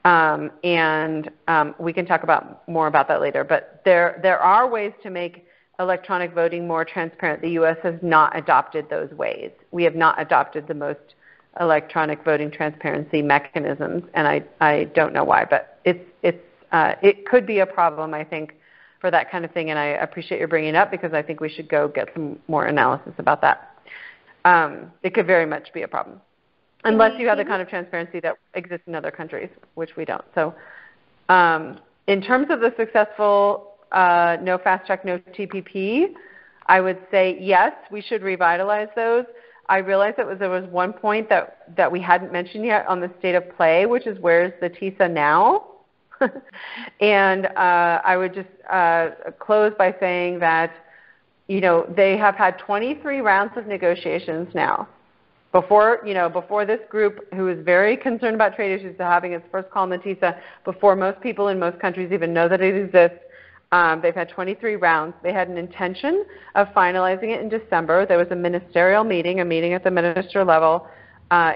and we can talk more about that later. But there are ways to make electronic voting more transparent. The U.S. has not adopted those ways. We have not adopted the most electronic voting transparency mechanisms, and I don't know why, but it could be a problem, I think, for that kind of thing, and I appreciate your bringing it up because I think we should go get some more analysis about that. It could very much be a problem, unless you have the kind of transparency that exists in other countries, which we don't. So in terms of the successful no fast track, no TPP, I would say yes, we should revitalize those. I realized that there was one point that we hadn't mentioned yet on the state of play, which is where's the TiSA now? And I would just close by saying that, they have had 23 rounds of negotiations now. Before this group, who is very concerned about trade issues, having its first call on the TiSA, before most people in most countries even know that it exists, they've had 23 rounds. They had an intention of finalizing it in December. There was a ministerial meeting, a meeting at the minister level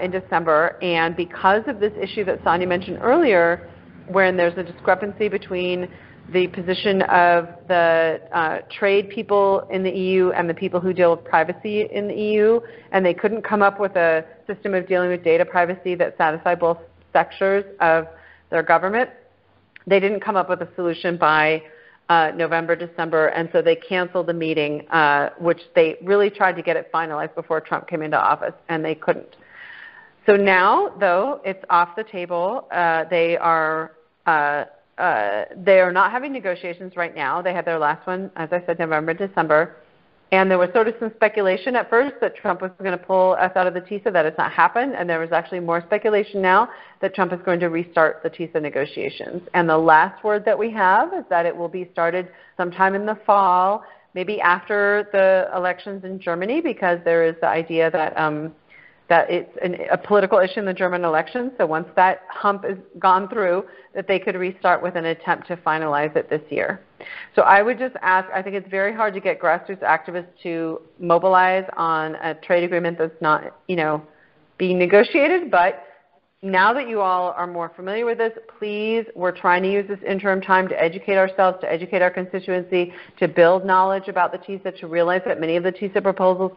in December. And because of this issue that Sanya mentioned earlier, wherein there's a discrepancy between the position of the trade people in the EU and the people who deal with privacy in the EU, and they couldn't come up with a system of dealing with data privacy that satisfied both sectors of their government, they didn't come up with a solution by November, December, and so they canceled the meeting, which they really tried to get it finalized before Trump came into office, and they couldn't. So now, though, it's off the table. They are not having negotiations right now. They had their last one, as I said, November, December. And there was sort of some speculation at first that Trump was going to pull us out of the TiSA. That has not happened. And there was actually more speculation now that Trump is going to restart the TiSA negotiations. And the last word that we have is that it will be started sometime in the fall, maybe after the elections in Germany, because there is the idea that that it's a political issue in the German elections. So once that hump is gone through, that they could restart with an attempt to finalize it this year. So I would just ask, I think it's very hard to get grassroots activists to mobilize on a trade agreement that's not, being negotiated, but now that you all are more familiar with this, please, we're trying to use this interim time to educate ourselves, to educate our constituency, to build knowledge about the TiSA, to realize that many of the TiSA proposals,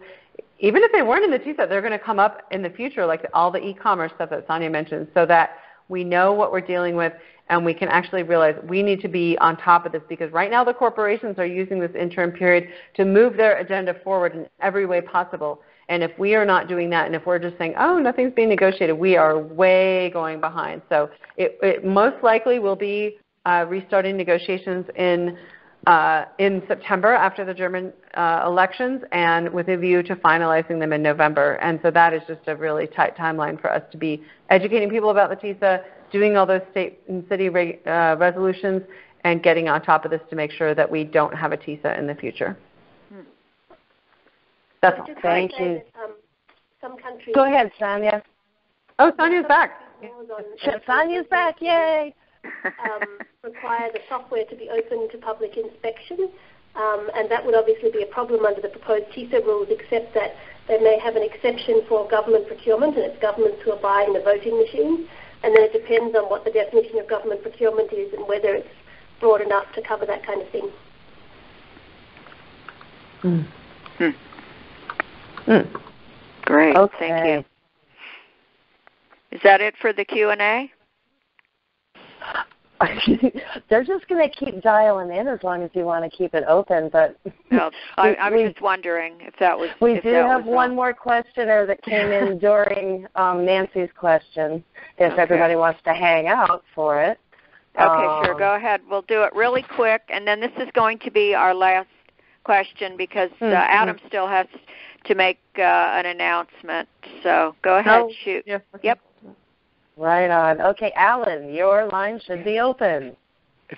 even if they weren't in the TiSA, they're going to come up in the future, like all the e-commerce stuff that Sanya mentioned, so that we know what we're dealing with and we can actually realize we need to be on top of this, because right now the corporations are using this interim period to move their agenda forward in every way possible. And if we are not doing that, and if we're just saying, oh, nothing's being negotiated, we are way going behind. So it most likely will be restarting negotiations in September after the German elections, and with a view to finalizing them in November. And so that is just a really tight timeline for us to be educating people about the TiSA, doing all those state and city resolutions, and getting on top of this to make sure that we don't have a TiSA in the future. That's all. Thank you. Some countries. Go ahead, Sanya. Oh, Sanya's back. Sanya's back, yay! Require the software to be open to public inspection, and that would obviously be a problem under the proposed TiSA rules, except that they may have an exception for government procurement, and it's governments who are buying the voting machines, and then it depends on what the definition of government procurement is and whether it's broad enough to cover that kind of thing. Great, okay. Thank you. Is that it for the Q&A? They're just going to keep dialing in as long as you want to keep it open. But no, I was just wondering if that was. We do have one more questioner that came in during Nancy's question. If everybody wants to hang out for it. Okay, sure. Go ahead. We'll do it really quick, and then this is going to be our last question because Adam still has to make an announcement. So go ahead, shoot. Yes, Yep. Right on. Okay, Alan, your line should be open.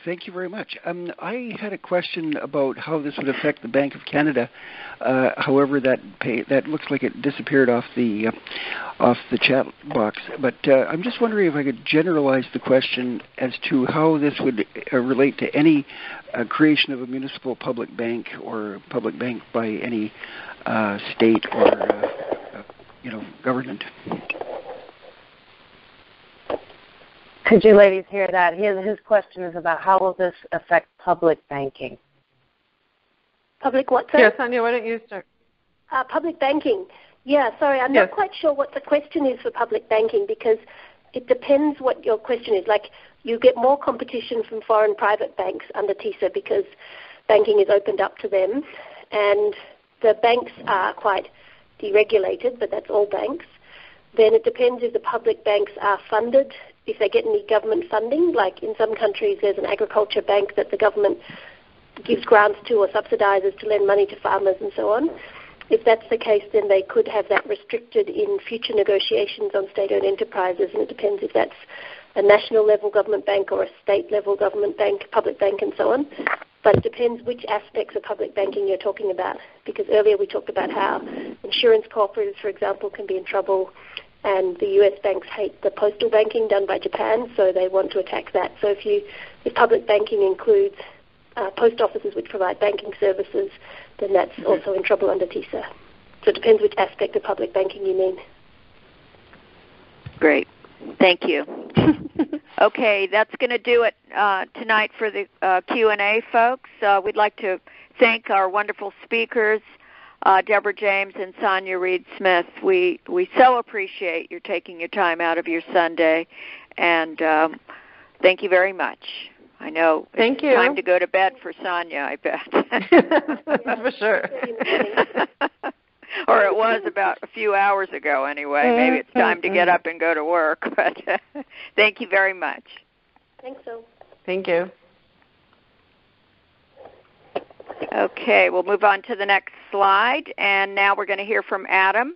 Thank you very much. I had a question about how this would affect the Bank of Canada. However, that looks like it disappeared off the chat box. But I'm just wondering if I could generalize the question as to how this would relate to any creation of a municipal public bank or public bank by any state or government. Could you ladies hear that? His question is about how will this affect public banking? Public what, sir? Yes, Sanya, why don't you start? Public banking. Yeah, sorry, I'm not quite sure what the question is for public banking because it depends what your question is. Like, you get more competition from foreign private banks under TiSA because banking is opened up to them, and the banks are quite deregulated, but that's all banks. Then it depends if the public banks are funded, if they get any government funding. Like in some countries there's an agriculture bank that the government gives grants to or subsidises to lend money to farmers and so on. If that's the case, then they could have that restricted in future negotiations on state-owned enterprises, and it depends if that's a national level government bank or a state level government bank, public bank and so on. But it depends which aspects of public banking you're talking about, because earlier we talked about how insurance cooperatives, for example, can be in trouble, and the US banks hate the postal banking done by Japan, so they want to attack that. So if public banking includes post offices which provide banking services, then that's also in trouble under TiSA. So it depends which aspect of public banking you mean. Great. Thank you. Okay, that's going to do it tonight for the Q&A, folks. We'd like to thank our wonderful speakers, Deborah James and Sanya Reid Smith. We so appreciate your taking your time out of your Sunday, and thank you very much. I know it's time to go to bed for Sanya, I bet. For sure. Or it was about a few hours ago anyway. Maybe it's time to get up and go to work. But thank you very much. Thanks, so. Thank you. Okay, we'll move on to the next slide. And now we're going to hear from Adam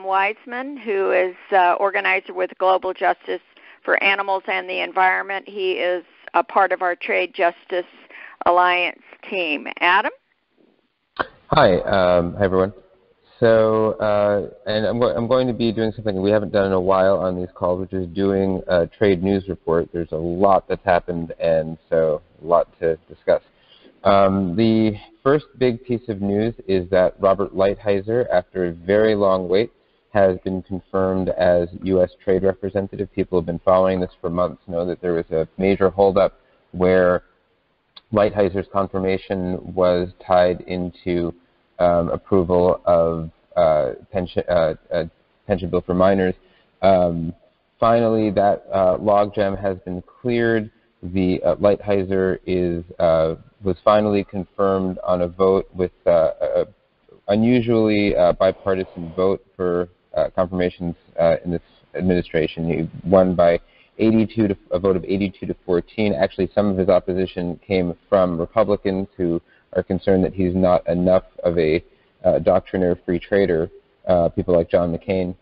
Wiseman, who is organizer with Global Justice for Animals and the Environment. He is a part of our Trade Justice Alliance team. Adam? Hi everyone. So, and I'm going to be doing something we haven't done in a while on these calls, which is doing a trade news report. There's a lot that's happened, and so a lot to discuss. The first big piece of news is that Robert Lighthizer, after a very long wait, has been confirmed as U.S. Trade Representative. People who have been following this for months know that there was a major holdup where Lighthizer's confirmation was tied into approval of pension bill for minors. Finally, that logjam has been cleared. The Lighthizer was finally confirmed on a vote with unusually bipartisan vote for confirmations in this administration. He won by a vote of 82 to 14. Actually, some of his opposition came from Republicans who are concerned that he's not enough of a doctrinaire free trader, people like John McCain.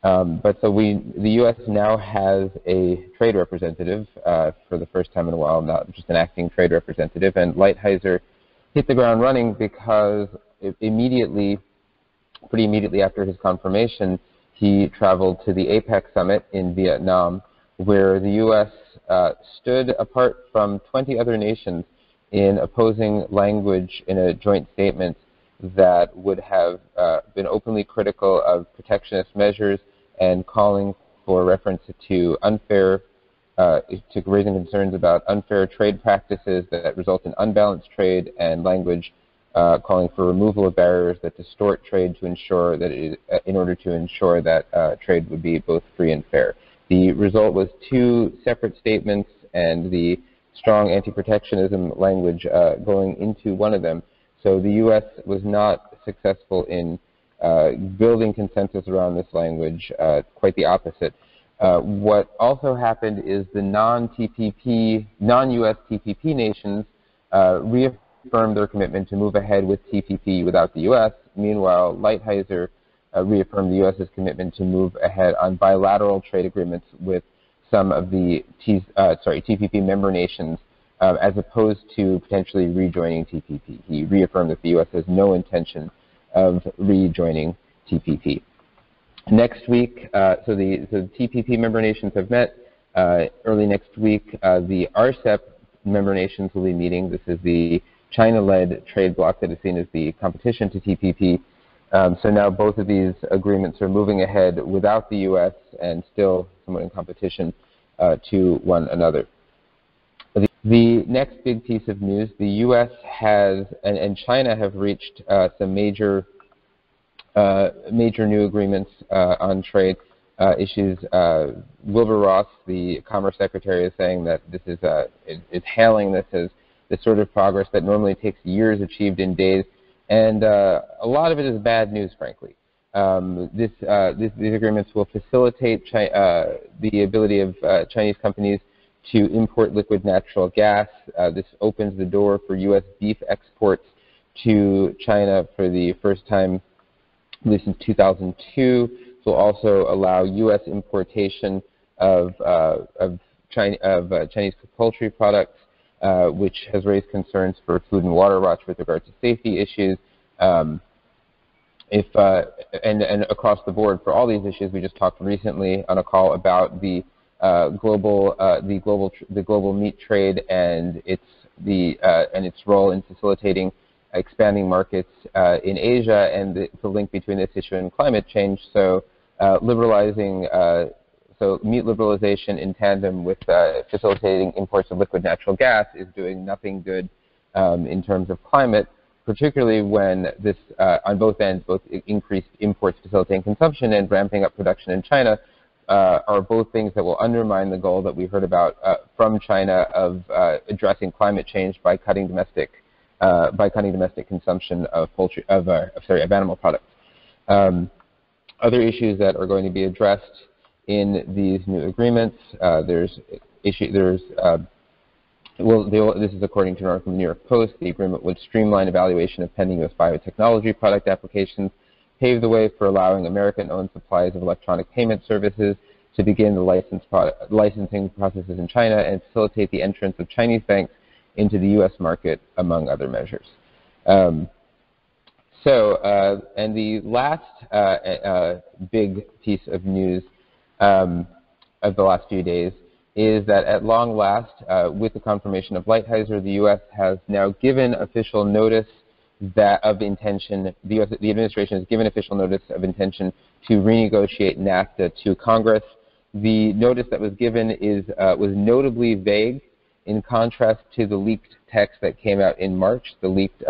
But so the U.S. now has a trade representative for the first time in a while, not just an acting trade representative. And Lighthizer hit the ground running because pretty immediately after his confirmation, he traveled to the APEC summit in Vietnam, where the U.S. Stood apart from 20 other nations in opposing language in a joint statement that would have been openly critical of protectionist measures and calling for reference to raising concerns about unfair trade practices that result in unbalanced trade, and language calling for removal of barriers that distort trade to ensure that in order to ensure that trade would be both free and fair. The result was two separate statements and the strong anti-protectionism language going into one of them. So the U.S. was not successful in building consensus around this language, quite the opposite. What also happened is the non-US TPP nations reaffirmed their commitment to move ahead with TPP without the U.S. Meanwhile, Lighthizer reaffirmed the U.S.'s commitment to move ahead on bilateral trade agreements with some of the TPP member nations, as opposed to potentially rejoining TPP. He reaffirmed that the U.S. has no intention of rejoining TPP. Next week, so the TPP member nations have met. Early next week, the RCEP member nations will be meeting. This is the China-led trade bloc that is seen as the competition to TPP. So now both of these agreements are moving ahead without the U.S. and still somewhat in competition to one another. The next big piece of news, the U.S. has and China have reached some major new agreements on trade issues. Wilbur Ross, the Commerce Secretary, is saying that this is hailing this as the sort of progress that normally takes years achieved in days. And a lot of it is bad news, frankly. These agreements will facilitate the ability of Chinese companies to import liquid natural gas. This opens the door for U.S. beef exports to China for the first time, at least since 2002. This will also allow U.S. importation of Chinese poultry products, which has raised concerns for Food and Water Watch with regard to safety issues. And across the board for all these issues, we just talked recently on a call about the global meat trade and its role in facilitating expanding markets in Asia, and the link between this issue and climate change. So meat liberalization in tandem with facilitating imports of liquid natural gas is doing nothing good in terms of climate, particularly when this, on both ends, both increased imports facilitating consumption and ramping up production in China, are both things that will undermine the goal that we heard about from China of addressing climate change by cutting domestic consumption of animal products. Other issues that are going to be addressed in these new agreements, this is according to the New York Post. The agreement would streamline evaluation of pending U.S. biotechnology product applications, pave the way for allowing American-owned suppliers of electronic payment services to begin the licensing processes in China, and facilitate the entrance of Chinese banks into the U.S. market, among other measures. So, and the last big piece of news of the last few days is that at long last, with the confirmation of Lighthizer, the U.S. has now given official notice of intention. The administration has given official notice of intention to renegotiate NAFTA to Congress. The notice that was given was notably vague, in contrast to the leaked text that came out in March, the leaked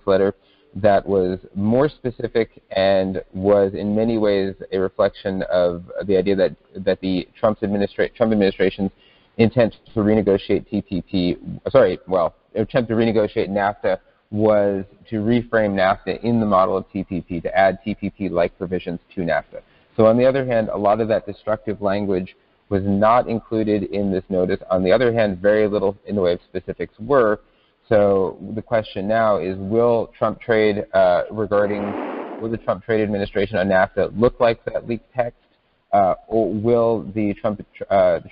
letter that was more specific and was in many ways a reflection of the idea that the Trump administration's intent to renegotiate attempt to renegotiate NAFTA was to reframe NAFTA in the model of TPP, to add TPP-like provisions to NAFTA. So on the other hand, a lot of that destructive language was not included in this notice. On the other hand, very little in the way of specifics were. So the question now is, will the Trump trade administration on NAFTA look like that leaked text, or will the Trump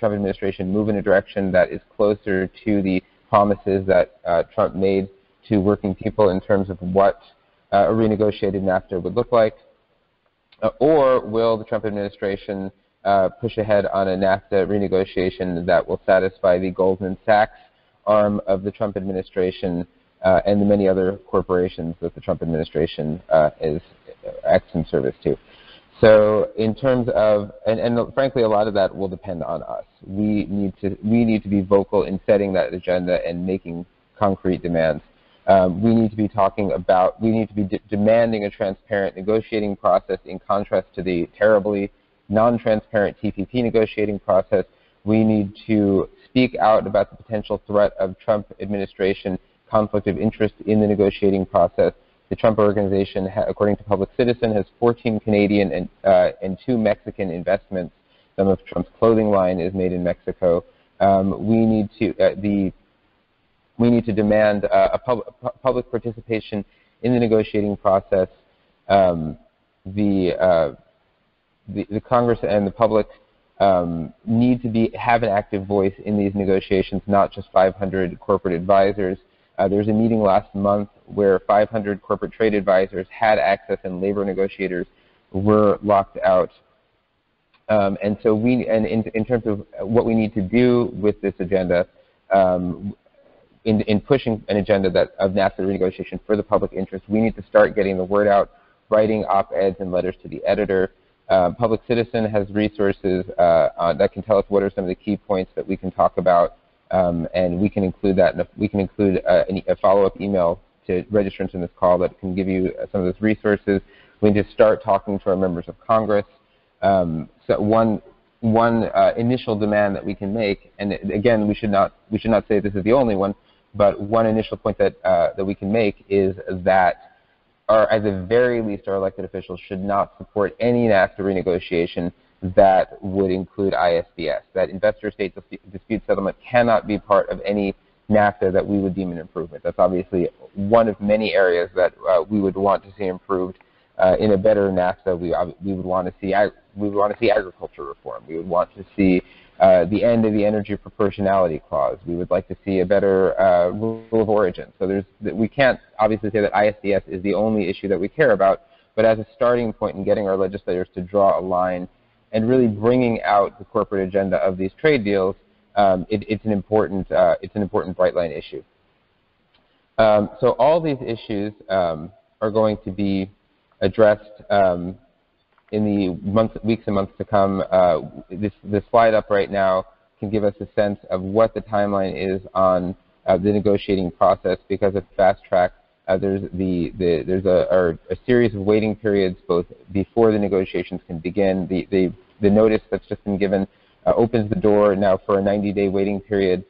administration move in a direction that is closer to the promises that Trump made to working people in terms of what a renegotiated NAFTA would look like, or will the Trump administration push ahead on a NAFTA renegotiation that will satisfy the Goldman Sachs arm of the Trump administration and the many other corporations that the Trump administration acts in service to. So in terms of, and frankly, a lot of that will depend on us. We need to be vocal in setting that agenda and making concrete demands. We need to be demanding a transparent negotiating process in contrast to the terribly non-transparent TPP negotiating process. We need to speak out about the potential threat of Trump administration conflict of interest in the negotiating process. The Trump Organization, according to Public Citizen, has 14 Canadian and 2 Mexican investments. Some of Trump's clothing line is made in Mexico. We need to demand a public participation in the negotiating process. The Congress and the public need to have an active voice in these negotiations, not just 500 corporate advisors. There was a meeting last month where 500 corporate trade advisors had access and labor negotiators were locked out. And so in terms of what we need to do with this agenda, in pushing an agenda of NAFTA renegotiation for the public interest, we need to start getting the word out, writing op-eds and letters to the editor. Public Citizen has resources that can tell us what are some of the key points that we can talk about, and we can include that. We can include a follow-up email to registrants in this call that can give you some of those resources. We need to start talking to our members of Congress. So one initial demand that we can make, and again, we should not say this is the only one, but one initial point that we can make is that at the very least, our elected officials should not support any NAFTA renegotiation that would include ISDS. That investor-state dispute settlement cannot be part of any NAFTA that we would deem an improvement. That's obviously one of many areas that we would want to see improved. In a better NAFTA, we would want to see agriculture reform. We would want to see the end of the energy proportionality clause. We would like to see a better rule of origin. So we can't obviously say that ISDS is the only issue that we care about, but as a starting point in getting our legislators to draw a line and really bringing out the corporate agenda of these trade deals, it's an important bright line issue. So all these issues are going to be addressed in the weeks and months to come. This slide up right now can give us a sense of what the timeline is on the negotiating process. Because of fast track, there's a series of waiting periods both before the negotiations can begin. The notice that's just been given opens the door now for a 90-day waiting period.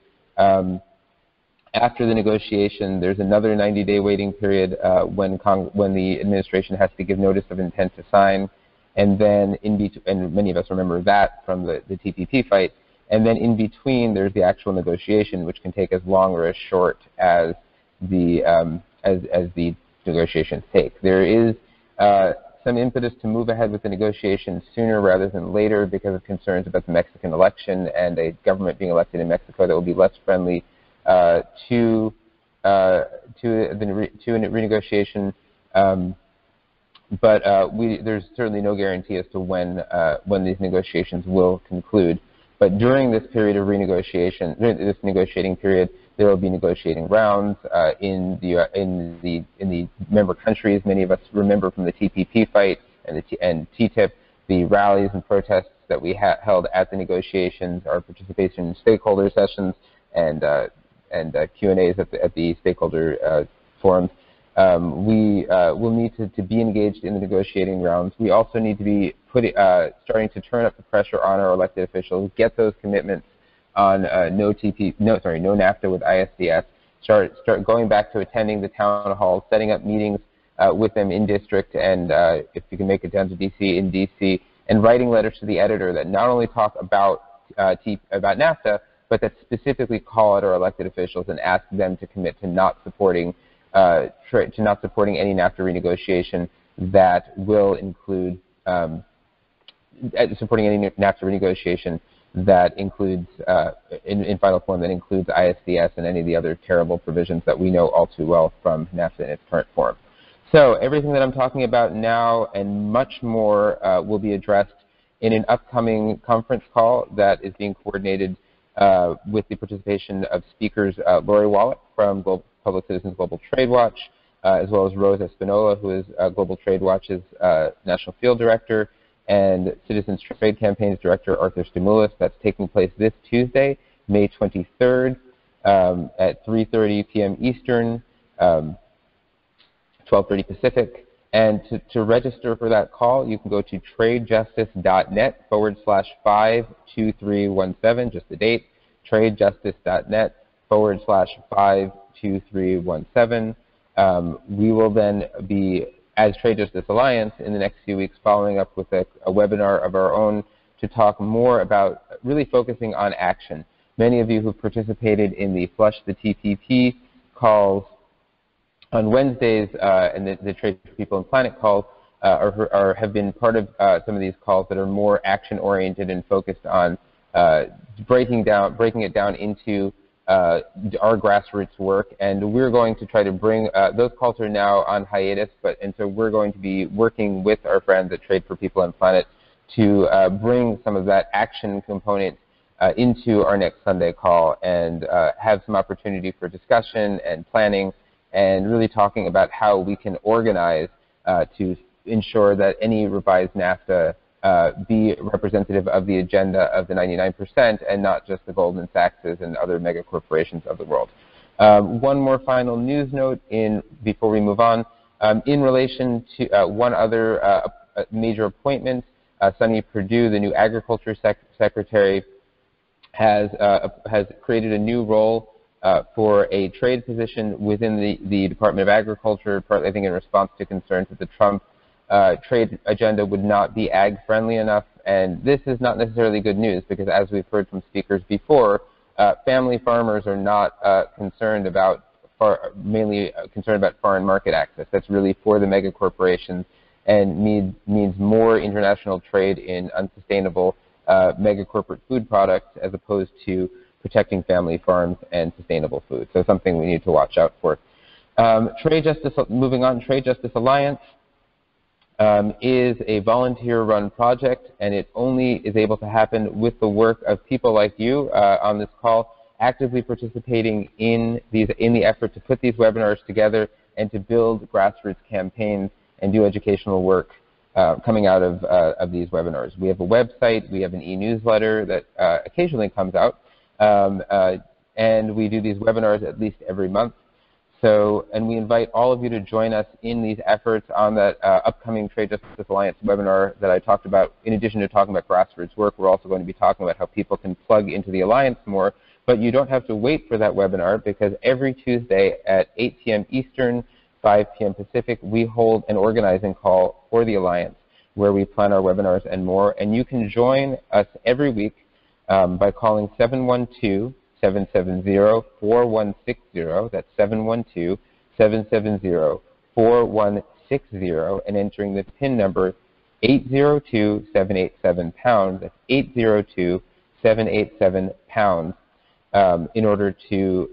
After the negotiation, there's another 90-day waiting period when the administration has to give notice of intent to sign. And then and many of us remember that from the TPP fight. And then in between, there's the actual negotiation, which can take as long or as short as the negotiations take. There is some impetus to move ahead with the negotiations sooner rather than later because of concerns about the Mexican election and a government being elected in Mexico that will be less friendly to a renegotiation. But there's certainly no guarantee as to when these negotiations will conclude. But during this period of renegotiation, during this negotiating period, there will be negotiating rounds in the member countries. Many of us remember from the TPP fight and Ttip, the rallies and protests that we held at the negotiations, our participation in stakeholder sessions and Q&As at the stakeholder forums. We will need to be engaged in the negotiating rounds. We also need to be starting to turn up the pressure on our elected officials, get those commitments on no NAFTA with ISDS, start going back to attending the town halls, setting up meetings with them in district, and if you can make it down to DC, in DC, and writing letters to the editor that not only talk about NAFTA, but that specifically call out our elected officials and ask them to commit to not supporting any NAFTA renegotiation that will include supporting any NAFTA renegotiation that includes, in final form, that includes ISDS and any of the other terrible provisions that we know all too well from NAFTA in its current form. So everything that I'm talking about now and much more will be addressed in an upcoming conference call that is being coordinated with the participation of speakers Lori Wallach from Public Citizens Global Trade Watch, as well as Rose Espinola, who is Global Trade Watch's National Field Director, and Citizens Trade Campaign's Director Arthur Stimulus. That's taking place this Tuesday, May 23rd at 3:30 p.m. Eastern, 12:30 Pacific. And to register for that call, you can go to tradejustice.net/52317, just the date, tradejustice.net/52317. We will then be, as Trade Justice Alliance, in the next few weeks, following up with a webinar of our own to talk more about really focusing on action. Many of you who participated in the Flush the TPP calls on Wednesdays and the Trade for People and Planet calls have been part of some of these calls that are more action-oriented and focused on breaking it down into our grassroots work, and we're going to try to bring those calls are now on hiatus, and so we're going to be working with our friends at Trade for People and Planet to bring some of that action component into our next Sunday call and have some opportunity for discussion and planning and really talking about how we can organize to ensure that any revised NAFTA be representative of the agenda of the 99% and not just the Goldman Sachs and other mega corporations of the world. One more final news note before we move on. In relation to one other major appointment, Sanya Reid, the new Agriculture Secretary, has created a new role for a trade position within the Department of Agriculture, partly I think in response to concerns that the Trump trade agenda would not be ag-friendly enough. And this is not necessarily good news because, as we've heard from speakers before, family farmers are not mainly concerned about foreign market access. That's really for the mega corporations and means more international trade in unsustainable mega corporate food products as opposed to protecting family farms and sustainable food. So something we need to watch out for. Moving on, Trade Justice Alliance is a volunteer-run project, and it only is able to happen with the work of people like you on this call, actively participating in the effort to put these webinars together and to build grassroots campaigns and do educational work coming out of these webinars. We have a website, we have an e-newsletter that occasionally comes out, and we do these webinars at least every month. And we invite all of you to join us in these efforts on that upcoming Trade Justice Alliance webinar that I talked about. In addition to talking about grassroots work, we're also going to be talking about how people can plug into the Alliance more. But you don't have to wait for that webinar because every Tuesday at 8 p.m. Eastern, 5 p.m. Pacific, we hold an organizing call for the Alliance where we plan our webinars and more. And you can join us every week by calling 712-770-4160. That's 712-770-4160 and entering the PIN number 802-787-POUND. That's 802-787-POUND in order to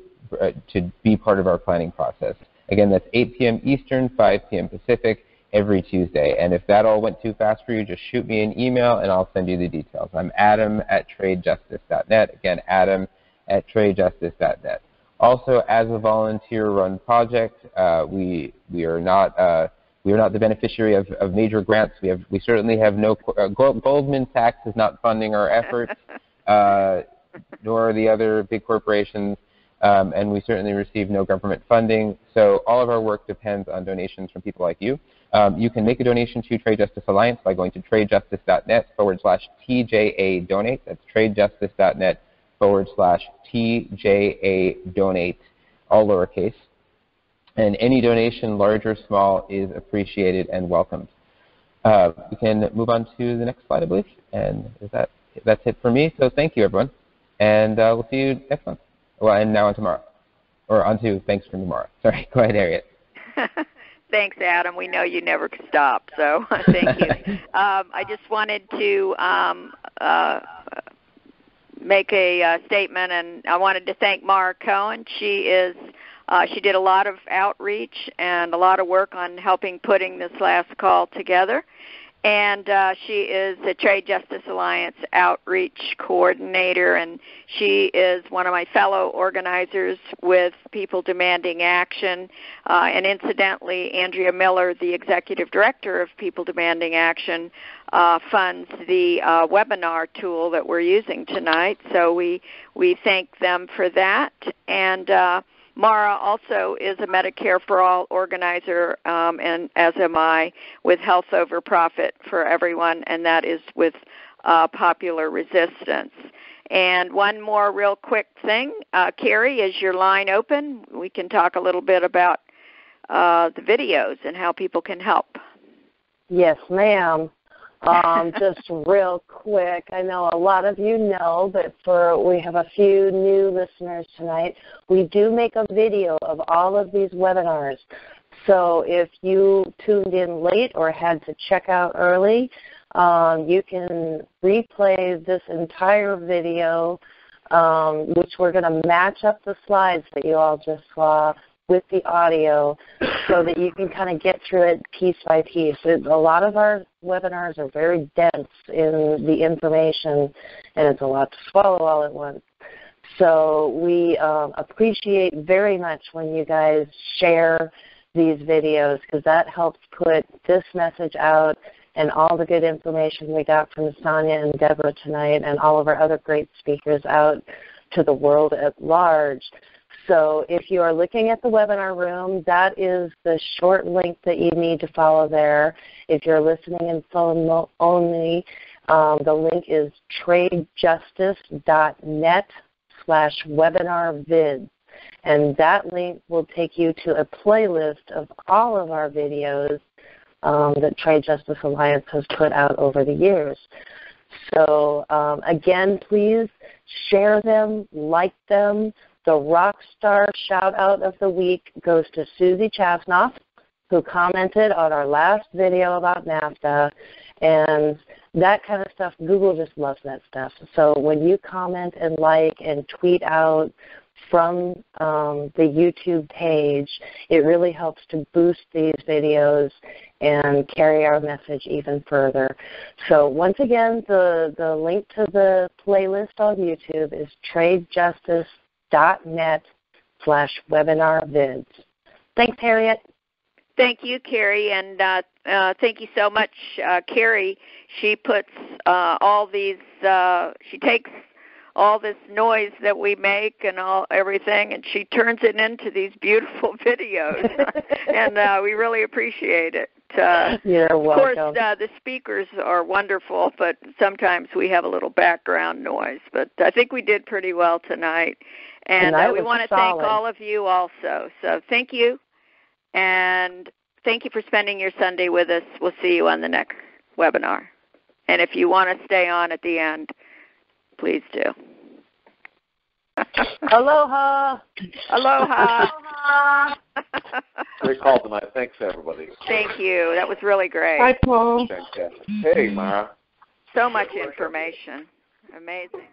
be part of our planning process. Again, that's 8 p.m. Eastern, 5 p.m. Pacific, every Tuesday. And if that all went too fast for you, just shoot me an email and I'll send you the details. I'm adam@tradejustice.net. Again, adam@tradejustice.net. Also, as a volunteer-run project, we are not the beneficiary of major grants. We certainly have no Goldman Sachs is not funding our efforts, nor the other big corporations, and we certainly receive no government funding. So all of our work depends on donations from people like you. You can make a donation to Trade Justice Alliance by going to tradejustice.net/TJA donate. That's tradejustice.net/TJA donate, all lowercase. And any donation, large or small, is appreciated and welcomed. We can move on to the next slide, I believe. And that's it for me. So thank you, everyone. And we'll see you next month. Well, and now on tomorrow. Or on to thanks from tomorrow. Sorry, go ahead, Harriet. Thanks, Adam. We know you never stop, so thank you. I just wanted to make a statement, and I wanted to thank Mara Cohen. She did a lot of outreach and a lot of work on helping putting this last call together. And she is the Trade Justice Alliance Outreach Coordinator, and she is one of my fellow organizers with People Demanding Action. And incidentally, Andrea Miller, the Executive Director of People Demanding Action, funds the webinar tool that we're using tonight. So we thank them for that. And Mara also is a Medicare for All organizer, and as am I, with Health Over Profit for Everyone, and that is with Popular Resistance. And one more real quick thing. Carrie, is your line open? We can talk a little bit about the videos and how people can help. Yes, ma'am. Just real quick, I know a lot of you know, but we have a few new listeners tonight. We do make a video of all of these webinars. So if you tuned in late or had to check out early, you can replay this entire video, which we're going to match up the slides that you all just saw with the audio so that you can kind of get through it piece by piece. A lot of our webinars are very dense in the information, and it's a lot to swallow all at once. So we appreciate very much when you guys share these videos, because that helps put this message out and all the good information we got from Sanya and Deborah tonight and all of our other great speakers out to the world at large. So if you are looking at the webinar room, that is the short link that you need to follow there. If you're listening in phone only, the link is tradejustice.net/webinarvids. And that link will take you to a playlist of all of our videos that Trade Justice Alliance has put out over the years. So again, please share them, like them. The rock star shout-out of the week goes to Susie Chasnoff, who commented on our last video about NAFTA. And that kind of stuff, Google just loves that stuff. So when you comment and like and tweet out from the YouTube page, it really helps to boost these videos and carry our message even further. So once again, the link to the playlist on YouTube is tradejustice.net/webinarvids. Thanks, Harriet. Thank you, Carrie, and thank you so much, Carrie. She puts she takes all this noise that we make and everything, and she turns it into these beautiful videos, and we really appreciate it. You're welcome. Of course, the speakers are wonderful, but sometimes we have a little background noise. But I think we did pretty well tonight, and we want to thank all of you also. So thank you, and thank you for spending your Sunday with us. We'll see you on the next webinar. And if you want to stay on at the end, please do. Aloha. Aloha. Great call tonight. Thanks, everybody. Thank you. That was really great. Bye, Paul. Fantastic. Hey, Mara. So much information. Amazing.